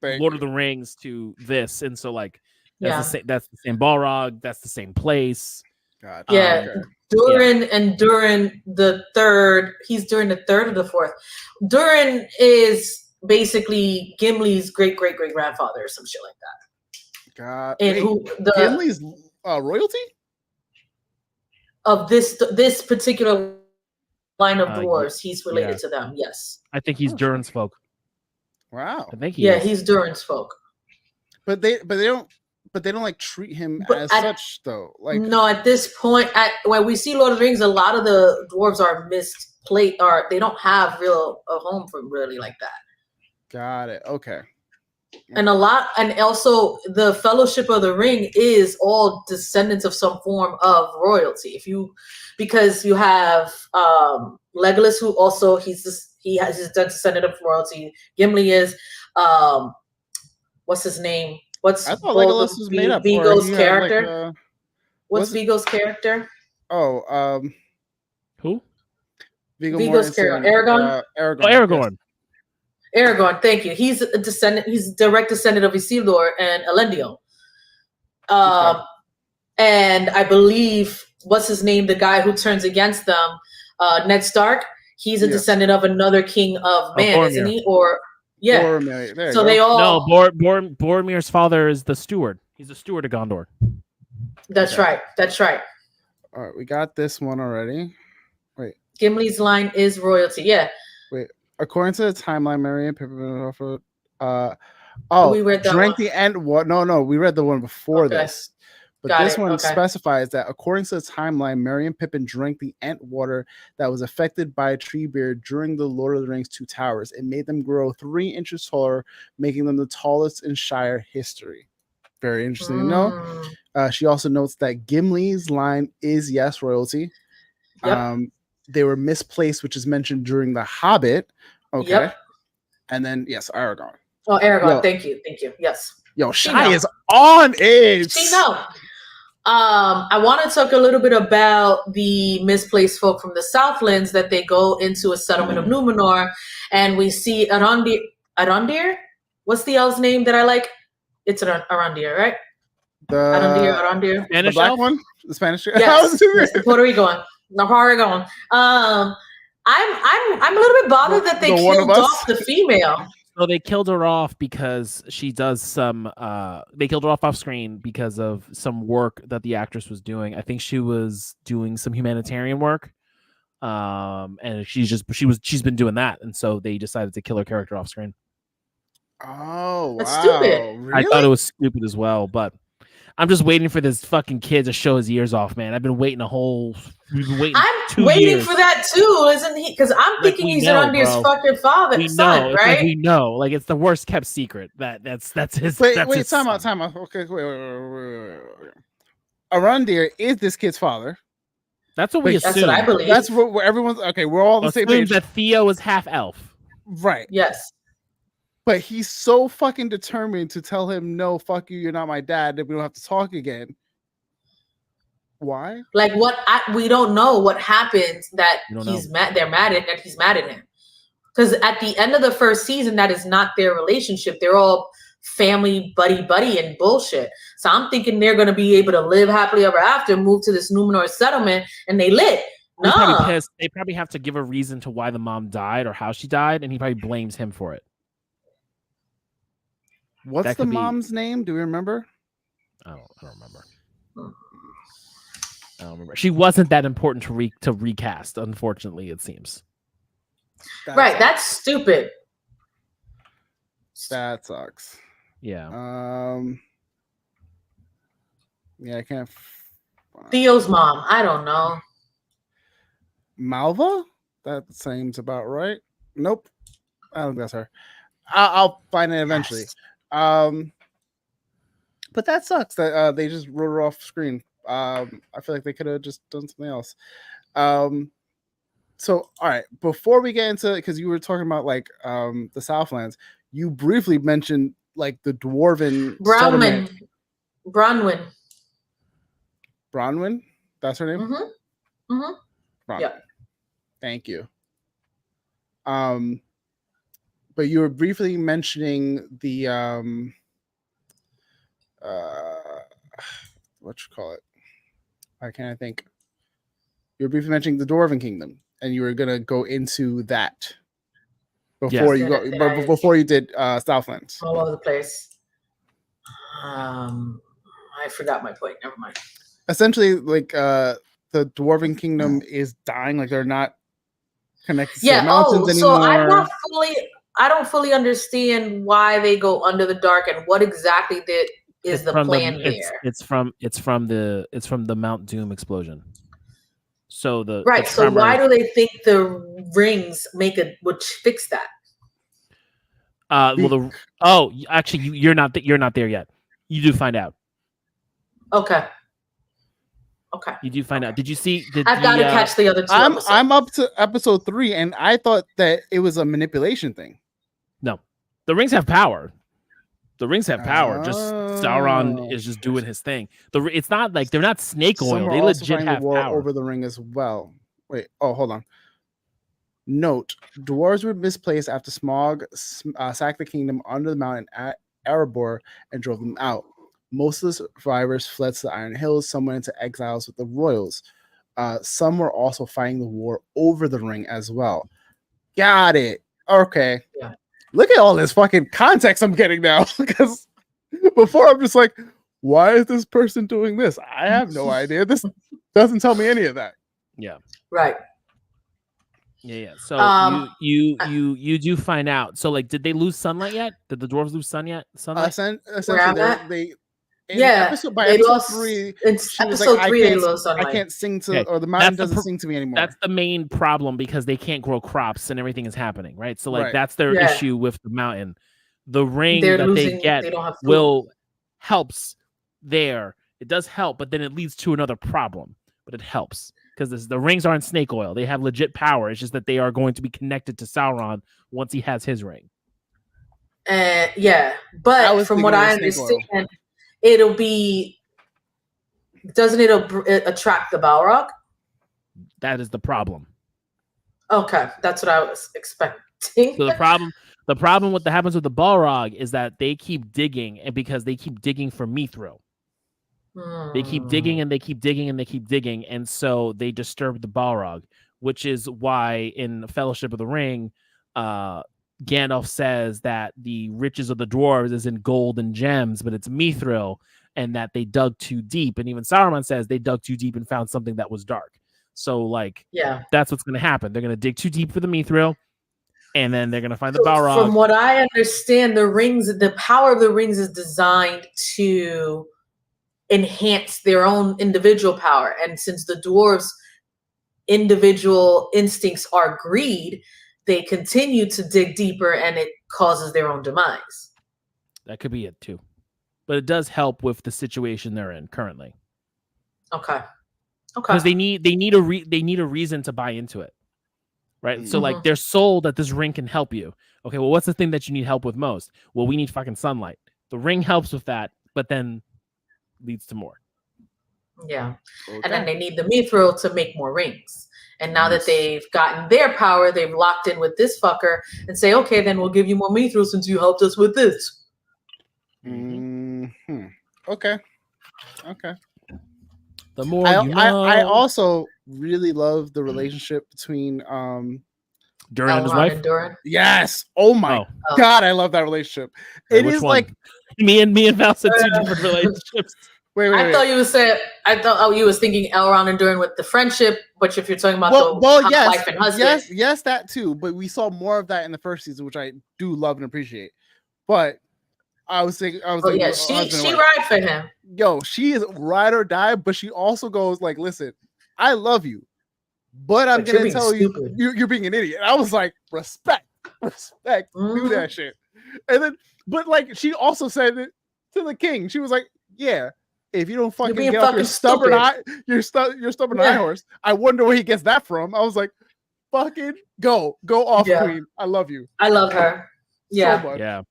[SPEAKER 3] Lord of the Rings to this, and so like that's the same Balrog, that's the same place.
[SPEAKER 2] God.
[SPEAKER 4] Yeah. Durin and Durin the third. He's Durin the third or the fourth. Durin is basically Gimli's great grandfather or some shit like that.
[SPEAKER 2] God.
[SPEAKER 4] And line of dwarves, he's related to them. Yes.
[SPEAKER 3] I think he's Durin's folk.
[SPEAKER 2] Wow.
[SPEAKER 3] I think he is.
[SPEAKER 4] He's Durin's folk.
[SPEAKER 2] But they don't like treat him as such though. Like
[SPEAKER 4] no, at this point, when we see Lord of the Rings, a lot of the dwarves are misplaced, or they don't have a home for really like that.
[SPEAKER 2] Got it. Okay.
[SPEAKER 4] And also the Fellowship of the Ring is all descendants of some form of royalty. Because you have Legolas, who also he's a descendant of royalty. Gimli is what's his name?
[SPEAKER 2] I thought Legolas was made up.
[SPEAKER 4] Viggo's character. What's Viggo's character?
[SPEAKER 2] Oh,
[SPEAKER 3] who?
[SPEAKER 4] Viggo's character. Aragorn.
[SPEAKER 3] Aragorn. Oh, Aragorn.
[SPEAKER 2] Yes.
[SPEAKER 4] Aragorn, thank you. He's a descendant. He's a direct descendant of Isildur and Elendil. And I believe what's his name? The guy who turns against them, Ned Stark. He's a descendant of another king of man, isn't he? Or
[SPEAKER 2] Boromir.
[SPEAKER 4] So they all.
[SPEAKER 3] No, Boromir's father is the steward. He's the steward of Gondor.
[SPEAKER 4] That's right. That's right.
[SPEAKER 2] All right, we got this one already. Wait.
[SPEAKER 4] Gimli's line is royalty. Yeah.
[SPEAKER 2] Wait. According to the timeline, Merry and Pippin offered.
[SPEAKER 4] We read that
[SPEAKER 2] drank
[SPEAKER 4] one.
[SPEAKER 2] the end. What? No, we read the one before this. But this one specifies that according to the timeline, Merry and Pippin drank the Ent water that was affected by a tree beard during the Lord of the Rings Two Towers. It made them grow 3 inches taller, making them the tallest in Shire history. Very interesting to know. She also notes that Gimli's line is royalty.
[SPEAKER 4] Yep.
[SPEAKER 2] They were misplaced, which is mentioned during The Hobbit. Okay. Yep. And then, Aragorn.
[SPEAKER 4] Oh, Aragorn. Thank you. Yes.
[SPEAKER 2] Yo, Shy is on it.
[SPEAKER 4] She know. I want to talk a little bit about the misplaced folk from the Southlands that they go into a settlement of Numenor, and we see Arondir? What's the elf's name that I like? It's Arondir, right? Arondir.
[SPEAKER 2] The black one? The Spanish?
[SPEAKER 4] Yes. The Puerto Rico one. The Puerto one. I'm a little bit bothered that they killed off the female.
[SPEAKER 3] So they killed her off because she does some. They killed her off screen because of some work that the actress was doing. I think she was doing some humanitarian work, and she's been doing that, and so they decided to kill her character off screen.
[SPEAKER 2] Oh, wow!
[SPEAKER 4] That's stupid.
[SPEAKER 2] Really?
[SPEAKER 3] I thought it was stupid as well, but I'm just waiting for this fucking kid to show his ears off, man. I've been waiting
[SPEAKER 4] I'm waiting for that too, isn't he? Because I'm thinking he's Arondir's fucking son, right?
[SPEAKER 3] Like we know, like it's the worst kept secret. That's his.
[SPEAKER 2] Wait,
[SPEAKER 3] his
[SPEAKER 2] time out. Okay, wait. Arondir is this kid's father.
[SPEAKER 3] That's what we assume.
[SPEAKER 4] That's what I believe.
[SPEAKER 2] That's what everyone's. Okay, we're all on the same page.
[SPEAKER 3] That Theo is half elf,
[SPEAKER 2] right?
[SPEAKER 4] Yes.
[SPEAKER 2] But he's so fucking determined to tell him, no, fuck you, you're not my dad, that we don't have to talk again. Why?
[SPEAKER 4] Like we don't know what happens that they're mad at that he's mad at him. Because at the end of the first season, that is not their relationship. They're all family buddy and bullshit. So I'm thinking they're gonna be able to live happily ever after, move to this Numenor settlement, and they lit. No.
[SPEAKER 3] Probably pissed. They probably have to give a reason to why the mom died or how she died, and he probably blames him for it.
[SPEAKER 2] What's the mom's name? Do we remember?
[SPEAKER 3] I don't remember. I don't remember. She wasn't that important to recast, unfortunately, it seems.
[SPEAKER 4] That's stupid.
[SPEAKER 2] That sucks.
[SPEAKER 3] Yeah.
[SPEAKER 2] Yeah, I can't.
[SPEAKER 4] Theo's mom. I don't know.
[SPEAKER 2] Malva? That seems about right. Nope. I don't think that's her. I'll find it eventually. Yes. But that sucks that they just wrote her off screen. I feel like they could have just done something else. So all right, before we get into, because you were talking about like the Southlands, you briefly mentioned like the dwarven
[SPEAKER 4] Bronwyn.
[SPEAKER 2] Bronwyn? That's her name?
[SPEAKER 4] Mm-hmm. Yeah.
[SPEAKER 2] Thank you. But you were briefly mentioning the what you call it? Why can't I think? You were briefly mentioning the Dwarven Kingdom, and you were gonna go into that before before you did Southlands.
[SPEAKER 4] All over the place. I forgot my point. Never mind.
[SPEAKER 2] Essentially, like the Dwarven Kingdom is dying. Like they're not connected to the mountains anymore.
[SPEAKER 4] I don't fully understand why they go under the dark and what exactly is the plan there.
[SPEAKER 3] It's from the Mount Doom explosion. So
[SPEAKER 4] so why do they think the rings would fix that?
[SPEAKER 3] Actually, you're not there yet. You do find out.
[SPEAKER 4] Okay.
[SPEAKER 3] You do find out. Did you see?
[SPEAKER 4] I've got to catch the other two.
[SPEAKER 2] I'm up to episode 3, and I thought that it was a manipulation thing.
[SPEAKER 3] No, the rings have power. Just Sauron is just doing his thing. It's not like they're not snake oil. They legit have power
[SPEAKER 2] over the ring as well. Wait. Oh, hold on. Note: dwarves were misplaced after Smaug sacked the kingdom under the mountain at Erebor and drove them out. Most of the survivors fled to the Iron Hills. Some went into exiles with the royals. Some were also fighting the war over the ring as well. Got it. Okay.
[SPEAKER 4] Yeah.
[SPEAKER 2] Look at all this fucking context I'm getting now. Because before I'm just like, why is this person doing this? I have no idea. This doesn't tell me any of that.
[SPEAKER 3] Yeah.
[SPEAKER 4] Right.
[SPEAKER 3] Yeah. So you do find out. So like, did they lose sunlight yet? Did the dwarves lose sunlight?
[SPEAKER 2] Essentially, they
[SPEAKER 4] lost
[SPEAKER 2] 3.
[SPEAKER 4] In episode 3, they lost sunlight.
[SPEAKER 2] I can't sing to, or the mountain doesn't sing to me anymore.
[SPEAKER 3] That's the main problem because they can't grow crops and everything is happening, right? So like that's their issue with the mountain. The ring they get helps there. It does help, but then it leads to another problem. But it helps because the rings aren't snake oil. They have legit power. It's just that they are going to be connected to Sauron once he has his ring.
[SPEAKER 4] But from what I understand, doesn't it attract the Balrog?
[SPEAKER 3] That is the problem.
[SPEAKER 4] Okay, that's what I was expecting.
[SPEAKER 3] So the problem what happens with the Balrog is that they keep digging, and because they keep digging for Mithril. They keep digging and they keep digging and they keep digging, and so they disturb the Balrog, which is why in Fellowship of the Ring, Gandalf says that the riches of the dwarves is in gold and gems, but it's Mithril, and that they dug too deep. And even Saruman says they dug too deep and found something that was dark. So that's what's going to happen. They're going to dig too deep for the Mithril, and then they're going to find the Balrog.
[SPEAKER 4] From what I understand, the power of the rings is designed to enhance their own individual power. And since the dwarves' individual instincts are greed, they continue to dig deeper, and it causes their own demise.
[SPEAKER 3] That could be it too, but it does help with the situation they're in currently.
[SPEAKER 4] Okay.
[SPEAKER 3] Because they need a reason to buy into it, right? So like they're sold that this ring can help you. Okay, well, what's the thing that you need help with most? Well, we need fucking sunlight. The ring helps with that, but then leads to more.
[SPEAKER 4] Yeah, okay. And then they need the Mithril to make more rings. And now that they've gotten their power, they've locked in with this fucker and say, okay, then we'll give you more Mithril since you helped us with this.
[SPEAKER 2] Mm-hmm. Okay.
[SPEAKER 3] The more
[SPEAKER 2] I also really love the relationship between
[SPEAKER 3] Durin and his wife.
[SPEAKER 2] Yes. Oh my God, I love that relationship. It is one?
[SPEAKER 3] Like me and Val said 2 different relationships.
[SPEAKER 2] Wait.
[SPEAKER 4] I thought you was thinking Elrond and Durin with the friendship, but if you're talking about wife and husband,
[SPEAKER 2] yes, that too. But we saw more of that in the first season, which I do love and appreciate. But I was thinking,
[SPEAKER 4] she ride for him.
[SPEAKER 2] Yo, she is ride or die, but she also goes like, "Listen, I love you, but I'm gonna tell you, you're being an idiot." And I was like, respect, do that shit. And then, but like, she also said it to the king. She was like, "Yeah, if you don't fucking get off your stubborn high horse, I wonder where he gets that from." I was like, "Fucking go off, queen. I love you.
[SPEAKER 4] I love her. Yeah,
[SPEAKER 2] so much.
[SPEAKER 3] Yeah."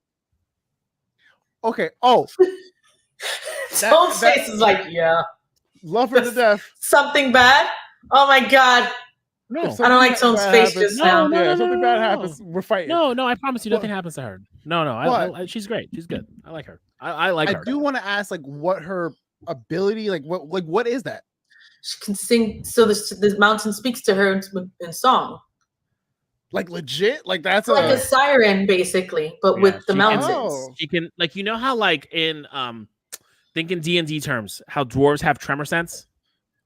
[SPEAKER 2] Okay. Oh,
[SPEAKER 4] Toad's face is like, yeah,
[SPEAKER 2] love her to death.
[SPEAKER 4] Something bad? Oh my God.
[SPEAKER 3] No,
[SPEAKER 4] I don't like Toad's face just now.
[SPEAKER 2] No, something bad happens. We're fighting.
[SPEAKER 3] No, I promise you, nothing happens to her. No, she's great. She's good. I like her. I like her.
[SPEAKER 2] I do want to ask, like, what her ability, what is that?
[SPEAKER 4] She can sing. So this mountain speaks to her in song.
[SPEAKER 2] Like legit, like that's
[SPEAKER 4] like a siren, basically, but with the mountains.
[SPEAKER 3] She can, like, you know how, like, in think in D&D terms, how dwarves have tremor sense.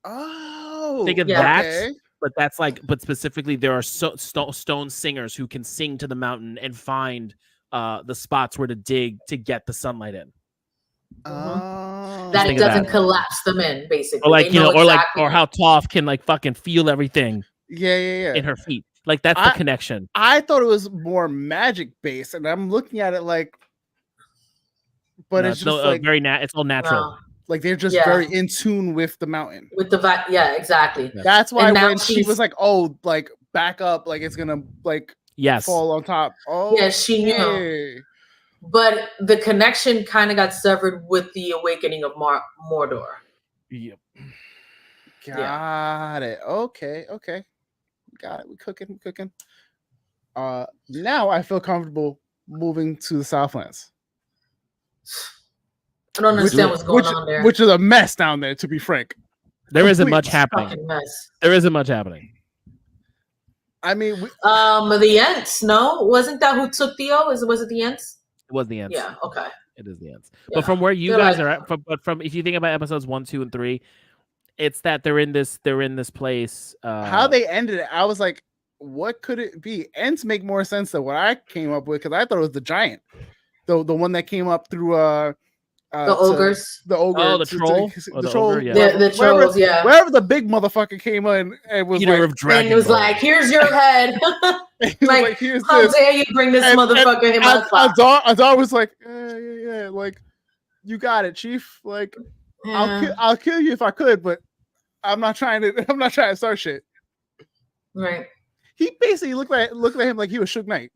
[SPEAKER 2] Oh,
[SPEAKER 3] think of that.
[SPEAKER 2] Okay.
[SPEAKER 3] But that's like, but specifically, there are stone singers who can sing to the mountain and find the spots where to dig to get the sunlight in.
[SPEAKER 4] That it doesn't collapse them in, basically.
[SPEAKER 3] Or like, you know, or how Toph can like fucking feel everything.
[SPEAKER 2] Yeah.
[SPEAKER 3] In her feet. Like that's the connection.
[SPEAKER 2] I thought it was more magic based, and I'm looking at it like, but it's just like
[SPEAKER 3] it's all natural.
[SPEAKER 4] No.
[SPEAKER 2] Like they're just very in tune with the mountain.
[SPEAKER 4] With the yeah, exactly.
[SPEAKER 2] That's why when she was like, "Oh, like back up, like it's gonna like fall on top." Oh,
[SPEAKER 4] yeah, she knew. But the connection kind of got severed with the awakening of Mordor.
[SPEAKER 3] Yep.
[SPEAKER 2] Got it. Okay. Got it. We're cooking. Now I feel comfortable moving to the Southlands.
[SPEAKER 4] I don't understand what's going on there.
[SPEAKER 2] Which is a mess down there, to be frank.
[SPEAKER 3] There isn't much happening. There isn't much happening.
[SPEAKER 2] I mean,
[SPEAKER 4] the Ents, no? Wasn't that who took Theo? Was it the Ents?
[SPEAKER 3] It was the Ents.
[SPEAKER 4] Yeah, okay.
[SPEAKER 3] It is the Ents. Yeah. But from where you guys are at, from if you think about episodes 1, 2, and 3, it's that they're in this place.
[SPEAKER 2] How they ended it, I was like, what could it be? Ents make more sense than what I came up with, because I thought it was the giant. The one that came up through
[SPEAKER 4] the ogres.
[SPEAKER 2] The ogre.
[SPEAKER 3] Oh, the troll.
[SPEAKER 2] The troll.
[SPEAKER 3] Yeah.
[SPEAKER 4] The trolls, yeah.
[SPEAKER 2] Wherever the big motherfucker came in and was
[SPEAKER 3] Eater
[SPEAKER 2] like,
[SPEAKER 3] of Dragon
[SPEAKER 4] and he was
[SPEAKER 3] Ball.
[SPEAKER 4] like, "Here's your head." like,
[SPEAKER 2] here's
[SPEAKER 4] how
[SPEAKER 2] this.
[SPEAKER 4] dare you bring this motherfucker in my spot?
[SPEAKER 2] Azar was like, yeah, like, you got it, Chief. Like, I'll kill you if I could, but I'm not trying to start shit.
[SPEAKER 4] Right.
[SPEAKER 2] He basically looked at him like he was Suge Knight.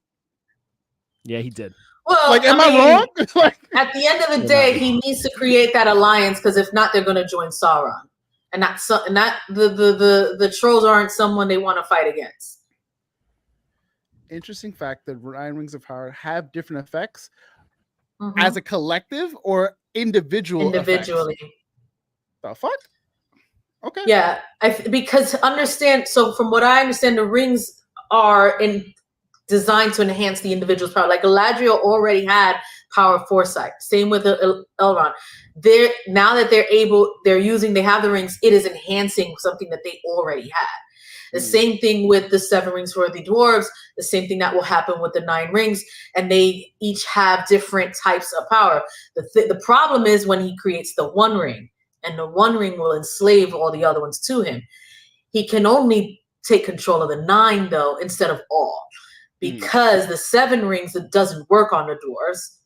[SPEAKER 3] Yeah, he did.
[SPEAKER 4] Well,
[SPEAKER 2] like, am I wrong? Like,
[SPEAKER 4] at the end of the day, he needs to create that alliance, because if not, they're going to join Sauron, and the trolls aren't someone they want to fight against.
[SPEAKER 2] Interesting fact that 9 Rings of Power have different effects as a collective or individually. Effects. The fuck? Okay.
[SPEAKER 4] Yeah, because understand. So from what I understand, the rings are designed to enhance the individual's power. Like Galadriel already had power of foresight. Same with Elrond. Now that they have the rings, it is enhancing something that they already had. The same thing with the 7 rings for the dwarves, the same thing that will happen with the 9 rings, and they each have different types of power. The problem is when he creates the 1 ring, and the 1 ring will enslave all the other ones to him. He can only take control of the 9, though, instead of all. Because the 7 rings, it doesn't work on the dwarves.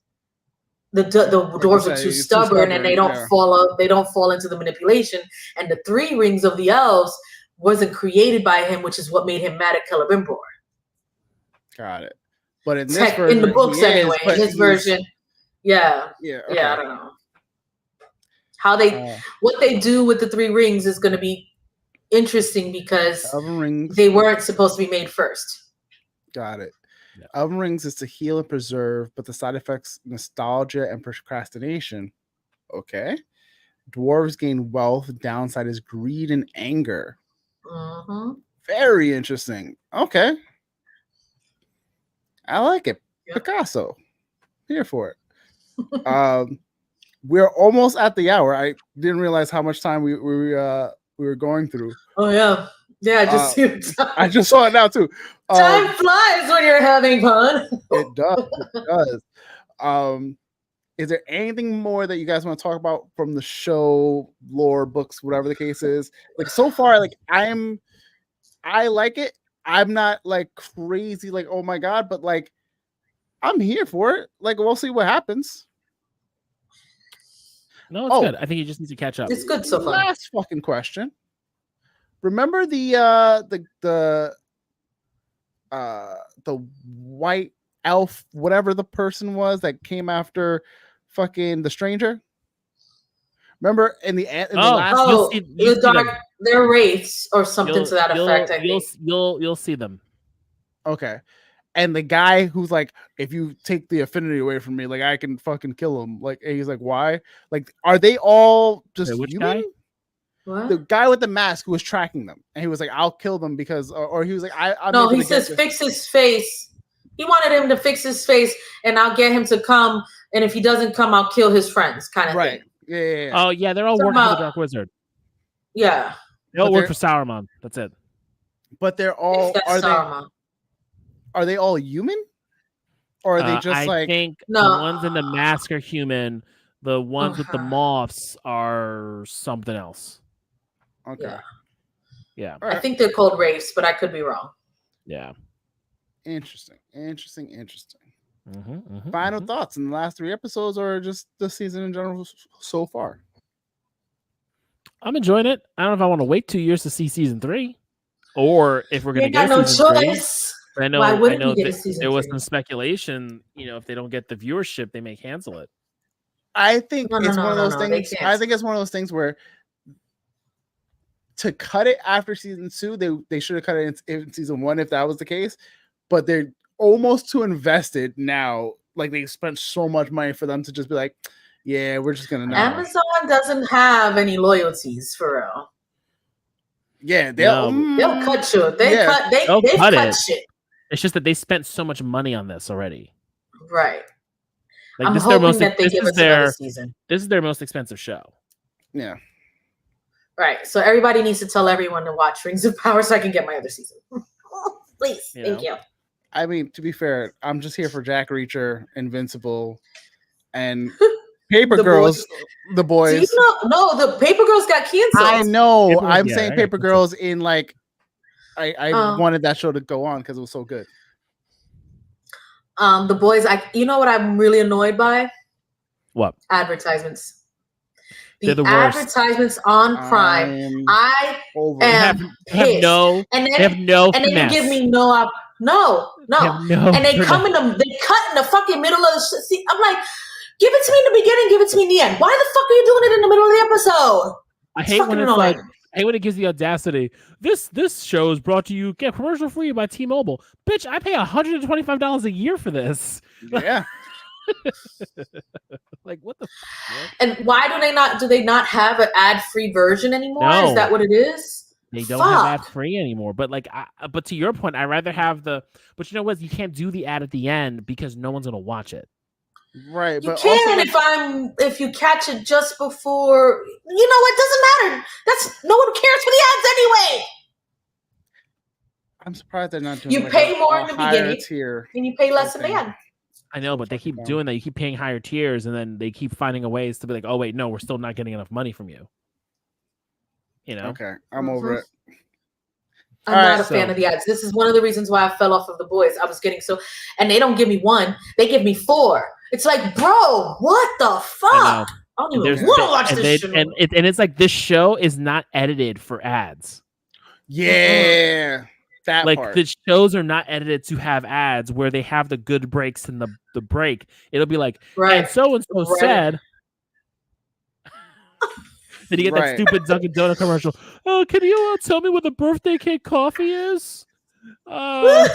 [SPEAKER 4] The dwarves are too stubborn, and they don't fall into the manipulation. And the 3 rings of the elves wasn't created by him, which is what made him mad at Celebrimbor.
[SPEAKER 2] Got it. But in this version,
[SPEAKER 4] in the books anyway, in his version,
[SPEAKER 2] okay.
[SPEAKER 4] I don't know how what they do with the 3 rings is going to be interesting, because they weren't supposed to be made first.
[SPEAKER 2] Got it. Yeah. Elven Rings is to heal and preserve, but the side effects, nostalgia and procrastination. Okay. Dwarves gain wealth. Downside is greed and anger. Very interesting. Okay. I like it. Yep. Picasso. Here for it. We're almost at the hour. I didn't realize how much time we were going through.
[SPEAKER 4] Oh yeah. Yeah,
[SPEAKER 2] I just saw it now too.
[SPEAKER 4] Time flies when you're having fun.
[SPEAKER 2] It does. It does. Is there anything more that you guys want to talk about from the show, lore, books, whatever the case is? Like, so far, like I like it. I'm not like crazy, like, oh my god, but like I'm here for it. Like, we'll see what happens.
[SPEAKER 3] No, it's good. I think you just need to catch up.
[SPEAKER 4] It's good so far.
[SPEAKER 2] Last fucking question. Remember the white elf, whatever the person was that came after fucking the stranger? Remember in the last?
[SPEAKER 4] They're wraiths or something to that effect. I think
[SPEAKER 3] you'll see them.
[SPEAKER 2] Okay. And the guy who's like, if you take the affinity away from me, like I can fucking kill him. Like, and he's like, why? Like, are they all just
[SPEAKER 3] which
[SPEAKER 2] human?
[SPEAKER 3] guy?
[SPEAKER 4] What?
[SPEAKER 2] The guy with the mask who was tracking them, and he was like, "I'll kill them because," or he was like, "I'm."
[SPEAKER 4] No, he says fix his face. He wanted him to fix his face, and I'll get him to come. And if he doesn't come, I'll kill his friends. Kind of
[SPEAKER 2] right.
[SPEAKER 4] thing.
[SPEAKER 2] Yeah.
[SPEAKER 3] Oh yeah, they're all working for the Dark Wizard.
[SPEAKER 4] Yeah.
[SPEAKER 3] They all work for Saruman. That's it.
[SPEAKER 2] But they're all are they all human? Or are they just
[SPEAKER 3] I think
[SPEAKER 4] No.
[SPEAKER 3] the ones in the mask are human. The ones with the moths are something else.
[SPEAKER 2] Okay.
[SPEAKER 3] Yeah.
[SPEAKER 4] I think they're called wraiths, but I could be wrong.
[SPEAKER 3] Yeah.
[SPEAKER 2] Interesting. Final thoughts in the last 3 episodes, or just the season in general so far?
[SPEAKER 3] I'm enjoying it. I don't know if I want to wait 2 years to see season 3, or if we're going to get
[SPEAKER 4] no
[SPEAKER 3] season
[SPEAKER 4] choice.
[SPEAKER 3] 3. But
[SPEAKER 4] Why wouldn't
[SPEAKER 3] I know
[SPEAKER 4] we get a season
[SPEAKER 3] there was
[SPEAKER 4] 3?
[SPEAKER 3] some speculation. If they don't get the viewership, they may cancel it.
[SPEAKER 2] I think it's one of those things. I think it's one of those things where to cut it after season 2, they should have cut it in season 1 if that was the case. But they're almost too invested now. Like they spent so much money for them to just be like, yeah, we're just gonna.
[SPEAKER 4] Amazon doesn't have any loyalties for real.
[SPEAKER 2] Yeah, they'll
[SPEAKER 4] cut you. They cut shit.
[SPEAKER 3] It's just that they spent so much money on this already.
[SPEAKER 4] Right.
[SPEAKER 3] Like
[SPEAKER 4] I'm
[SPEAKER 3] this
[SPEAKER 4] hoping that they give us another season.
[SPEAKER 3] This is their most expensive show.
[SPEAKER 2] Yeah.
[SPEAKER 4] Right. So everybody needs to tell everyone to watch Rings of Power so I can get my other season. Please. Thank you.
[SPEAKER 2] I mean, to be fair, I'm just here for Jack Reacher, Invincible, and Paper Girls. The boys.
[SPEAKER 4] No, the Paper Girls got canceled.
[SPEAKER 2] I know. I'm saying Paper Girls in like I wanted that show to go on because it was so good.
[SPEAKER 4] The boys, you know what I'm really annoyed by?
[SPEAKER 3] What?
[SPEAKER 4] Advertisements.
[SPEAKER 3] They're the
[SPEAKER 4] worst. Advertisements on Prime. I am pissed. And they give me no. And they come in they cut in the fucking middle of the shit. I'm like, give it to me in the beginning, give it to me in the end. Why the fuck are you doing it in the middle of the episode?
[SPEAKER 3] I hate when it's like, I hate when it gives the audacity. This show is brought to you, get commercial free by T-Mobile. Bitch, I pay $125 a year for this.
[SPEAKER 2] Yeah.
[SPEAKER 3] Like what the fuck?
[SPEAKER 4] And why do they not have an ad-free version anymore? No. Is that what it is?
[SPEAKER 3] They don't have ad free anymore. But but to your point, I'd rather have but you know what? You can't do the ad at the end because no one's gonna watch it.
[SPEAKER 2] Right.
[SPEAKER 4] You can if you catch it just before. You know what? Doesn't matter. No one cares for the ads anyway.
[SPEAKER 2] I'm surprised they're not doing.
[SPEAKER 4] You pay more in the beginning, and you pay less in the end.
[SPEAKER 3] I know, but they keep doing that. You keep paying higher tiers, and then they keep finding ways to be like, "Oh wait, no, we're still not getting enough money from you."
[SPEAKER 2] Okay, I'm over it.
[SPEAKER 4] I'm not a fan of the ads. This is one of the reasons why I fell off of The Boys. I was getting and they don't give me 1; they give me 4. It's like, bro, what the fuck? I don't even want to watch this show.
[SPEAKER 3] And it's like this show is not edited for ads.
[SPEAKER 2] Yeah. That
[SPEAKER 3] like
[SPEAKER 2] part.
[SPEAKER 3] The shows are not edited to have ads where they have the good breaks and the break. It'll be like, and so said. Then you get that stupid Dunkin' Donut commercial. Oh, can you tell me what the birthday cake coffee is?
[SPEAKER 4] I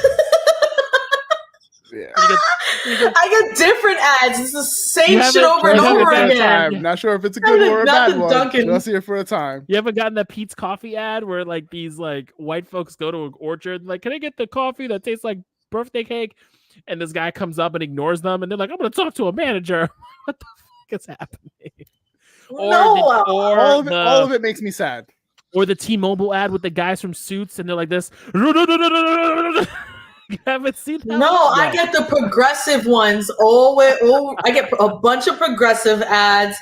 [SPEAKER 4] get different ads. It's the same shit over and over again.
[SPEAKER 2] I'm not sure if it's a good one or a bad one.
[SPEAKER 4] Dunkin'.
[SPEAKER 2] Just here for a time.
[SPEAKER 3] You haven't gotten that Pete's Coffee ad where like these like white folks go to an orchard, like, can I get the coffee that tastes like birthday cake? And this guy comes up and ignores them, and they're like, I'm gonna talk to a manager. What the fuck is happening?
[SPEAKER 2] All of it makes me sad.
[SPEAKER 3] Or the T-Mobile ad with the guys from Suits, and they're like this. You haven't seen that?
[SPEAKER 4] No, I get the progressive ones. I get a bunch of progressive ads.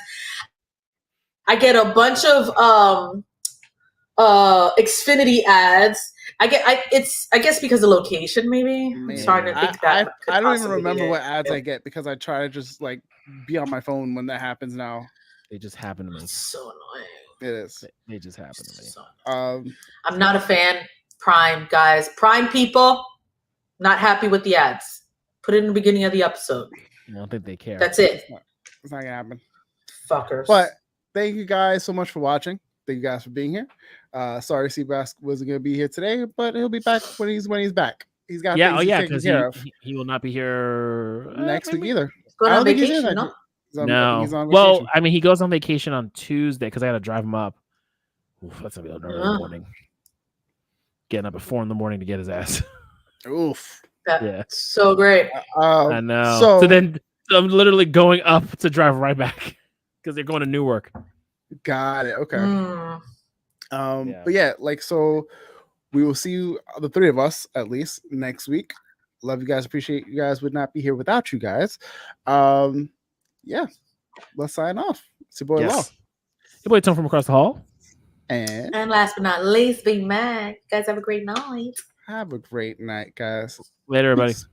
[SPEAKER 4] I get a bunch of Xfinity ads. I guess because of location, maybe. I'm starting to think that.
[SPEAKER 2] I don't even remember what ads I get because I try to just like be on my phone when that happens now.
[SPEAKER 3] They just happen to me.
[SPEAKER 4] It's so annoying.
[SPEAKER 2] It is.
[SPEAKER 3] They just happen to me.
[SPEAKER 4] So I'm not a fan. Prime guys, Prime people, not happy with the ads. Put it in the beginning of the episode.
[SPEAKER 3] I don't think they care.
[SPEAKER 4] That's it.
[SPEAKER 2] It's not gonna happen.
[SPEAKER 4] Fuckers.
[SPEAKER 2] But thank you guys so much for watching. Thank you guys for being here. Sorry, Sebastian wasn't gonna be here today, but he'll be back when he's back. He's got
[SPEAKER 3] because he will not be here
[SPEAKER 2] next week either.
[SPEAKER 4] Going on vacation, no?
[SPEAKER 3] He's on well, I mean, he goes on vacation on Tuesday because I got to drive him up. Oof, that's gonna be early morning. Getting up at 4 a.m. to get his ass.
[SPEAKER 2] Oof.
[SPEAKER 4] That's so great.
[SPEAKER 3] I know. So then I'm literally going up to drive right back because they're going to Newark.
[SPEAKER 2] Got it. Okay. But yeah, like so. We will see you, the three of us, at least next week. Love you guys. Appreciate you guys. Would not be here without you guys. Yeah, let's sign off. It's your boy Law.
[SPEAKER 3] Your boy Tom from across the hall.
[SPEAKER 4] And last but not least, Vmac. You guys have a great night.
[SPEAKER 2] Have a great night, guys.
[SPEAKER 3] Later, everybody.
[SPEAKER 2] Peace.